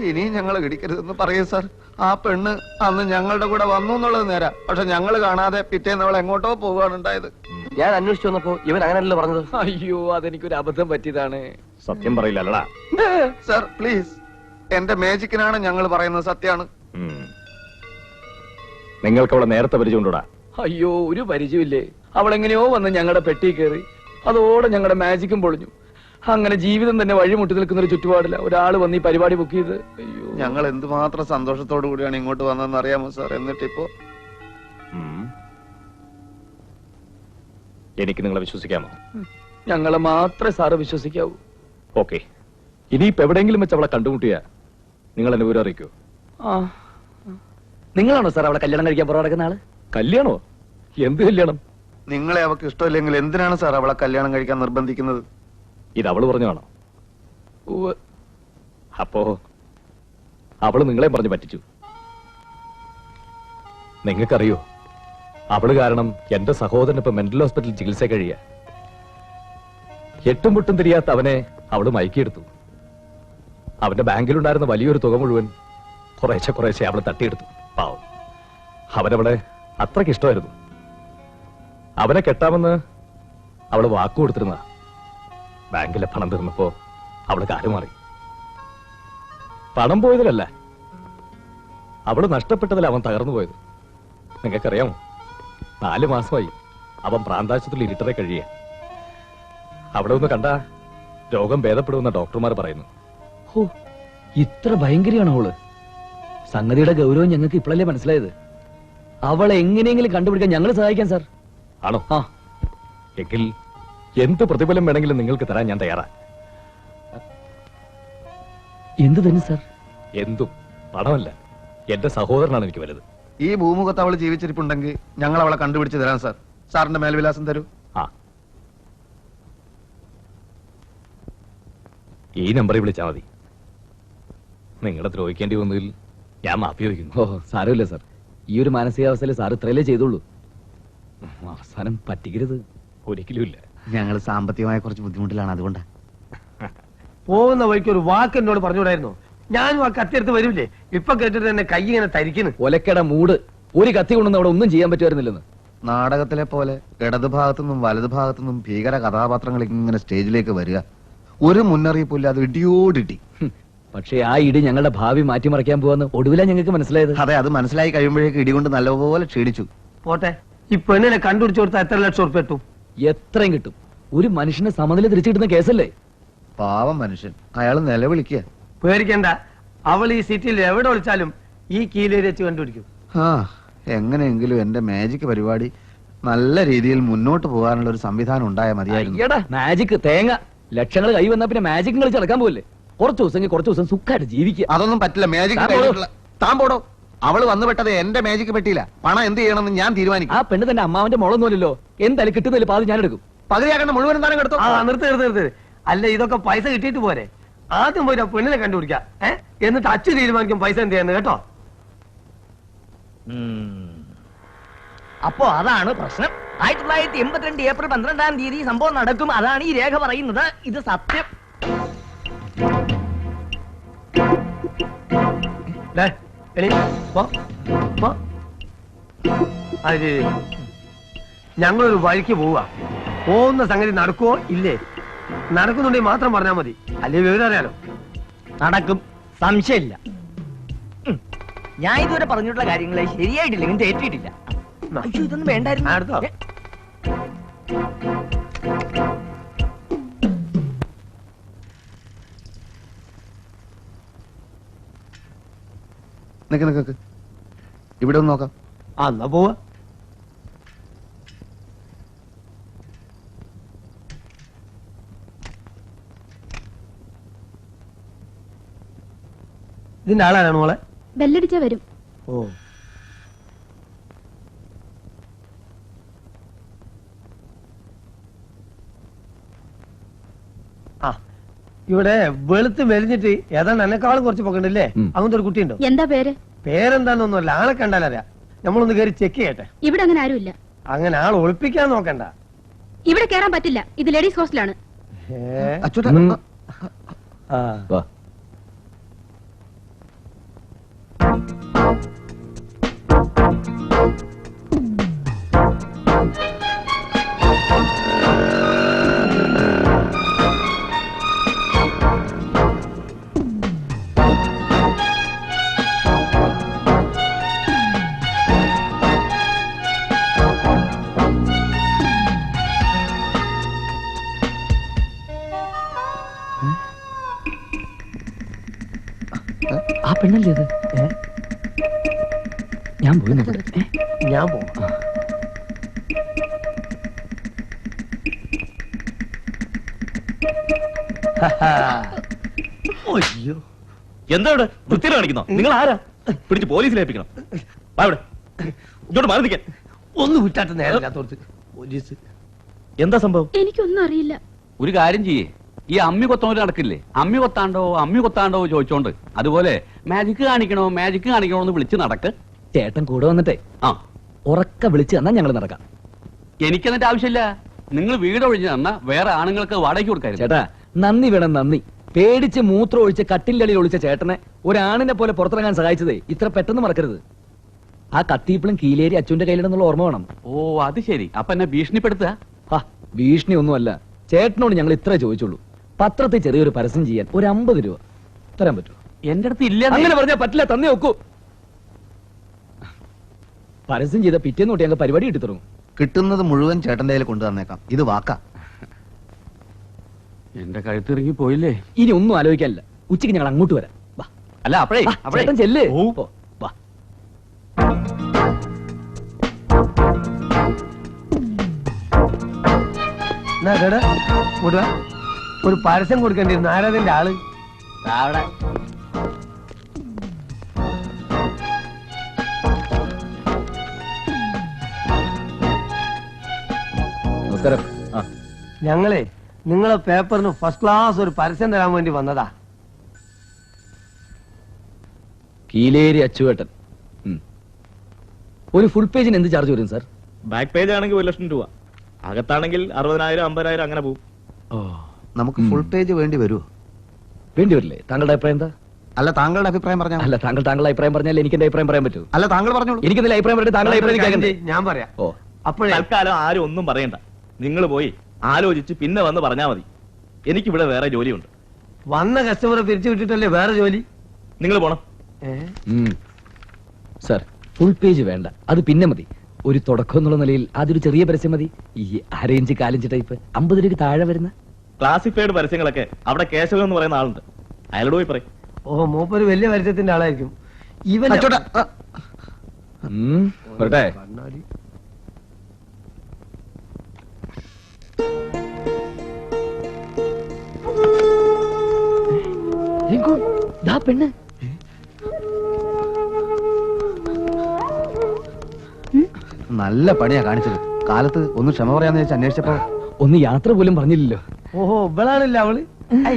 ഇനിയും ഞങ്ങളെ ഇടിക്കരുതെന്ന് പറയൂ സാർ. ആ പെണ്ണ് അന്ന് ഞങ്ങളുടെ കൂടെ വന്നു എന്നുള്ളത് നേരാ. പക്ഷെ ഞങ്ങൾ കാണാതെ പിറ്റേന്ന് അവൾ എങ്ങോട്ടോ പോവുകയാണ് ഉണ്ടായത്. ഞാൻ അന്വേഷിച്ചു വന്നപ്പോ ഇവൻ അങ്ങനെയല്ലോ പറഞ്ഞത്. അയ്യോ, അതെനിക്കൊരു അബദ്ധം പറ്റിയതാണ്. സത്യം പറയില്ലല്ലടാ. സാർ പ്ലീസ്, എന്റെ മേജിക്കിനാണ് ഞങ്ങൾ പറയുന്നത് സത്യമാണ്. നിങ്ങൾക്ക് അവളെ നേരത്തെ പരിചയമുണ്ടോടാ? അയ്യോ, ഒരു പരിചയമില്ലേ. അവളെങ്ങനെയോ വന്ന് ഞങ്ങളുടെ പെട്ടി കയറി, അതോടെ ഞങ്ങളുടെ മാജിക്കും പൊളിഞ്ഞു. അങ്ങനെ ജീവിതം തന്നെ വഴിമുട്ടി നിൽക്കുന്ന ഒരു ചുറ്റുപാടില്ല ഒരാള് വന്ന് ഈ പരിപാടി ബുക്ക് ചെയ്ത്. അയ്യോ, ഞങ്ങൾ എന്തുമാത്രം സന്തോഷത്തോടു കൂടിയാണ് ഇങ്ങോട്ട് വന്നതെന്ന് അറിയാമോ സാർ. എന്നിട്ടിപ്പോ എനിക്ക് നിങ്ങളെ വിശ്വസിക്കാമോ? ഞങ്ങളെ മാത്രമേ സാറ് വിശ്വസിക്കാവൂ. ഓക്കെ, ഇനിയിപ്പോ എവിടെയെങ്കിലും വെച്ച് അവളെ കണ്ടുമുട്ടിയാ നിങ്ങൾ എന്നെ വിവരം അറിയിക്കോ? നിങ്ങളാണോ സാർ അവളെ കല്യാണം കഴിക്കാൻ പുറപ്പെടുന്ന ആള്? കല്യാണോ? എന്ത് കല്യാണം? നിങ്ങളെ അവൾക്ക് ഇഷ്ടമില്ലെങ്കിൽ എന്തിനാണ് സാർ അവളെ കല്യാണം കഴിക്കാൻ നിർബന്ധിക്കുന്നത്? ഇത് അവള് പറഞ്ഞാണോ? അപ്പോ അവള് നിങ്ങളെ പറഞ്ഞു പറ്റിച്ചു. നിങ്ങൾക്കറിയോ, അവള് കാരണം എന്റെ സഹോദരൻ ഇപ്പൊ മെന്റൽ ഹോസ്പിറ്റലിൽ ചികിത്സ കഴിയ. എട്ടും പൊട്ടും തിരിയാത്ത അവനെ അവള് മയക്കിയെടുത്തു. അവന്റെ ബാങ്കിലുണ്ടായിരുന്ന വലിയൊരു തുക മുഴുവൻ കുറേശ്ശെ അവള് തട്ടിയെടുത്തു. പാവം, അവനവളെ അത്രയ്ക്ക് ഇഷ്ടമായിരുന്നു. അവനെ കെട്ടാമെന്ന് അവള് വാക്കു കൊടുത്തിരുന്ന. ബാങ്കിലെ പണം തീർന്നപ്പോ അവള് കാലുമാറി. പണം പോയതിലല്ല, അവള് നഷ്ടപ്പെട്ടതിൽ അവൻ തകർന്നു പോയത്. നിങ്ങൾക്കറിയാമോ, 4 മാസമായി അവൻ പ്രാന്താശുപത്രിയിൽ ഇരുട്ടറെ കഴിയ. അവിടെ ഒന്ന് കണ്ട രോഗം ഭേദപ്പെടുമെന്ന ഡോക്ടർമാർ പറയുന്നു. ഓ, ഇത്ര ഭയങ്കരയാണോ അവള്? സംഗതിയുടെ ഗൗരവം ഞങ്ങൾക്ക് ഇപ്പോഴല്ലേ മനസ്സിലായത്. അവളെ എങ്ങനെയെങ്കിലും കണ്ടുപിടിക്കാൻ ഞങ്ങൾ സഹായിക്കാം സാർ. ആണോ? ആ, എങ്കിൽ എന്ത് പ്രതിഫലം വേണമെങ്കിലും നിങ്ങൾക്ക് തരാൻ ഞാൻ തയ്യാറാ. എന്ത് തന്നെ സാർ? എന്തും. പണമല്ല, എന്റെ സഹോദരനാണ് എനിക്ക് വലുത്. ഈ ഭൂമുഖത്ത് അവള് ജീവിച്ചിരിപ്പുണ്ടെങ്കിൽ ഞങ്ങൾ അവളെ കണ്ടുപിടിച്ച് തരാം സാർ. സാറിന്റെ മേൽവിലാസം തരൂ. ആ, ഈ നമ്പറിൽ വിളിച്ചാൽ മതി. നിങ്ങളെ ദ്രോഹിക്കേണ്ടി വന്നതിൽ ഞാൻ മാപ്പി വയ്ക്കുന്നു. ഓ, സാരമില്ല സാർ. ഈ ഒരു മാനസികാവസ്ഥയിൽ സാർ ഇത്രയല്ലേ ചെയ്തോളൂ. അവസാനം പറ്റിക്കരുത്. ഒരിക്കലും ഇല്ല. ഞങ്ങൾ സാമ്പത്തികമായ കുറച്ച് ബുദ്ധിമുട്ടിലാണ്, അതുകൊണ്ടാ. പോകുന്ന വഴിക്ക് ഒരു വാക്ക് എന്നോട് പറഞ്ഞുകൂടായിരുന്നു? ഞാനും ആ കത്തിയെടുത്ത് വരില്ലേ? ഇപ്പൊ കേട്ടിട്ട് എന്നെ കൈ ഇങ്ങനെ തരിക്കുന്നു. ഒലക്കട മൂട്. ഒരു കത്തി കൊണ്ടൊന്നും അവിടെ ഒന്നും ചെയ്യാൻ പറ്റുമായിരുന്നില്ലെന്ന്. നാടകത്തിലെ പോലെ ഇടതുഭാഗത്തുനിന്നും വലതുഭാഗത്തുനിന്നും ഭീകര കഥാപാത്രങ്ങൾ ഇങ്ങനെ സ്റ്റേജിലേക്ക് വരിക. ഒരു മുന്നറിയിപ്പില്ല, അത് ഇടിയോടിടി. പക്ഷേ ആ ഇടി ഞങ്ങളുടെ ഭാവി മാറ്റിമറിക്കാൻ പോവാന്ന് ഒടുവിലാ ഞങ്ങൾക്ക് മനസ്സിലായത്. അതെ, അത് മനസ്സിലായി കഴിയുമ്പോഴേക്ക് ഇടികൊണ്ട് നല്ലപോലെ ക്ഷീണിച്ചു. പോട്ടെ, ഈ പെണ്ണിനെ കണ്ടുപിടിച്ചു കൊടുത്താൽ എത്ര ലക്ഷം ഉറുപ്പ കിട്ടും? എത്രയും കിട്ടും. ഒരു മനുഷ്യനെ സമനില തിരിച്ചു കിട്ടുന്ന കേസല്ലേ? പാവം മനുഷ്യൻ, അയാൾ നിലവിളിക്കുക. പേടിക്കണ്ട, അവൾ ഈ സിറ്റിയിൽ എവിടെ വിളിച്ചാലും ഈ കീലേരി വെച്ച് കണ്ടുപിടിക്കും. ആ, എങ്ങനെയെങ്കിലും എന്റെ മാജിക് പരിപാടി നല്ല രീതിയിൽ മുന്നോട്ട് പോകാനുള്ള ഒരു സംവിധാനം ഉണ്ടായാൽ മതിയായിരുന്നു. അയ്യടാ മാജിക് തേങ്ങ. ലക്ഷങ്ങൾ കൈ വന്നാ പിന്നെ മാജിക് കളിച്ച് നടക്കാൻ പോകല്ലേ? കുറച്ച് ദിവസം സുഖമായിട്ട് ജീവിക്കുക. അതൊന്നും പറ്റില്ല. മാജിക് താൻ പോടോ. അവള് വന്നുപെട്ടത് എന്റെ മാജിക് പറ്റിയില്ല. പണം എന്ത് ചെയ്യണമെന്ന് ഞാൻ തീരുമാനിക്കും. ആ പെണ്ണ് തന്നെ അമ്മാവന്റെ മുളൊന്നുമല്ലോ. എന്തായാലും കിട്ടുന്നില്ല, പാതി ഞാൻ എടുക്കും. പകുതിയാക്കണ്ട, മുഴുവൻ താനും എടുത്തോ. ആ, നിർത്ത്. അല്ല, ഇതൊക്കെ പൈസ കിട്ടിയിട്ട് പോരെ? ആദ്യം പോയിട്ട് ആ പെണ്ണിനെ കണ്ടുപിടിക്കാം. എന്നിട്ട് അച്ഛൻ തീരുമാനിക്കും പൈസ എന്ത് ചെയ്യുന്നത്, കേട്ടോ? അപ്പോ അതാണ് പ്രശ്നം. 1982 ഏപ്രിൽ 12-ാം തീയതി സംഭവം നടക്കും. അതാണ് ഈ രേഖ പറയുന്നത്. ഇത് സത്യം. ഞങ്ങളൊരു വഴിക്ക് പോവാ. പോകുന്ന സംഗതി നടക്കുവോ ഇല്ലേ? നടക്കുന്നുണ്ടെങ്കിൽ മാത്രം പറഞ്ഞാൽ മതി, അല്ലേ വിവരം അറിയാലോ. നടക്കും, സംശയമില്ല. ഞാൻ ഇതുവരെ പറഞ്ഞിട്ടുള്ള കാര്യങ്ങളെ ശരിയായിട്ടില്ലെങ്കിൽ തെറ്റിയിട്ടില്ല. അയ്യോ, ഇതൊന്നും വേണ്ടായിരുന്നു. അടുത്തോ? നിക്ക് ഇവിടെ ഒന്ന് നോക്കാം. എന്നാ പോവാ. ഇതിന്റെ ആളാണ് മോളെ? ബെല്ലടിച്ച വരും. ഓ, ആ, ഇവിടെ വെളുത്ത് മെലിഞ്ഞിട്ട് ഏതാണ്ട് എന്നെക്കാളും കുറച്ച് പൊക്കണ്ടല്ലേ? അങ്ങനത്തെ ഒരു കുട്ടിയുണ്ടോ? എന്താ പേര്? പേരെന്താന്നൊന്നുമല്ല, ആളെ കണ്ടാലറിയാ. നമ്മളൊന്ന് കയറി ചെക്ക് ചെയ്യട്ടെ. ഇവിടെ അങ്ങനെ ആരുമില്ല. അങ്ങനെ ആൾ ഒളിപ്പിക്കാൻ നോക്കണ്ട. ഇവിടെ കേറാൻ പറ്റില്ല, ഇത് ലേഡീസ് ഹോസ്റ്റലാണ്. അച്ചോട്ടാ, വാ. ആ പെണ്ണല്ലേ അത്? ഞാൻ പോയി നോക്കട്ടെ. ഞാൻ പോവാം. അയ്യോ, എന്താ ഇവിടെ വൃത്തിയിൽ കാണിക്കുന്നോ? നിങ്ങൾ ആരാ? പിടിച്ച് പോലീസിൽ ഏൽപ്പിക്കണം. ഇവിടെ ഇങ്ങോട്ട് മാറി നിൽക്കാൻ. ഒന്ന് വിട്ടാട്ട് നേരമില്ലാത്തോടത്ത് പോലീസ്. എന്താ സംഭവം? എനിക്കൊന്നും അറിയില്ല. ഒരു കാര്യം ചെയ്യേ, ഈ അമ്മി കൊത്തോണ്ട് നടക്കില്ലേ, അമ്മി കൊത്താണ്ടോ ചോദിച്ചോണ്ട് അതുപോലെ മാജിക് കാണിക്കണോ എന്ന് വിളിച്ച് നടക്ക്. ചേട്ടൻ കൂടെ വന്നിട്ടേ ആ, ഉറക്ക വിളിച്ച് തന്നാ ഞങ്ങൾ നടക്കാം. എനിക്കെന്നിട്ട് ആവശ്യമില്ല. നിങ്ങൾ വീട് ഒഴിഞ്ഞു തന്നാ വേറെ ആണുങ്ങൾക്ക് വാടകയ്ക്ക് കൊടുക്കായിരുന്നു. ചേട്ടാ നന്ദി വേണം, നന്ദി. പേടിച്ച് മൂത്രം ഒഴിച്ച് കട്ടിലളിൽ ഒളിച്ച ചേട്ടനെ ഒരാണിനെ പോലെ പുറത്തിറങ്ങാൻ സഹായിച്ചതേ ഇത്ര പെട്ടെന്ന് മറക്കരുത്. ആ കത്തിയിപ്പളും കീലേരി അച്ഛന്റെ കയ്യിലെന്നുള്ള ഓർമ്മ വേണം. ഓ, അത് ശരി. അപ്പൊ എന്നെ ഭീഷണിപ്പെടുത്തുക? ഭീഷണി ഒന്നുമല്ല. ചേട്ടനോട് ഞങ്ങൾ ഇത്ര ചോദിച്ചുള്ളൂ. പത്രത്തിൽ ചെറിയൊരു പരസ്യം ചെയ്യാൻ ഒരു 50 രൂപ തരാൻ പറ്റുമോ? എന്റെ അടുത്ത് ഇല്ല. അങ്ങനെ പറഞ്ഞാൽ പറ്റില്ല, തന്നെ നോക്കൂ. പരസ്യം ചെയ്ത പിറ്റേന്ന് തൊട്ട് ഞങ്ങൾ പരിപാടി കിട്ടി തുടങ്ങും. കിട്ടുന്നത് മുഴുവൻ ചേട്ടന്റെ കയ്യിൽ കൊണ്ടു തന്നേക്കാം. ഇത് വാക്കാ. എന്റെ കഴുത്തിറങ്ങി പോയില്ലേ? ഇനി ഒന്നും ആലോചിക്കാനില്ല. ഉച്ചയ്ക്ക് ഞങ്ങൾ അങ്ങോട്ട് വരാം. വാ. അല്ല, അപ്പഴേ ചേട്ടൻ ചെല്ല്. പോ. വാ. ഒരു പരസ്യം കൊടുക്കേണ്ടിരുന്നു. ആരാതിന്റെ ആള്? നമസ്കാരം. ഞങ്ങളെ നിങ്ങളെ പേപ്പറിന് ഫസ്റ്റ് ക്ലാസ് ഒരു പരസ്യം തരാൻ വേണ്ടി വന്നതാ. കീലേരി അച്ചുവേട്ടൻ. ഒരു ഫുൾ പേജിന് എന്ത് ചാർജ് വരും സാർ? ബാക്ക് പേജ് ആണെങ്കിൽ 1 ലക്ഷം രൂപ, അകത്താണെങ്കിൽ 60,000 50,000 അങ്ങനെ പോകും. നമുക്ക് ഫുൾ പേജ് വേണ്ടി വരുമോ? വേണ്ടി വരില്ലേ? താങ്കളുടെ അഭിപ്രായം എന്താ? അല്ല, താങ്കളുടെ അഭിപ്രായം പറഞ്ഞാൽ. അല്ല, താങ്കളുടെ അഭിപ്രായം പറഞ്ഞാൽ എനിക്ക് എന്റെ അഭിപ്രായം പറയാൻ പറ്റൂ? അല്ല, താങ്കൾ പറഞ്ഞോളൂ. എനിക്കെന്തെങ്കിലും അഭിപ്രായം പറഞ്ഞിട്ട് താങ്കളുടെ അഭിപ്രായം കേൾക്കണ്ടേ? ഞാൻ പറയാം. ഓ, അപ്പോഴേ തൽക്കാലം ആരും ഒന്നും പറയണ്ട. നിങ്ങൾ പോയി ആലോചിച്ച് പിന്നെ വന്ന് പറഞ്ഞാൽ മതി. എനിക്കിവിടെ വേറെ ജോലിയുണ്ട്. വന്ന കസ്റ്റമറെ പിരിച്ചു വിട്ടിട്ടല്ലേ വേറെ ജോലി? നിങ്ങൾ പോണം. സാർ ഫുൾ പേജ് വേണ്ട, അത് പിന്നെ മതി. ഒരു തുടക്കം എന്നുള്ള നിലയിൽ അതൊരു ചെറിയ പരസ്യം മതി. ഈ അരയിഞ്ച് കാലിഞ്ച് ടൈപ്പ് 50 രൂപയ്ക്ക് താഴെ വരുന്ന ക്ലാസിഫൈഡ് പരസ്യങ്ങളൊക്കെ അവിടെ കേശവൻ എന്ന് പറയുന്ന ആളുണ്ട്, അയാളോട് പോയി പറയും. ഓ മൂപ്പര് വലിയ പരസ്യത്തിന്റെ ആളായിരിക്കും. ഇവൻ അച്ചോട്ടാ, വരട്ടെ. കണ്ണാടി പെണ്ണ് നല്ല പണിയാ കാണിച്ചത്. കാലത്ത് ഒന്ന് ക്ഷമ പറയാന്ന് വെച്ച് അന്വേഷിച്ചപ്പോ ഒന്ന് യാത്ര പോലും പറഞ്ഞില്ലല്ലോ. ഓഹോ ഇവളാണില്ല അവള്. ഐ,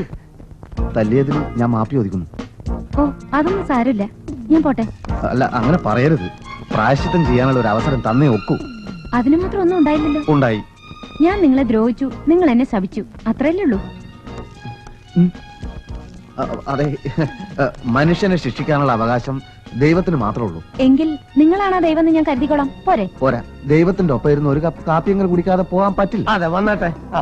തല്ലിയതിന് ഞാൻ മാപ്പി ചോദിക്കുന്നു. ഓ അതൊന്നും സാരമില്ല, ഞാൻ പോട്ടെ. അല്ല അങ്ങനെ പറയരുത്. പ്രായശ്ചിത്തം ചെയ്യാനുള്ള ഒരു അവസരം തന്നേ ഒക്കൂ. അതിനു മാത്രം ഒന്നും ഉണ്ടായില്ലല്ലോ. ഉണ്ടായി. ഞാൻ നിങ്ങളെ ദ്രോഹിച്ചു, നിങ്ങൾ എന്നെ ശപിച്ചു, അത്രയല്ലേ ഉള്ളൂ. അതെ, മനുഷ്യനെ ശിക്ഷിക്കാനുള്ള അവകാശം ദൈവത്തിന് മാത്രമേ ഉള്ളൂ. എങ്കിൽ നിങ്ങളാണ് ആ ദൈവം എന്ന് ഞാൻ കരുതിക്കോളാം. പോരെ? പോരാ, ദൈവത്തിന്റെ ഒപ്പം ഇരുന്ന് ഒരു കപ്പ് കാപ്പിയെങ്കിലും കുടിക്കാതെ പോകാൻ പറ്റില്ല. അതെ വന്നാട്ടെ. ആ.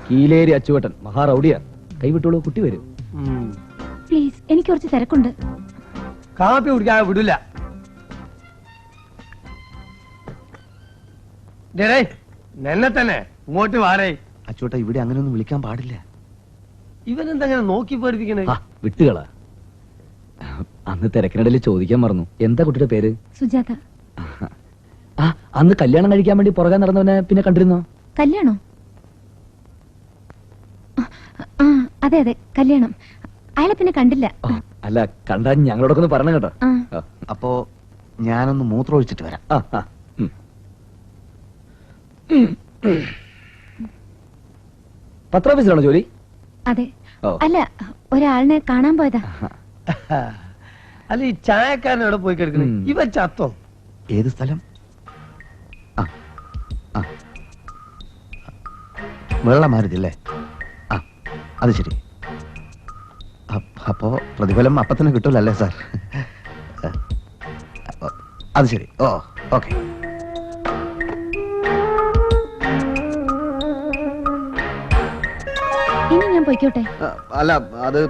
കീലേരി അച്ചുവട്ടൻ മഹാറൗഡിയ. കൈവിട്ടോളൂ, കുട്ടി വരും. ഉം. പ്ലീസ്, എനിക്ക് കുറച്ച് തിരക്കുണ്ട്. കാപ്പി കുടിക്കാതെ വിടില്ല. ഡേ എന്നെ തന്നെ ഇങ്ങോട്ട് വാടേ. അച്ചോട്ട, ഇവിടെ അങ്ങനെയൊന്നും വിളിക്കാൻ പാടില്ല. ഇവനെന്തെങ്ങനെ നോക്കി പഠിപ്പിക്കണേ? വിട്ടുകള. അന്ന് തിരക്കിനിടയിൽ ചോദിക്കാൻ മറന്നു, എന്താ കുട്ടിയുടെ പേര്? സുജാത. ആ, അന്ന് കല്യാണം കഴിക്കാൻ വേണ്ടി പുറകെ നടന്നവനെ പിന്നെ കണ്ടിരുന്നോ? കല്യാണോ? ആ അതെ അതെ, കല്യാണം. അയാളെ പിന്നെ കണ്ടില്ല. അല്ല, കണ്ടാ ഞങ്ങളോടൊക്കെ ഒന്ന് പറഞ്ഞു കേട്ടോ. ആ. അപ്പോ ഞാനൊന്ന് മൂത്രമൊഴിച്ചിട്ട് വരാം. പത്രോഫീസിലാണോ ജോലി? അതെ. ഓ. അല്ല, ഒരാളിനെ കാണാൻ പോയതാ. അല്ല ഈ ചായക്കാരൻ എവിടെ പോയി കിടക്കണേ? ഇവ ചത്തോ? ഏത് സ്ഥലം? വെള്ളമാരുതില്ലേ? ആ, അത് ശരി. അപ്പോ പ്രതിഫലം അപ്പത്തിന് കിട്ടൂലല്ലേ സാർ? അത് ശരി. ഓ ഓക്കെ. ഇനി ഞാൻ പോയിക്കോട്ടെ? അല്ല, അത്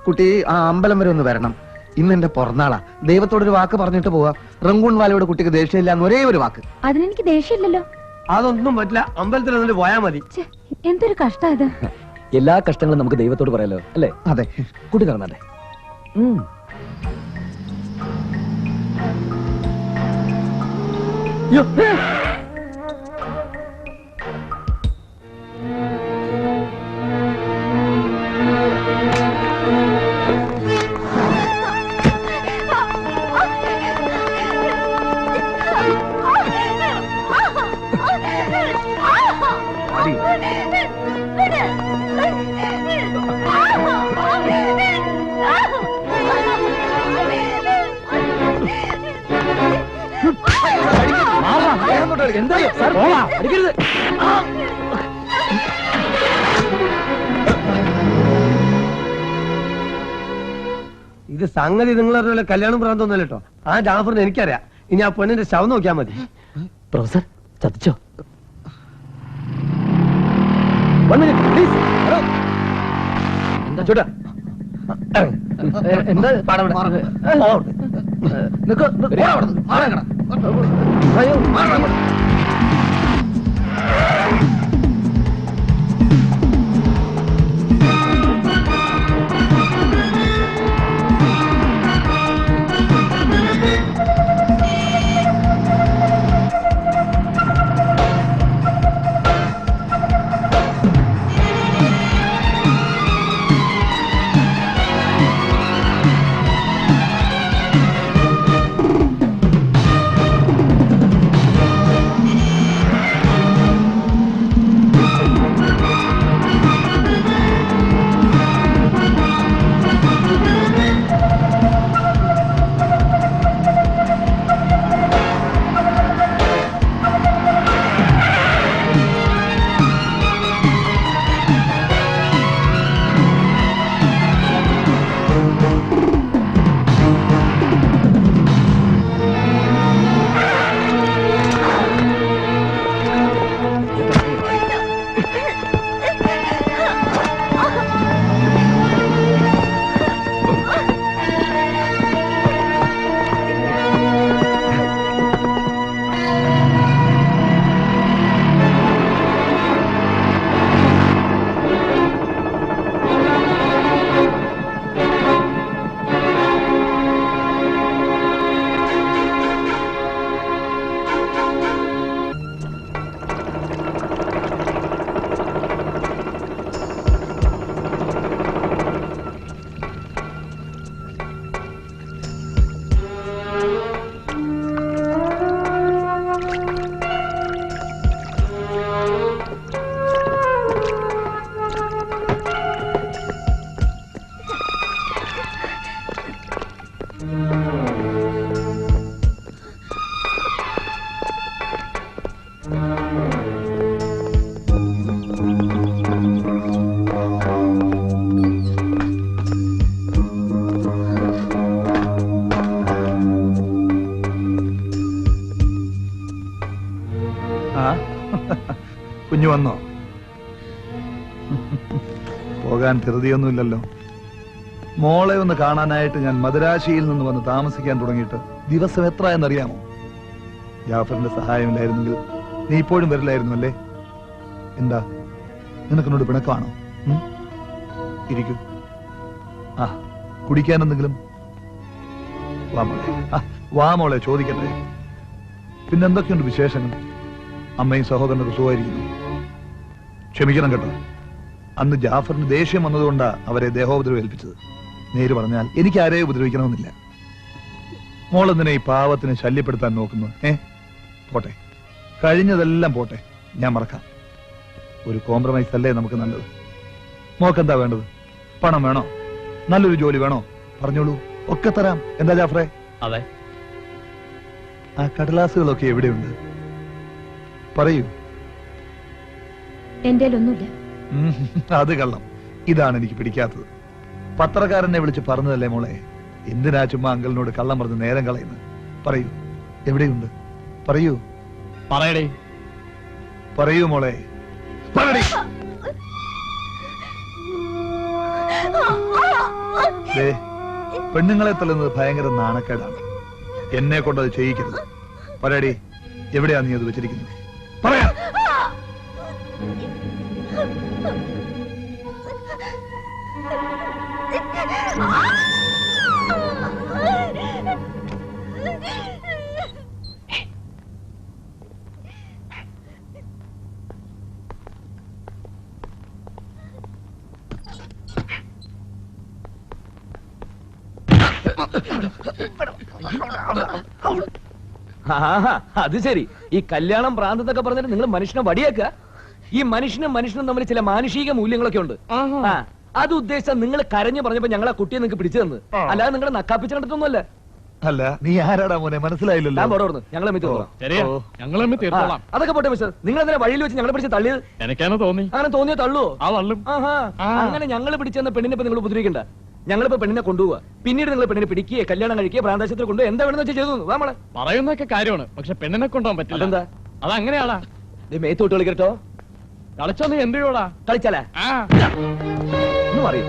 കുട്ടി ആ അമ്പലം വരെ ഒന്ന് വരണം. ഇന്ന് എന്റെ പിറന്നാളാ. ദൈവത്തോടൊരു വാക്ക് പറഞ്ഞിട്ട് പോവാ. റംഗൂൺ വാലയോട് കുട്ടിക്ക് ദേഷ്യമില്ല എന്ന് ഒരേ ഒരു വാക്ക്. അതിനെനിക്ക് ദേഷ്യമില്ലല്ലോ. അതൊന്നും പറ്റില്ല, അമ്പലത്തിൽ വന്നിട്ട് പോയാ മതി. എന്തൊരു കഷ്ടം ഇത്. എല്ലാ കഷ്ടങ്ങളും നമുക്ക് ദൈവത്തോട് പറയാലോ, അല്ലേ? അതെ. കുട്ടി നടന്നല്ലേ. എന്താ സാർ, അടിക്കരുത്. ഇത് സംഗതി നിങ്ങളെ കല്യാണം പ്രാന്തൊന്നുമല്ല കേട്ടോ. ആ ജാഫറിന് എനിക്കറിയാം. ഇനി ആ പെണ്ണിന്റെ ശവം നോക്കിയാ മതി. പ്രൊഫസർ ചതിച്ചോ? എന്താ ചോട്ടാ? എന്താ കുഞ്ഞു വന്നോ? പോകാൻ ധൃതിയൊന്നുമില്ലല്ലോ. മോളെ ഒന്ന് കാണാനായിട്ട് ഞാൻ മദുരാശിയിൽ നിന്ന് വന്ന് താമസിക്കാൻ തുടങ്ങിയിട്ട് ദിവസം എത്ര എന്നറിയാമോ? ജാഫറിന്റെ സഹായമില്ലായിരുന്നെങ്കിൽ നീ ഇപ്പോഴും വരില്ലായിരുന്നു അല്ലേ? എന്താ നിനക്കെന്നോട് പിണക്കമാണോ? ഇരിക്കൂ. ആ, കുടിക്കാൻ എന്തെങ്കിലും? വാ മോളെ, ചോദിക്കട്ടെ. പിന്നെന്തൊക്കെയുണ്ട് വിശേഷങ്ങൾ? അമ്മയും സഹോദരനൊക്കെ സുഖമായിരിക്കുന്നു? ക്ഷമിക്കണം കേട്ടോ, അന്ന് ജാഫറിന് ദേഷ്യം വന്നതുകൊണ്ടാ അവരെ ദേഹോപദ്രവം ഏൽപ്പിച്ചത്. നേര് പറഞ്ഞാൽ എനിക്ക് ആരെയും ഉപദ്രവിക്കണമെന്നില്ല. മോളെന്തിനെ ഈ പാവത്തിനെ ശല്യപ്പെടുത്താൻ നോക്കുന്നു? പോട്ടെ, കഴിഞ്ഞതെല്ലാം പോട്ടെ, ഞാൻ മറക്കാം. ഒരു കോംപ്രമൈസ് അല്ലേ നമുക്ക് നല്ലത്. മോക്കെന്താ വേണ്ടത്? പണം വേണോ? നല്ലൊരു ജോലി വേണോ? പറഞ്ഞോളൂ, ഒക്കെ തരാം. എന്താ ജാഫറെ? അതെ. ആ കടലാസുകളൊക്കെ എവിടെയുണ്ട്? പറയൂ. എന്റെ ഒന്നുമില്ല. അത് കള്ളം. ഇതാണ് എനിക്ക് പിടിക്കാത്തത്. പത്രക്കാരനെ വിളിച്ച് പറഞ്ഞതല്ലേ മോളെ, എന്തിനാ ചുമ്മാ അങ്കിളിനോട് കള്ളം പറഞ്ഞ് നേരം കളയുന്നത്? പറയൂ, എവിടെയുണ്ട്? പറയൂ. പറയടേ. പറയൂ മോളെ, പറയടി. പെണ്ണുങ്ങളെ തല്ലുന്നത് ഭയങ്കര നാണക്കേടാണ്. എന്നെ കൊണ്ടത് ചെയ്യിക്കരുത്. പറയടി, എവിടെയാ നീ അത് വെച്ചിരിക്കുന്നത്? പറയാ. അത് ശരി. ഈ കല്യാണം പ്രാന്തത്തൊക്കെ പറഞ്ഞിട്ട് നിങ്ങൾ മനുഷ്യനെ വടിയാക്കുക. ഈ മനുഷ്യനും തമ്മിൽ ചില മാനുഷിക മൂല്യങ്ങളൊക്കെ ഉണ്ട്. അത് ഉദ്ദേശിച്ചാൽ നിങ്ങൾ കരഞ്ഞു പറഞ്ഞപ്പോ ഞങ്ങൾ ആ കുട്ടിയെ നിങ്ങൾക്ക് പിടിച്ചു തന്നത്, അല്ലാതെ നിങ്ങളെ നക്കാപ്പിച്ച് കണ്ടിട്ടൊന്നുമല്ല. അല്ല, നീ ആരാടാ മോനെ? മനസ്സിലായില്ലല്ലോ. ഞാൻ പറഞ്ഞു ഞങ്ങളെ അതൊക്കെ പോട്ടെ മിസ്റ്റർ. നിങ്ങൾ എന്തിനാ വഴിയിൽ വെച്ച് ഞങ്ങളെ പിടിച്ച് തള്ളിയത്? എനിക്കാണ് തോന്നി. അങ്ങനെ തോന്നിയോ തള്ളുവോ? അങ്ങനെ ഞങ്ങൾ പിടിച്ചെന്ന പെണ്ണിനെ നിങ്ങൾ ഉപദ്രവിക്കണ്ട. ഞങ്ങളിപ്പോ പെണ്ണിനെ കൊണ്ടുപോവാ. പിന്നീട് നിങ്ങൾ പെണ്ണിനെ പിടിക്കുകയെ കല്യാണം കഴിക്കുക, പ്രാന്താശുപത്രി കൊണ്ടുപോയി എന്താ വേണമെന്ന് വെച്ചാൽ ചെയ്തു. നമ്മളെ പറയുന്നൊക്കെ കാര്യമാണ്, പക്ഷെ പെണ്ണിനെ കൊണ്ടുപോകാൻ പറ്റില്ല. അതെന്താ? അതങ്ങനെയാടാ. മേത്തോട്ട് കളിക്കട്ടോ. കളിച്ചോ നീ എന്ത് ചെയ്യോടാ? കളിച്ചാലേ ഒന്നും അറിയും.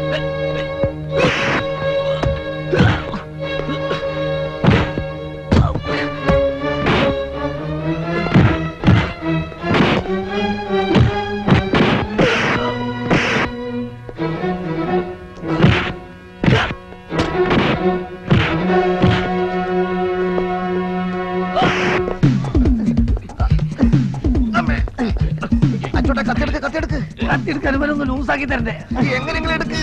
കത്തിയെടുക്കാൻ ലൂസാക്കി തരണ്ടേ? എങ്ങനെയെങ്കിലും എടുക്ക്.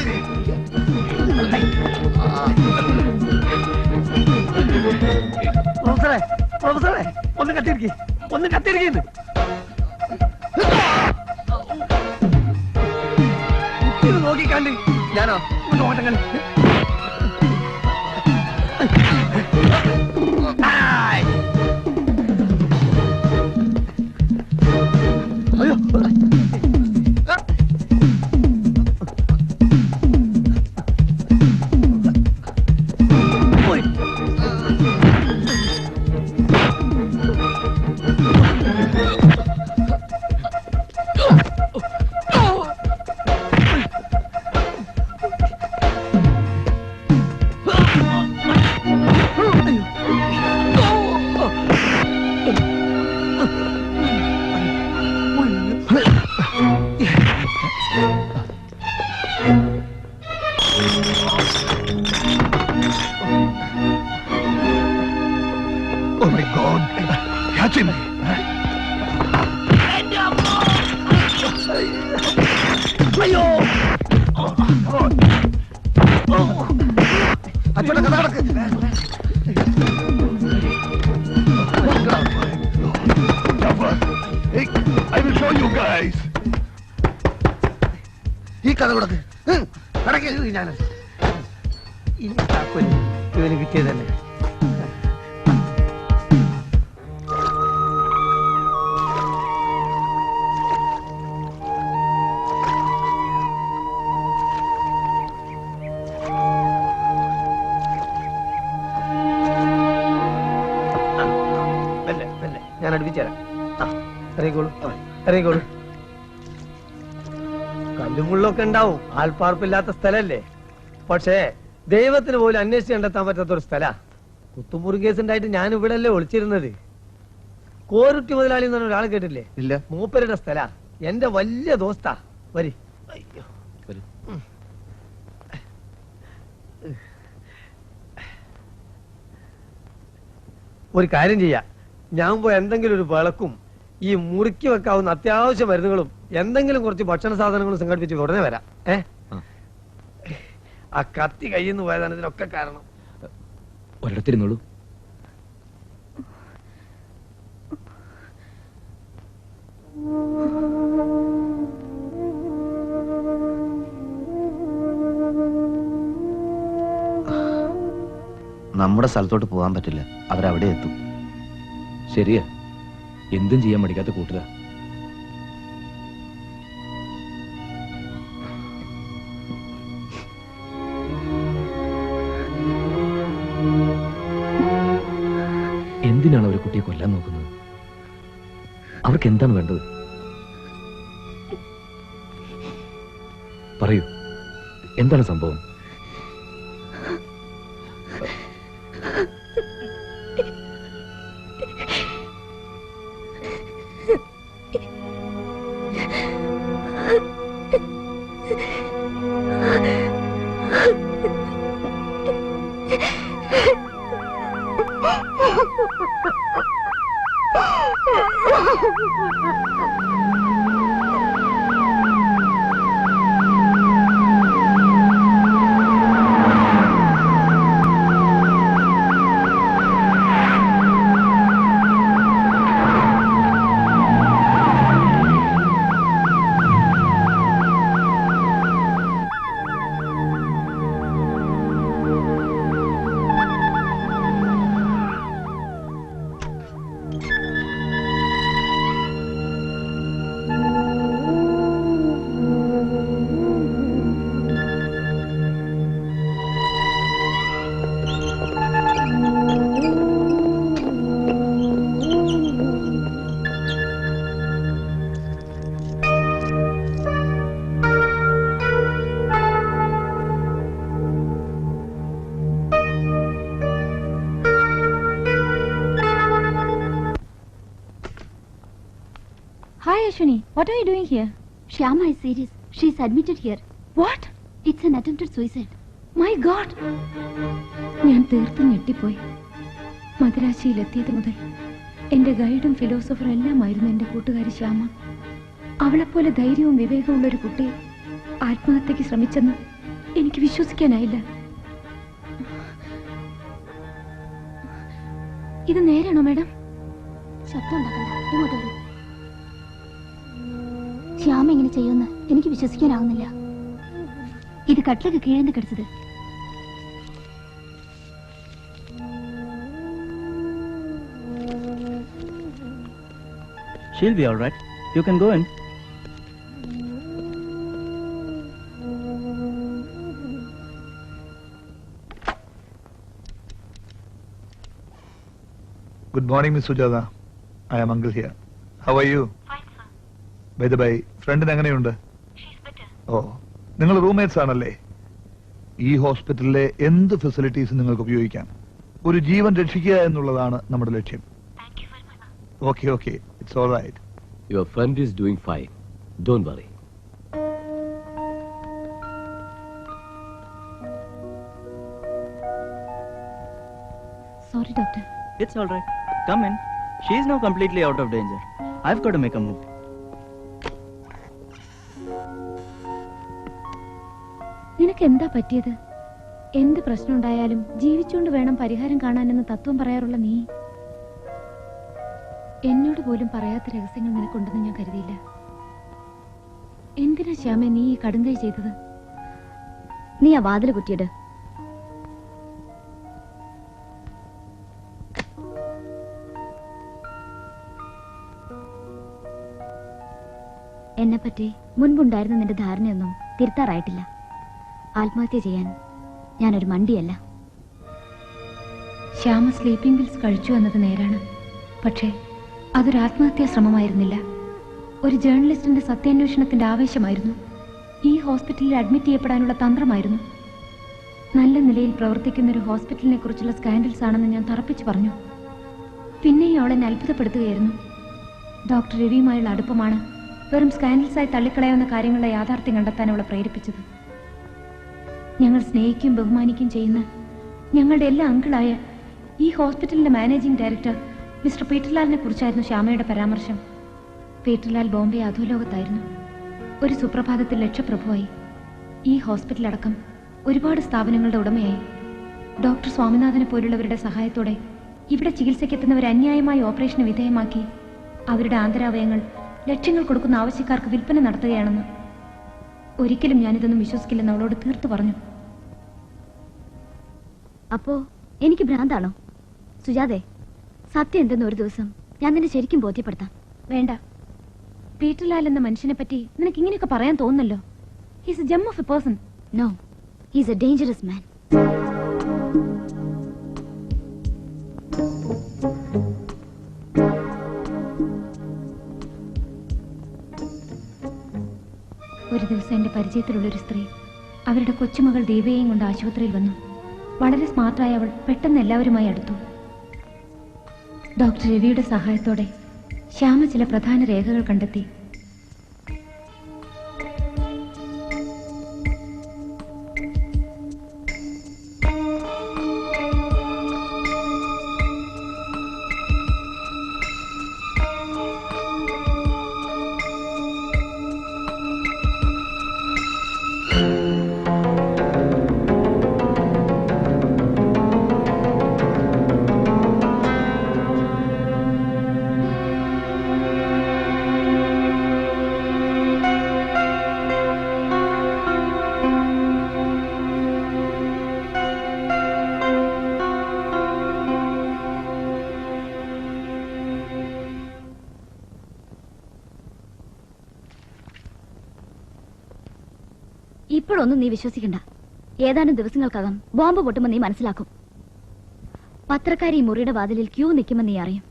പ്രൊഫസറെ, പ്രൊഫസറെ, ഒന്ന് കത്തിയെടുക്കി, ഒന്ന് കത്തിയെടുക്കുന്നു. നോക്കിക്കാണ്ട് ഞാനോ നോട്ടം കണ്ട് അയ്യോ. Oh my God! Catch him! അയ്യോ, അച്ഛനെ കഥ നടക്ക്. I will show you guys. ഈ കഥ കൊടുക്ക്. കടക്ക്. ഞാൻ ഇനി താക്കോല് ഇവന് കിട്ടിയത് തന്നെ. ഞാൻ അടുപ്പിച്ചു തരാം. ഇറങ്ങിക്കോളൂ, ഇറങ്ങിക്കോളൂ. കല്ലുമുള്ളൊക്കെ ഉണ്ടാവും, ആൾപ്പാർപ്പില്ലാത്ത സ്ഥലല്ലേ. പക്ഷേ ദൈവത്തിന് പോലും അന്വേഷിച്ച് കണ്ടെത്താൻ പറ്റാത്ത ഒരു സ്ഥല. കുത്തുമുറി കേസ് ഉണ്ടായിട്ട് ഞാൻ ഇവിടെ അല്ലേ ഒളിച്ചിരുന്നത്. കോരുട്ടി മുതലാളി എന്ന് പറഞ്ഞ ഒരാൾ കേട്ടില്ലേ? ഇല്ല. മൂപ്പരുടെ സ്ഥല. എന്റെ വലിയ ദോസ്താ. വരി. അയ്യോ. ഒരു കാര്യം ചെയ്യാം, ഞാൻ പോയി എന്തെങ്കിലും ഒരു വിളക്കും ഈ മുറുക്കി വെക്കാവുന്ന അത്യാവശ്യ മരുന്നുകളും എന്തെങ്കിലും കുറച്ച് ഭക്ഷണ സാധനങ്ങളും സംഘടിപ്പിച്ച് ഉടനെ വരാം. ആ കത്തി കയ്യിൽ നിന്ന് പോയതാണ് ഇതിനൊക്കെ കാരണം. ഒരിടത്തിരുന്നോളൂ. നമ്മുടെ സ്ഥലത്തോട്ട് പോകാൻ പറ്റില്ല, അവരവിടെ എത്തും. ശരിയാ, എന്തും ചെയ്യാൻ മടിക്കാത്ത കൂട്ടരാ. എന്തിനാണ് അവർ കുട്ടിയെ കൊല്ലാൻ നോക്കുന്നത്? അവർക്ക് എന്താണ് വേണ്ടത്? പറയൂ, എന്താണ് സംഭവം? Hi Ashwini, what are you doing here? Shyama is serious. She is admitted here. What? It's an attempted suicide. My God! ഞാൻ തീർത്തും ഞെട്ടിപ്പോയി. മദ്രാശിയിലെത്തിയത് മുതൽ എന്റെ ഗൈഡും ഫിലോസഫറും എല്ലാമായിരുന്നു എന്റെ കൂട്ടുകാരി ശ്യാമ. അവളെപ്പോലെ ധൈര്യവും വിവേകമുള്ള ഒരു കുട്ടി ആത്മഹത്യക്ക് ശ്രമിച്ചെന്ന് എനിക്ക് വിശ്വസിക്കാനായില്ല. ഇത് നേരാണോ മാഡം? ശബ്ദം ഉണ്ടാക്കണ്ട, ഇങ്ങോട്ട് വരൂ. ശ്യാമ ഇങ്ങനെ ചെയ്യുമെന്ന് എനിക്ക് വിശ്വസിക്കാനാവുന്നില്ല. ഇത് കട്ടിലൊക്കെ കീഴ്ന്ന് കടിച്ചത്. She'll be all right. You can go in. Good morning, Miss Sujata. I am Uncle here. How are you? Fine, sir. By the by, ഫ്രണ്ടിന് എങ്ങനെയുണ്ട്? ഓ, നിങ്ങൾ റൂംമേറ്റ്സ് ആണല്ലേ? ഈ ഹോസ്പിറ്റലിലെ എന്ത് ഫെസിലിറ്റീസ് നിങ്ങൾക്ക് ഉപയോഗിക്കാം. ഒരു ജീവൻ രക്ഷിക്കുക എന്നുള്ളതാണ് നമ്മുടെ ലക്ഷ്യം. Okay okay, it's all right. Your friend is doing fine, don't worry. Sorry, doctor. It's all right. Come in. She is now completely out of danger. I've got to make a move. നിനക്ക് എന്താ പറ്റിയത്? എന്ത് പ്രശ്നം ഉണ്ടായാലും ജീവിച്ചുകൊണ്ട് വേണം പരിഹാരം കാണാനെന്ന് തത്വം പറയാറുള്ള നീ എന്നോട് പോലും പറയാത്ത രഹസ്യങ്ങൾ നിനക്കുണ്ടെന്ന് ഞാൻ കരുതിയില്ല. എന്തിനാ ശ്യാമ നീ ഈ കടുങ്കൈ ചെയ്തത്? നീ ആ വാതിൽ കുറ്റിയിട്. എന്നെപ്പറ്റി മുൻപുണ്ടായിരുന്ന നിന്റെ ധാരണയൊന്നും തിരുത്താറായിട്ടില്ല. ആത്മഹത്യ ചെയ്യാൻ ഞാനൊരു മണ്ടിയല്ല. ശ്യാമ സ്ലീപ്പിംഗ് പിൽസ് കഴിച്ചു എന്നത് നേരാണ്. പക്ഷേ അതൊരു ആത്മഹത്യാ ശ്രമമായിരുന്നില്ല. ഒരു ജേർണലിസ്റ്റിന്റെ സത്യാന്വേഷണത്തിന്റെ ആവേശമായിരുന്നു. ഈ ഹോസ്പിറ്റലിൽ അഡ്മിറ്റ് ചെയ്യപ്പെടാനുള്ള തന്ത്രമായിരുന്നു. നല്ല നിലയിൽ പ്രവർത്തിക്കുന്ന ഒരു ഹോസ്പിറ്റലിനെ കുറിച്ചുള്ള സ്കാൻഡൽസ് ആണെന്ന് ഞാൻ തറപ്പിച്ചു പറഞ്ഞു. പിന്നെയും അവളെ അത്ഭുതപ്പെടുത്തുകയായിരുന്നു. ഡോക്ടർ രവിയുമായുള്ള അടുപ്പമാണ് വെറും സ്കാൻഡൽസായി തള്ളിക്കളയാവുന്ന കാര്യങ്ങളുടെ യാഥാർത്ഥ്യം കണ്ടെത്താൻ അവളെ പ്രേരിപ്പിച്ചത്. ഞങ്ങൾ സ്നേഹിക്കുകയും ബഹുമാനിക്കുകയും ചെയ്യുന്ന ഞങ്ങളുടെ എല്ലാ അങ്കിളായ ഈ ഹോസ്പിറ്റലിന്റെ മാനേജിംഗ് ഡയറക്ടർ മിസ്റ്റർ പീറ്റർലാലിനെ കുറിച്ചായിരുന്നു ശ്യാമയുടെ പരാമർശം. പീറ്റർലാൽ ബോംബെ അധോലോകത്തായിരുന്നു. ഒരു സുപ്രഭാതത്തിൽ ലക്ഷപ്രഭുവായി. ഈ ഹോസ്പിറ്റലടക്കം ഒരുപാട് സ്ഥാപനങ്ങളുടെ ഉടമയായി. ഡോക്ടർ സ്വാമിനാഥനെ പോലുള്ളവരുടെ സഹായത്തോടെ ഇവിടെ ചികിത്സയ്ക്കെത്തുന്നവരെ അന്യായമായി ഓപ്പറേഷന് വിധേയമാക്കി അവരുടെ ആന്തരാവയങ്ങൾ ലക്ഷങ്ങൾ കൊടുക്കുന്ന ആവശ്യക്കാർക്ക് വിൽപ്പന നടത്തുകയാണെന്ന്. ഒരിക്കലും ഞാനിതൊന്നും വിശ്വസിക്കില്ലെന്ന് അവളോട് തീർത്തു പറഞ്ഞു. അപ്പോ എനിക്ക് ഭ്രാന്താണോ? സുജാതെ, സത്യം എന്തെന്ന് ഒരു ദിവസം ഞാൻ നിന്നെ ശരിക്കും ബോധ്യപ്പെടുത്താം. വേണ്ട. പീറ്റർലാൽ എന്ന മനുഷ്യനെ പറ്റി നിനക്ക് ഇങ്ങനെയൊക്കെ പറയാൻ തോന്നുന്നല്ലോ. He's a gem of a person. No, he's a dangerous man. ഒരു ദിവസം എന്റെ പരിചയത്തിലുള്ളൊരു സ്ത്രീ അവരുടെ കൊച്ചുമകൾ ദേവയെയും കൊണ്ട് ആശുപത്രിയിൽ വന്നു. വളരെ സ്മാർട്ടായ അവൾ പെട്ടെന്ന് എല്ലാവരുമായി അടുത്തു. ഡോക്ടർ രവിയുടെ സഹായത്തോടെ ശ്യാമ ചില പ്രധാന രേഖകൾ കണ്ടെത്തി. ഇപ്പോഴൊന്നും നീ വിശ്വസിക്കണ്ട. ഏതാനും ദിവസങ്ങൾക്കകം ബോംബ് പൊട്ടുമെന്ന് നീ മനസ്സിലാക്കും. പത്രക്കാരി ഈ മുറിയുടെ വാതിലിൽ ക്യൂ നിൽക്കുമെന്ന് നീ അറിയും.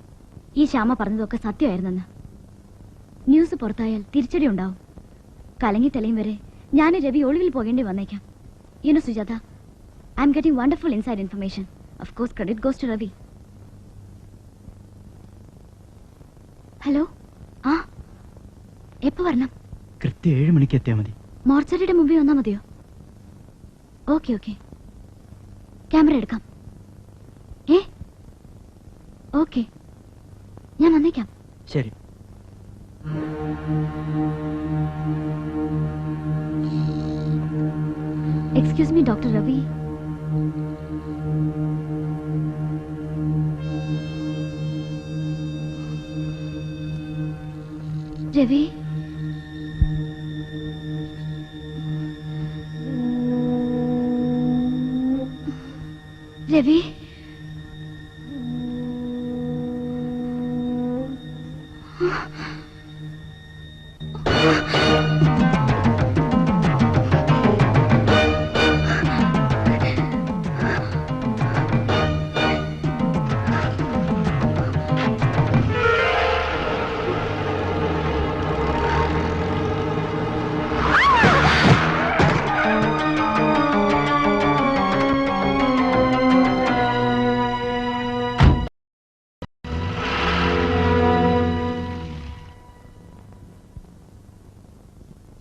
ഈ ശ്യാമ പറഞ്ഞതൊക്കെ സത്യമായിരുന്നെന്ന്. ന്യൂസ് പുറത്തായാൽ തിരിച്ചടി ഉണ്ടാവും. കലങ്ങി തെളിയും വരെ ഞാൻ രവി ഒളിവിൽ പോകേണ്ടി വന്നേക്കാം. You know Sujatha, I'm getting wonderful inside information. Of course credit goes to Ravi. Hello, ആ എപ്പോ വരണം? കൃത്യം 7 മണിക്ക് എത്തിയാൽ മതി. മോർച്ചറിയുടെ മുമ്പിൽ വന്നാൽ മതിയോ? ഓക്കെ ഓക്കെ, ക്യാമറ എടുക്കാം. ഓക്കെ, ഞാൻ വന്നേക്കാം. ശരി. Excuse me doctor Ravi. Ravi, Ravi,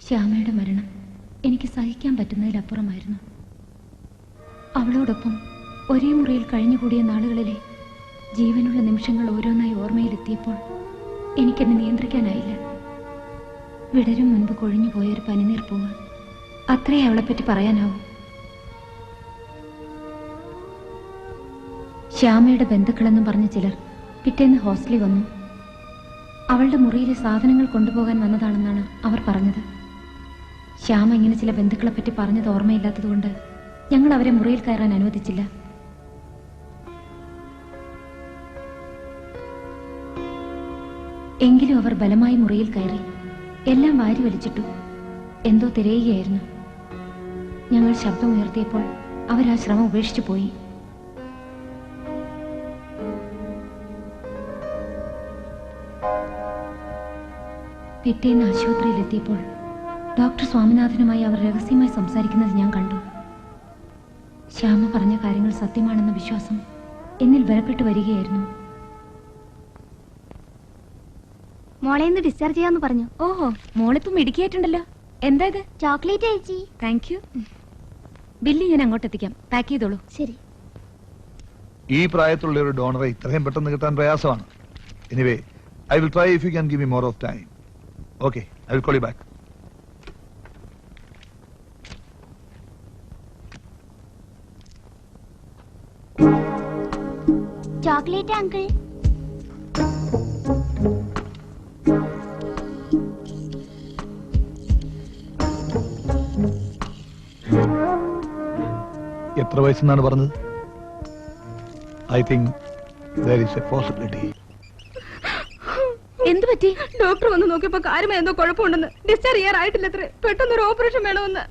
ശ്യാമയുടെ മരണം എനിക്ക് സഹിക്കാൻ പറ്റുന്നതിലപ്പുറമായിരുന്നു. അവളോടൊപ്പം ഒരേ മുറിയിൽ കഴിഞ്ഞുകൂടിയ നാളുകളിലെ ജീവനുള്ള നിമിഷങ്ങൾ ഓരോന്നായി ഓർമ്മയിലെത്തിയപ്പോൾ എനിക്കെന്നെ നിയന്ത്രിക്കാനായില്ല. വിടരും മുൻപ് കൊഴിഞ്ഞു പോയൊരു പനിനീർ പൂവ്, അത്രേ അവളെപ്പറ്റി പറയാനാവും. ശ്യാമയുടെ ബന്ധുക്കളെന്നും പറഞ്ഞ ചിലർ പിറ്റേന്ന് ഹോസ്റ്റലിൽ വന്നു. അവളുടെ മുറിയിലെ സാധനങ്ങൾ കൊണ്ടുപോകാൻ വന്നതാണെന്നാണ് അവർ പറഞ്ഞത്. ശ്യാമ ഇങ്ങനെ ചില ബന്ധുക്കളെ പറ്റി പറഞ്ഞത് ഓർമ്മയില്ലാത്തതുകൊണ്ട് ഞങ്ങൾ അവരെ മുറിയിൽ കയറാൻ അനുവദിച്ചില്ല. എങ്കിലും അവർ ബലമായി മുറിയിൽ കയറി എല്ലാം വാരി വലിച്ചിട്ടു. എന്തോ തിരയുകയായിരുന്നു. ഞങ്ങൾ ശബ്ദമുയർത്തിയപ്പോൾ അവരാ ശ്രമം ഉപേക്ഷിച്ചു പോയി. പിറ്റേന്ന് ആശുപത്രിയിലെത്തിയപ്പോൾ ഡോക്ടർ സ്വാമിനാഥനുമായി അവർ രഹസ്യമായി സംസാരിക്കുന്നത് ഞാൻ കണ്ടു. ശ്യാമ പറഞ്ഞ കാര്യങ്ങൾ സത്യമാണെന്ന വിശ്വാസം എന്നിൽ ബലപ്പെട്ടു വരികയായിരുന്നു. മോളെ ഇന്ന് ഡിസ്ചാർജ് ചെയ്യാന്ന് പറഞ്ഞു. ഓഹോ, മോളിപ്പം ഇടുക്കിയായിട്ടുണ്ടല്ലോ. എന്താ ഇത്? ചോക്ലേറ്റ് ചേച്ചി. Thank you. ബില്ല് ഞാൻ അങ്ങോട്ട് എത്തിക്കാം. പാക്ക് ചെയ്തോളൂ. ശരി. ഈ പ്രായത്തിലുള്ള ഒരു ഡോണറെ ഇത്രയും പെട്ടെന്ന് കിട്ടാൻ പ്രയാസമാണ്. Anyway, I will try if you can give me more of time. Okay, I will call you back. Chocolate uncle. എത്ര വയസ്സെന്നാണ് പറഞ്ഞത്? I think there is a possibility. എന്ത് പറ്റി? ഡോക്ടർ വന്ന് നോക്കിയപ്പോ കാര്യമായി എന്തോ കുഴപ്പമുണ്ടെന്ന്. ഡിസ്ചാർജ് ചെയ്യാറായിട്ടില്ല. അത്ര പെട്ടെന്ന് ഒരു ഓപ്പറേഷൻ വേണമെന്ന്.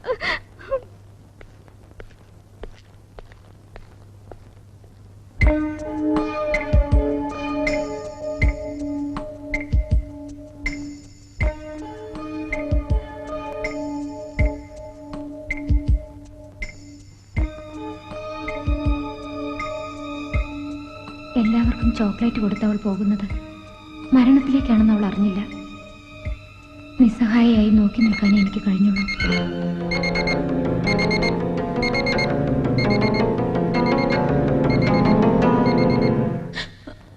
എല്ലാവർക്കും ചോക്ലേറ്റ് കൊടുത്തവൾ പോകുന്നത് മരണത്തിലേക്കാണെന്ന് അവൾ അറിഞ്ഞില്ല. നിസ്സഹായയായി നോക്കി നിൽക്കാനേ എനിക്ക് കഴിഞ്ഞുള്ളൂ.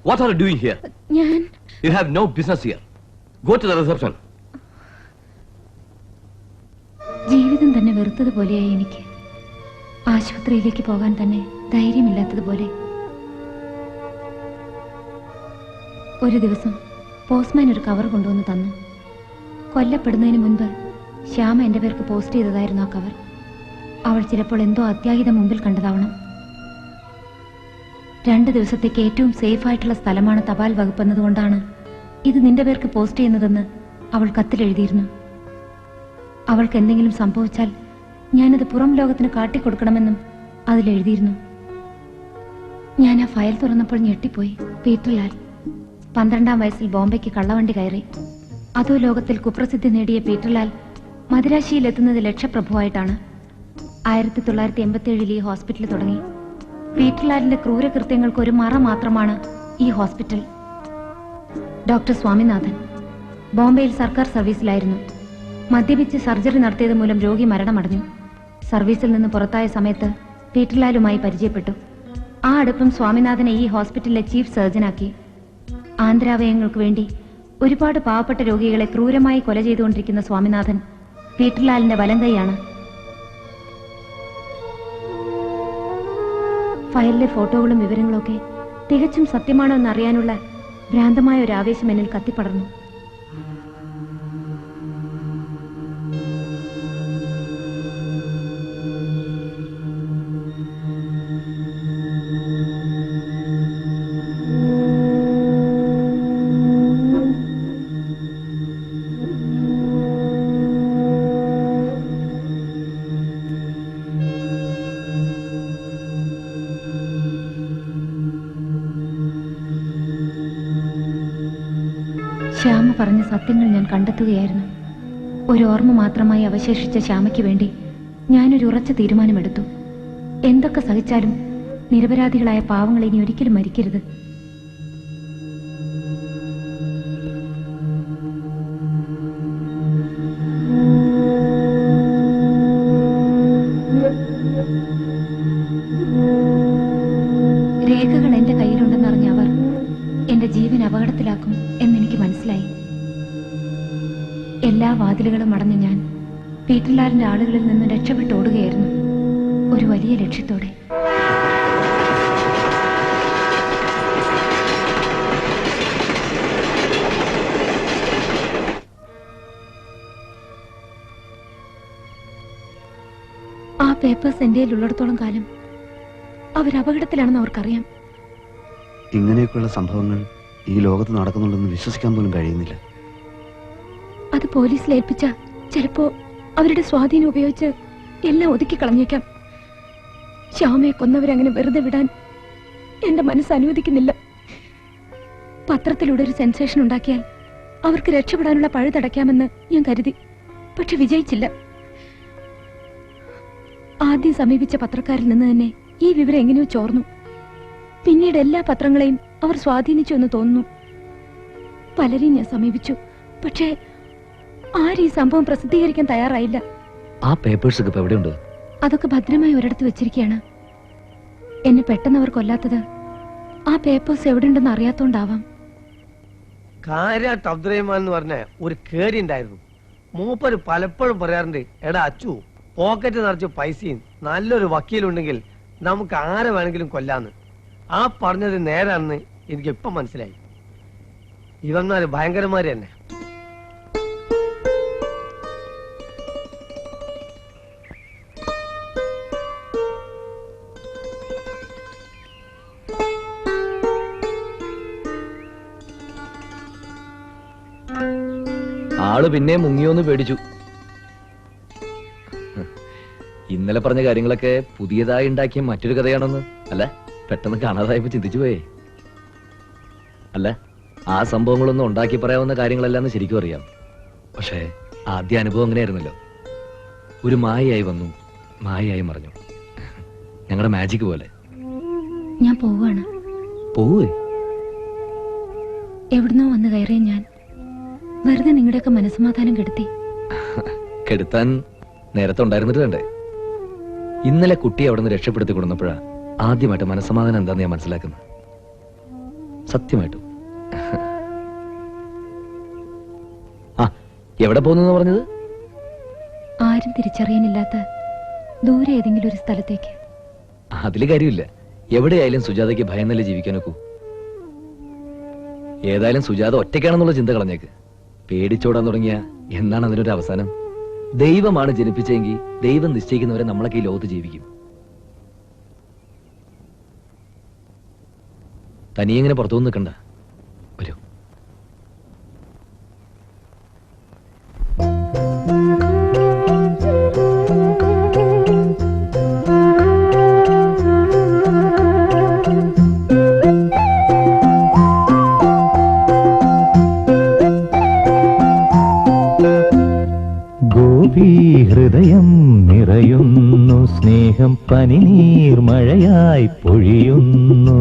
What are you doing here? ഞാൻ You have no business here. Go to the reception. ജീവിതം തന്നെ വെറുത്തതുപോലെയായി എനിക്ക്. ആശുപത്രിയിലേക്ക് പോകാൻ തന്നെ ധൈര്യമില്ലാത്തതുപോലെ. ഒരു ദിവസം പോസ്റ്റ്മാൻ ഒരു കവർ കൊണ്ടുവന്ന് തന്നു. കൊല്ലപ്പെടുന്നതിന് മുൻപ് ശ്യാമ എൻ്റെ പേർക്ക് പോസ്റ്റ് ചെയ്തതായിരുന്നു ആ കവർ. അവൾ ചിലപ്പോൾ എന്തോ അത്യാഹിതം മുമ്പിൽ കണ്ടതാവണം. 2 ദിവസത്തേക്ക് ഏറ്റവും സേഫ് ആയിട്ടുള്ള സ്ഥലമാണ് തപാൽ വകുപ്പ് എന്നതുകൊണ്ടാണ് ഇത് നിന്റെ പേർക്ക് പോസ്റ്റ് ചെയ്യുന്നതെന്ന് അവൾ കത്തിലെഴുതിയിരുന്നു. അവൾക്ക് എന്തെങ്കിലും സംഭവിച്ചാൽ ഞാനത് പുറം ലോകത്തിന് കാട്ടിക്കൊടുക്കണമെന്നും അതിലെഴുതിയിരുന്നു. ഞാൻ ആ ഫയൽ തുറന്നപ്പോൾ ഞെട്ടിപ്പോയി. പീറ്റർലാൽ 12-ാം വയസ്സിൽ ബോംബെക്ക് കള്ളവണ്ടി കയറി. അതോ ലോകത്തിൽ കുപ്രസിദ്ധി നേടിയ പീറ്റർലാൽ മദിരാശിയിലെത്തുന്നത് ലക്ഷപ്രഭുവായിട്ടാണ്. 1987 ഈ ഹോസ്പിറ്റൽ തുടങ്ങി. പീറ്റർലാലിന്റെ ക്രൂരകൃത്യങ്ങൾക്ക് ഒരു മറ മാത്രമാണ് ഈ ഹോസ്പിറ്റൽ. ഡോക്ടർ സ്വാമിനാഥൻ ബോംബെയിൽ സർക്കാർ സർവീസിലായിരുന്നു. മദ്യപിച്ച് സർജറി നടത്തിയത് മൂലം രോഗി മരണമടഞ്ഞു. സർവീസിൽ നിന്ന് പുറത്തായ സമയത്ത് പീറ്റർലാലുമായി പരിചയപ്പെട്ടു. ആ അടുപ്പം സ്വാമിനാഥനെ ഈ ഹോസ്പിറ്റലിലെ ചീഫ് സർജനാക്കി. ആന്തരാവയവങ്ങൾക്ക് വേണ്ടി ഒരുപാട് പാവപ്പെട്ട രോഗികളെ ക്രൂരമായി കൊല ചെയ്തുകൊണ്ടിരിക്കുന്ന സ്വാമിനാഥൻ പീറ്റർലാലിന്റെ വലം കൈയാണ്. ഫയലിലെ ഫോട്ടോകളും വിവരങ്ങളും ഒക്കെ തികച്ചും സത്യമാണോ എന്നറിയാനുള്ള ഭ്രാന്തമായ ഒരു ആവേശം എന്നിൽ കത്തിപ്പടർന്നു. ശ്യാമ പറഞ്ഞ സത്യങ്ങൾ ഞാൻ കണ്ടെത്തുകയായിരുന്നു. ഒരു ഓർമ്മ മാത്രമായി അവശേഷിച്ച ശ്യാമയ്ക്ക് വേണ്ടി ഞാനൊരു ഉറച്ച തീരുമാനമെടുത്തു. എന്തൊക്കെ സഹിച്ചാലും നിരപരാധികളായ പാവങ്ങൾ ഇനി ഒരിക്കലും മരിക്കരുത്. രേഖകൾ എന്റെ കയ്യിലുണ്ടെന്നറിഞ്ഞ അവർ എന്റെ ജീവൻ അപകടത്തിലാക്കും എന്നെനിക്ക് മനസ്സിലായി. എല്ലാ വാതിലുകളും അടഞ്ഞ് ഞാൻ പീറ്റർലാലിന്റെ ആളുകളിൽ നിന്ന് രക്ഷപ്പെട്ടോടുകയായിരുന്നു, ഒരു വലിയ ലക്ഷ്യത്തോടെ. ആ പേപ്പേഴ്സ് എന്റെ ഉള്ളിടത്തോളം കാലം അവരപകടത്തിലാണെന്ന് അവർക്കറിയാം. ഇങ്ങനെയൊക്കെയുള്ള സംഭവങ്ങൾ ഈ ലോകത്ത് നടക്കുന്നുണ്ടെന്ന് വിശ്വസിക്കാൻ പോലും കഴിയുന്നില്ല. അത് പോലീസിൽ ഏൽപ്പിച്ച ചിലപ്പോ അവരുടെ സ്വാധീനം ഉപയോഗിച്ച് എല്ലാം ഒതുക്കി കളഞ്ഞേക്കാം. ശ്യാമയെ കൊന്നവരങ്ങനെ വെറുതെ വിടാൻ എന്റെ മനസ്സ് അനുവദിക്കുന്നില്ല. പത്രത്തിലൂടെ ഒരു സെൻസേഷൻ ഉണ്ടാക്കിയാൽ അവർക്ക് രക്ഷപ്പെടാനുള്ള പഴുതടയ്ക്കാമെന്ന് ഞാൻ കരുതി. പക്ഷെ വിജയിച്ചില്ല. ആദ്യം സമീപിച്ച പത്രക്കാരിൽ നിന്ന് തന്നെ ഈ വിവരം എങ്ങനെയോ ചോർന്നു. പിന്നീട് എല്ലാ പത്രങ്ങളെയും അവർ സ്വാധീനിച്ചു എന്ന് തോന്നുന്നു. പലരെയും ഞാൻ സമീപിച്ചു, പക്ഷേ ആരും ഈ സംഭവം പ്രസിദ്ധീകരിക്കാൻ തയ്യാറായില്ല. ആ പേപ്പേഴ്സ് ഒക്കെ ഇപ്പൊ എവിടെയുണ്ട്? അതൊക്കെ ഭദ്രമായി ഒരിടത്ത് വെച്ചിരിക്കുകയാണ്. എന്നെ പെട്ടെന്ന് അവർ കൊല്ലാത്തത് ആ പേപ്പേഴ്സ് എവിടെയുണ്ടെന്ന് അറിയാത്തോണ്ടാവാം. കാര്യാട്ട് അബ്ദുറഹ്മാൻ എന്ന് പറഞ്ഞ ഒരു കേടി ഉണ്ടായിരുന്നു. മൂപ്പര് പലപ്പോഴും പറയാറുണ്ട്, എടാ അച്ചു, പോക്കറ്റ് നിറച്ച് പൈസയും നല്ലൊരു വക്കീലുണ്ടെങ്കിൽ നമുക്ക് ആരെ വേണമെങ്കിലും കൊല്ലാന്ന്. ആ പറഞ്ഞത് നേരാണെന്ന് എനിക്ക് ഇപ്പം മനസ്സിലായി. ഇവന്മാര് ഭയങ്കരന്മാര് തന്നെ. ആള് പിന്നെ മുങ്ങിയോന്ന് പേടിച്ചു. ഇന്നലെ പറഞ്ഞ കാര്യങ്ങളൊക്കെ പുതിയതായി ഉണ്ടാക്കിയ മറ്റൊരു കഥയാണെന്ന് അല്ല പെട്ടെന്ന് കാണാതായപ്പോ ചിന്തിച്ചു പോയേ. അല്ല, ആ സംഭവങ്ങളൊന്നും ഉണ്ടാക്കി പറയാവുന്ന കാര്യങ്ങളല്ലാന്ന് ശരിക്കും അറിയാം. പക്ഷേ ആദ്യ അനുഭവം അങ്ങനെയായിരുന്നല്ലോ. ഒരു മായയായി വന്നു, മായയായി മറഞ്ഞു. ഞങ്ങളുടെ മാജിക് പോലെ. ഞാൻ പോവാണ്. പോവേ? എവിടുന്നോ വന്ന് കയറിയ ഞാൻ വെറുതെ നിങ്ങളുടെയൊക്കെ മനസ്സമാധാനം കെടുത്തി. കെടുത്താൻ നേരത്തെ ഉണ്ടായിരുന്നിട്ട് വേണ്ടേ? ഇന്നലെ കുട്ടിയെ അവിടെ നിന്ന് രക്ഷപ്പെടുത്തി കൊടുന്നപ്പോഴാ ആദ്യമായിട്ട് മനസ്സമാധാനം എന്താന്ന് ഞാൻ മനസ്സിലാക്കുന്നത്. സത്യമായിട്ടും. ആ, എവിടെ പോകുന്നു പറഞ്ഞത്? ആരും തിരിച്ചറിയാനില്ലാത്ത ദൂരെ ഏതെങ്കിലും ഒരു സ്ഥലത്തേക്ക്. അതില് കാര്യമില്ല. എവിടെയായാലും സുജാതയ്ക്ക് ഭയന്നല്ലേ ജീവിക്കാനൊക്കൂ. ഏതായാലും സുജാത ഒറ്റയ്ക്കാണെന്നുള്ള ചിന്ത കളഞ്ഞേക്ക്. പേടിച്ചോടാൻ തുടങ്ങിയ എന്നാണ് അതിനൊരു അവസാനം? ദൈവമാണ് ജനിപ്പിച്ചെങ്കിൽ ദൈവം നിശ്ചയിക്കുന്നവരെ നമ്മളൊക്കെ ഈ ലോകത്ത് ജീവിക്കും. തനിയെങ്ങനെ പുറത്തു നിൽക്കണ്ട. വരൂ. ഹൃദയം നിറയുന്നു, സ്നേഹം പനിനീർ മഴയായി പൊഴിയുന്നു.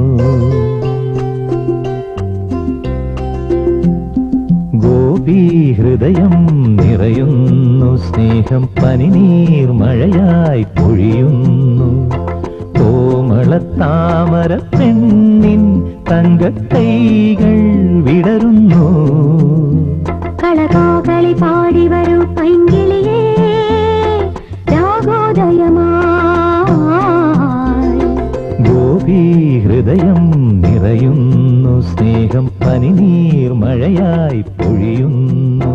ഗോപി ഹൃദയം നിറയുന്നു, സ്നേഹം പനിനീർ മഴയായി പൊഴിയുന്നു. കോമളത്താമര പെണ്ണിൻ തങ്കക്കൈകൾ വിടരുന്നു. കളകാകളി പാടി വരൂ പൈങ്കിളിയേ, രാഗോദയമായി. ഗോപി ഹൃദയം നിറയുന്നു, സ്നേഹം പനിനീർ മഴയായി പൊഴിയുന്നു.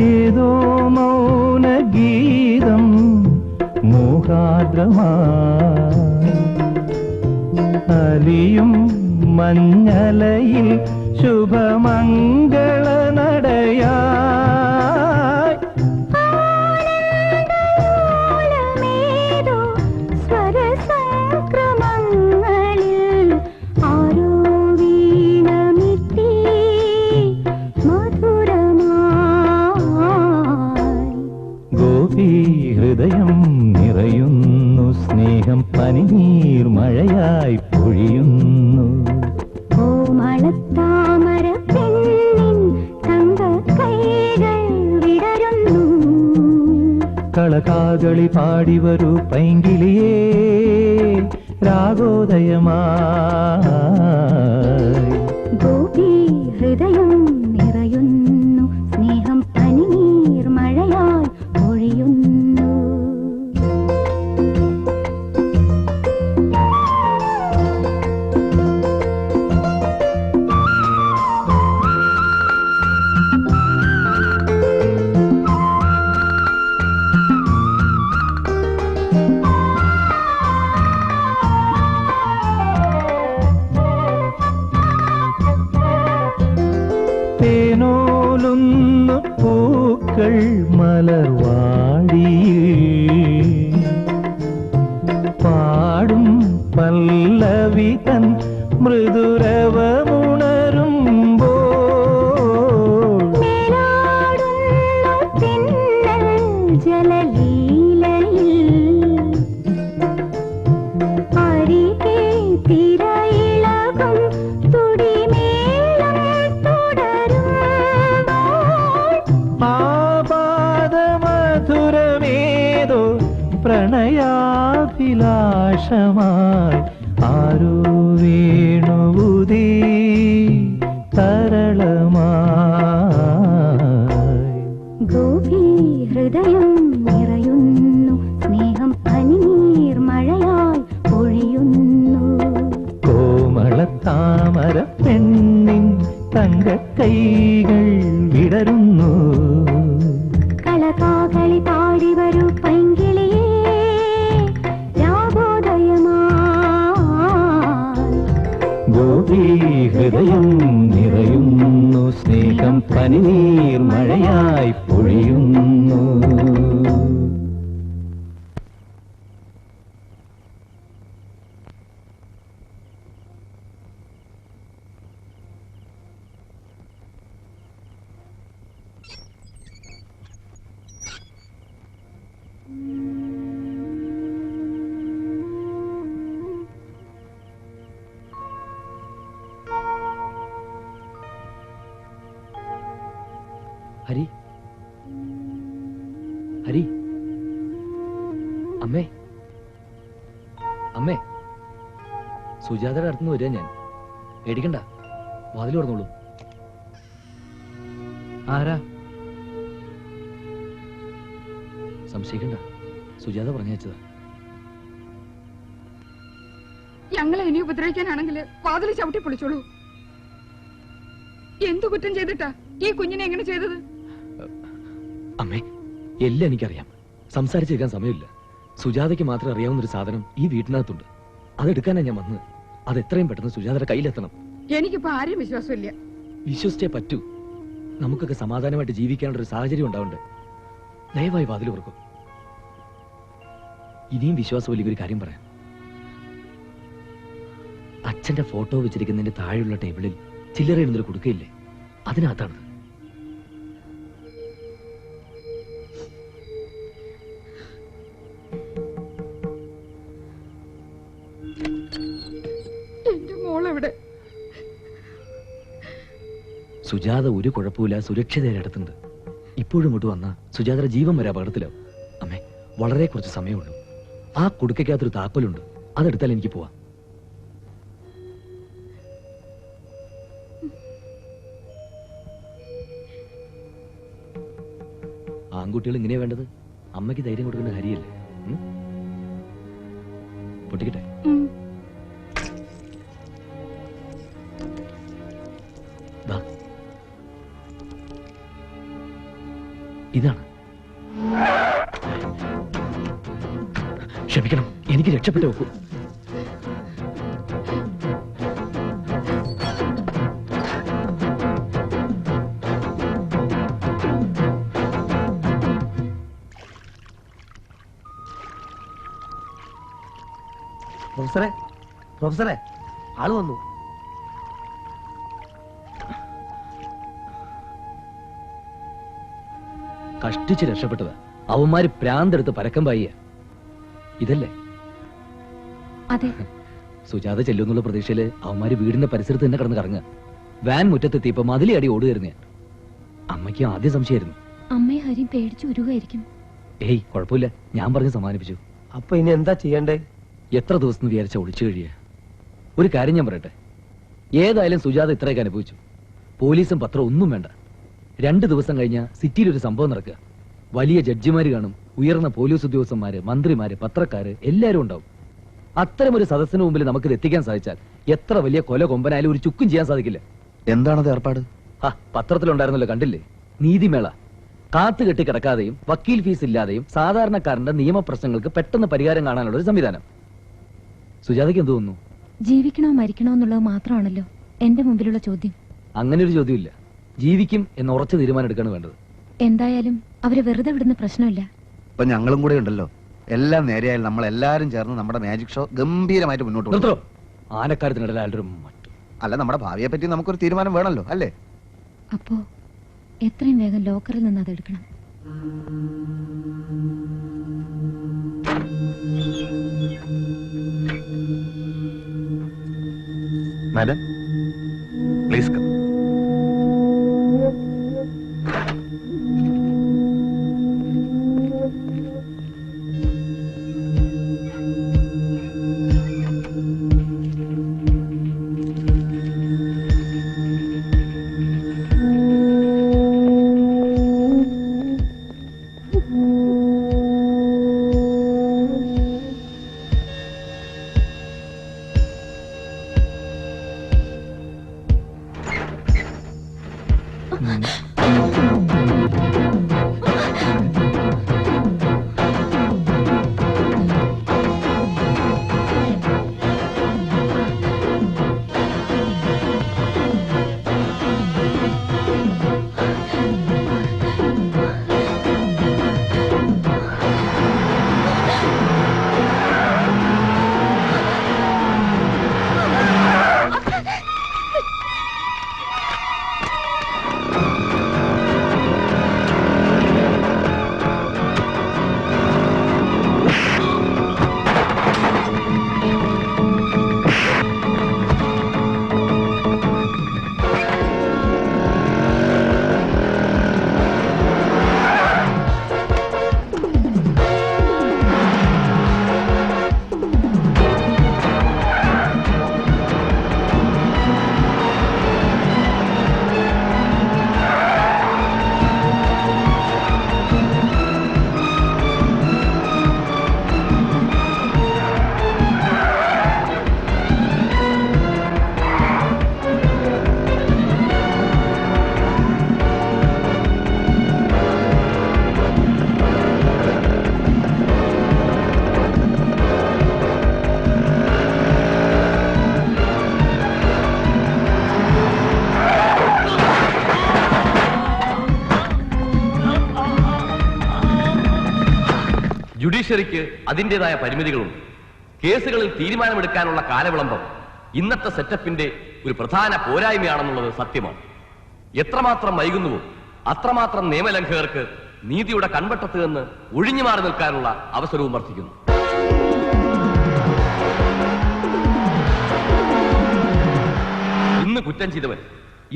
ഏതോ മൗനഗീതം മോഹാദ്രമായി അലിയും മഞ്ഞലയിൽ ശുഭമംഗള നടയായി. സ്വരസംക്രമങ്ങളിൽ ആരോ വീണമിത്തി മധുരമായി. ഗോപി ഹൃദയം നിറയുന്നു, സ്നേഹം പനിനീർ മഴയായി പൊഴിയുന്നു. കോമളത്താമര പെണ്ണിൻ തങ്കക്കൈകൾ വിടരുന്നു. കളകാകളി പാടി വരൂ പൈങ്കിളിയേ, രാഗോദയമായി. ഗോപി ഹൃദയം നിറയുന്നു, സ്നേഹം പനിനീർ മഴയായി പൊഴിയുന്നു. അവൾ മലർവാടിയിൽ പാടും പല്ലവി തൻ മൃദുരവമുണരുമ്പോൾ പ്രണയാഭിലാഷമായി ആരോ വേണുവുതീ തരളമായി ഗോപി ഹൃദയം നിറയുന്നു സ്നേഹം പനിനീർ മഴയായി പൊഴിയുന്നു കോമളത്താമര പെണ്ണിൻ തങ്കക്കൈകൾ വിടരുന്നു കളകാകളി താടി വരൂ പൈങ്കിളിയേ ഗോപി ഹൃദയം നിറയുന്നു സ്നേഹം പനിനീർ മഴയായി പൊഴിയുന്നു ഹരി ഹരി അമ്മേ അമ്മേ സുജാതയുടെ അടുത്തുനിന്ന് വരിക ഞാൻ പേടിക്കണ്ട വാതിൽ തുറന്നോളൂ ആരാ സംശയിക്കണ്ട സുജാത പറഞ്ഞയച്ചതാ ഞങ്ങളെ ഇനി ഉപദ്രവിക്കാനാണെങ്കിൽ വാതിൽ ചവിട്ടി പൊളിച്ചോളൂ എന്തു കുറ്റം ചെയ്തിട്ടാ ഈ കുഞ്ഞിനെ എങ്ങനെ ചെയ്തത് അമ്മേ എല്ലാം എനിക്കറിയാം സംസാരിച്ചേക്കാൻ സമയമില്ല സുജാതയ്ക്ക് മാത്രം അറിയാവുന്ന ഒരു സാധനം ഈ വീട്ടിനകത്തുണ്ട് അതെടുക്കാനാ ഞാൻ വന്നത് അത് എത്രയും പെട്ടെന്ന് സുജാതയുടെ കയ്യിലെത്തണം എനിക്കിപ്പോ ആരെയും വിശ്വാസമില്ല വിശ്വസിച്ചേ പറ്റൂ നമുക്കൊക്കെ സമാധാനമായിട്ട് ജീവിക്കാനുള്ള ഒരു സാഹചര്യം ഉണ്ടാവണ്ടേ ദയവായി വാതിൽ തുറക്കും ഇനിയും വിശ്വാസമില്ല ഒരു കാര്യം പറയാം അച്ഛന്റെ ഫോട്ടോ വെച്ചിരിക്കുന്നതിന്റെ താഴെയുള്ള ടേബിളിൽ ചില്ലറ ഇടുന്നൊരു കൊടുക്കയില്ലേ അതിനകത്താണ് എന്റെ മോളെവിടെ സുജാത ഒരു കുഴപ്പമില്ല സുരക്ഷിതയുടെ അടുത്തുണ്ട് ഇപ്പോഴും ഇങ്ങോട്ട് വന്ന സുജാതയുടെ ജീവൻ വരെ അപകടത്തിലാവും അമ്മേ വളരെ കുറച്ച് സമയമുള്ളൂ ആ കുടുക്കയ്ക്കകത്തൊരു താക്കോലുണ്ട് അതെടുത്താൽ എനിക്ക് പോവാം ആൺകുട്ടികൾ ഇങ്ങനെ വേണ്ടത് അമ്മയ്ക്ക് ധൈര്യം കൊടുക്കേണ്ട കാര്യമല്ലേ പൊട്ടിക്കട്ടെ ഇതാണ് ക്ഷമിക്കണം എനിക്ക് രക്ഷപ്പെട്ടു നോക്കൂ പ്രൊഫസറെ പ്രൊഫസറെ ആള് വന്നു കഷ്ടിച്ച് രക്ഷപ്പെട്ടതാ അവന്മാര് പ്രാന്തെടുത്ത് പരക്കം പായ ഇതല്ലേ അതെ സുജാത ചെല്ലുന്നുള്ള പ്രതീക്ഷയില് അവന്മാര് വീടിന്റെ പരിസരത്ത് തന്നെ കിടന്ന് കറങ്ങുക വാൻ മുറ്റത്തെത്തിയപ്പോ മതിലി അടി ഓടുകയായിരുന്നു ഞാൻ അമ്മയ്ക്ക് ആദ്യം സംശയമായിരുന്നു അമ്മയെ ഹരി പേടിച്ചു ഉരുകായിരിക്കും ഏയ് കുഴപ്പമില്ല ഞാൻ പറഞ്ഞ് സമാധാനിപ്പിച്ചു അപ്പൊ ഇനി എന്താ ചെയ്യണ്ടേ എത്ര ദിവസം വിചാരിച്ച ഒളിച്ചു കഴിയ ഒരു കാര്യം ഞാൻ പറയട്ടെ ഏതായാലും സുജാത ഇത്രയൊക്കെ അനുഭവിച്ചു പോലീസും പത്രം ഒന്നും വേണ്ട 2 ദിവസം കഴിഞ്ഞ സിറ്റിയിൽ ഒരു സംഭവം നടക്കുക വലിയ ജഡ്ജിമാര് കാണും ഉയർന്ന പോലീസ് ഉദ്യോഗസ്ഥന്മാര് മന്ത്രിമാര് പത്രക്കാര് എല്ലാവരും ഉണ്ടാവും അത്തരമൊരു സദസ്സിന് മുമ്പിൽ നമുക്കിത് എത്തിക്കാൻ സാധിച്ചാൽ എത്ര വലിയ കൊല കൊമ്പനായാലും ഒരു ചുക്കും ചെയ്യാൻ സാധിക്കില്ല എന്താണത് ഏർപ്പാട് പത്രത്തിലുണ്ടായിരുന്നല്ലോ കണ്ടില്ലേ നീതിമേള കാത്തുകെട്ടി കിടക്കാതെയും വക്കീൽ ഫീസ് ഇല്ലാതെയും സാധാരണക്കാരന്റെ നിയമപ്രശ്നങ്ങൾക്ക് പെട്ടെന്ന് പരിഹാരം കാണാനുള്ള ഒരു സംവിധാനം സുജാതയ്ക്ക് എന്ത് തോന്നുന്നു ജീവിക്കണോ മരിക്കണോ എന്നുള്ളത് മാത്രമാണല്ലോ എന്റെ മുമ്പിലുള്ള ചോദ്യം അങ്ങനെ ഒരു ചോദ്യമില്ല ജീവിക്കും എന്ന ഉറച്ച തീരുമാനം എടുക്കാണ് വേണ്ടത് എന്തായാലും അവരെ വെറുതെ വിടുന്ന പ്രശ്നമില്ല. ഇപ്പൊ ഞങ്ങളും കൂടെ ഉണ്ടല്ലോ. എല്ലാം നേരെയായാൽ നമ്മൾ എല്ലാരും ചേർന്ന് നമ്മുടെ മാജിക് ഷോ ഗംഭീരമായിട്ട് മുന്നോട്ട് കൊണ്ടുപോകും. ആനക്കാര്യത്തിനിടയിലും അല്ല, നമ്മുടെ ഭാവിയെ പറ്റി നമുക്കൊരു തീരുമാനം വേണമല്ലോ, അല്ലേ? അപ്പോ എത്രയും വേഗം ലോക്കറിൽ നിന്ന് അത് എടുക്കണം. Madam please come. ജുഡീഷ്യറിക്ക് അതിൻ്റെതായ പരിമിതികളുണ്ട്. കേസുകളിൽ തീരുമാനമെടുക്കാനുള്ള കാലവിളംബം ഇന്നത്തെ സെറ്റപ്പിന്റെ ഒരു പ്രധാന പോരായ്മയാണെന്നുള്ളത് സത്യമാണ്. എത്രമാത്രം വൈകുന്നുവോ അത്രമാത്രം നിയമലംഘകർക്ക് നീതിയുടെ കൺവട്ടത്ത് നിന്ന് ഒഴിഞ്ഞു മാറി നിൽക്കാനുള്ള അവസരവും വർദ്ധിക്കുന്നു. ഇന്ന് കുറ്റം ചെയ്തവൻ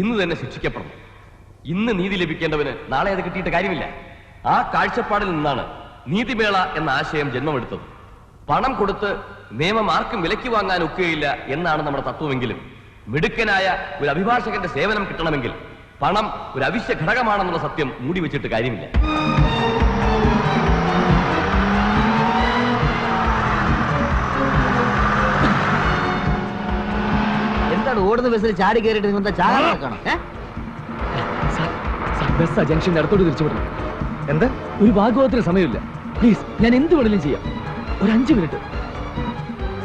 ഇന്ന് തന്നെ ശിക്ഷിക്കപ്പെടണം. ഇന്ന് നീതി ലഭിക്കേണ്ടവന് നാളെ അത് കിട്ടിയിട്ട് കാര്യമില്ല. ആ കാഴ്ചപ്പാടിൽ നിന്നാണ് നീതിമേള എന്ന ആശയം ജന്മമെടുത്തത്. പണം കൊടുത്ത് നിയമം ആർക്കും വിലയ്ക്ക് വാങ്ങാൻ ഒക്കുകയില്ല എന്നാണ് നമ്മുടെ തത്വമെങ്കിലും മിടുക്കനായ ഒരു അഭിഭാഷകന്റെ സേവനം കിട്ടണമെങ്കിൽ പണം ഒരു അവശ്യ ഘടകമാണെന്നുള്ള സത്യം മൂടി വെച്ചിട്ട് കാര്യമില്ല. എന്താണ് ഓടുന്ന ബസ്സിൽ ചാടി കയറിയിട്ട് നിങ്ങൾ ചാകാൻ നോക്കണം? ബസ് ജംഗ്ഷൻ അടുത്തോട്ട് തിരിച്ചു വിടണം. എന്താ ഒരു ഭാഗവത്തിന് സമയമില്ല. പ്ലീസ്, ഞാൻ എന്ത് വേണമെങ്കിലും ചെയ്യാം. ഒരു 5 മിനിറ്റ്.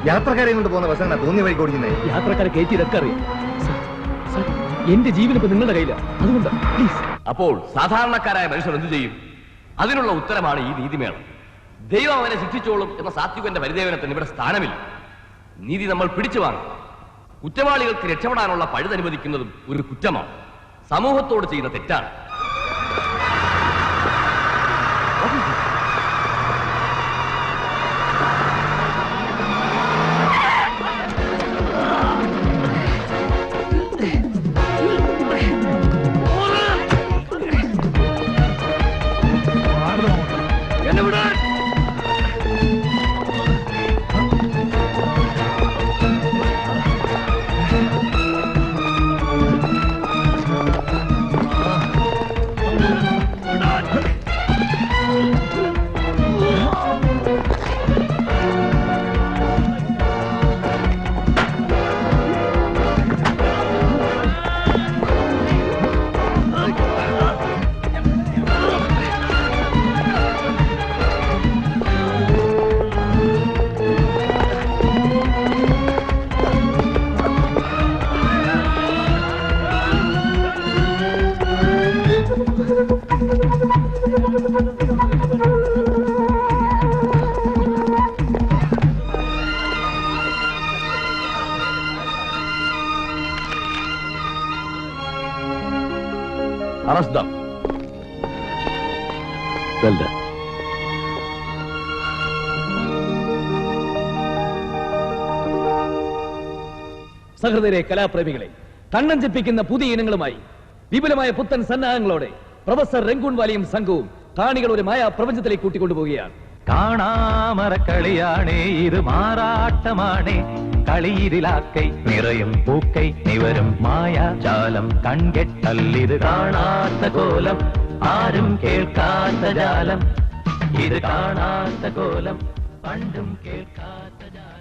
യാത്രക്കാരെ കൊണ്ട് പോകുന്ന ബസ് തോന്നിയ വഴി ഓടിക്കുന്നേ. യാത്രക്കാരെ കയറ്റി ഇതൊക്കെ അറിയാം. എന്റെ ജീവൻ ഇപ്പൊ നിങ്ങളുടെ കയ്യിലാണ്. അതുകൊണ്ട് പ്ലീസ്. അപ്പോൾ സാധാരണക്കാരായ മനുഷ്യർ എന്തു ചെയ്യും? അതിനുള്ള ഉത്തരമാണ് ഈ നീതിമേള. ദൈവം അവനെ ശിക്ഷിച്ചോളും എന്ന സാത്വികന്റെ പരിദേവനത്തിന് ഇവിടെ സ്ഥാനമില്ല. നീതി നമ്മൾ പിടിച്ചു വാങ്ങും. കുറ്റവാളികൾക്ക് രക്ഷപ്പെടാനുള്ള പഴുതനുവദിക്കുന്നതും ഒരു കുറ്റമാണ്. സമൂഹത്തോട് ചെയ്യുന്ന തെറ്റാണ്. Arrest them. Well done. സഹൃദയരെ കലാപ്രേമികളെ, കണ്ണഞ്ചിപ്പിക്കുന്ന പുതിയ ഇനങ്ങളുമായി വിപുലമായ പുത്തൻ സന്നാഹങ്ങളോടെ പ്രൊഫസർ രംഗൂൺ വാലിയും സംഘവും കാണികൾ ഒരു മായാ പ്രപഞ്ചത്തിലേക്ക് കൂട്ടിക്കൊണ്ടുപോവുകയാണ്. കാണാമറക്കളിയാണേ ഇത് മാറാട്ടമാണേ കളിയിലാക്കൈ നിറയും പൂക്കൈ നിവരും മായാജാലം കൺകെട്ടല്ലിത് കാണാത്ത കോലം ആരും കേൾക്കാത്ത ജാലം ഇത് കാണാത്ത കോലം പണ്ടും കേൾക്കാത്ത ജാലം.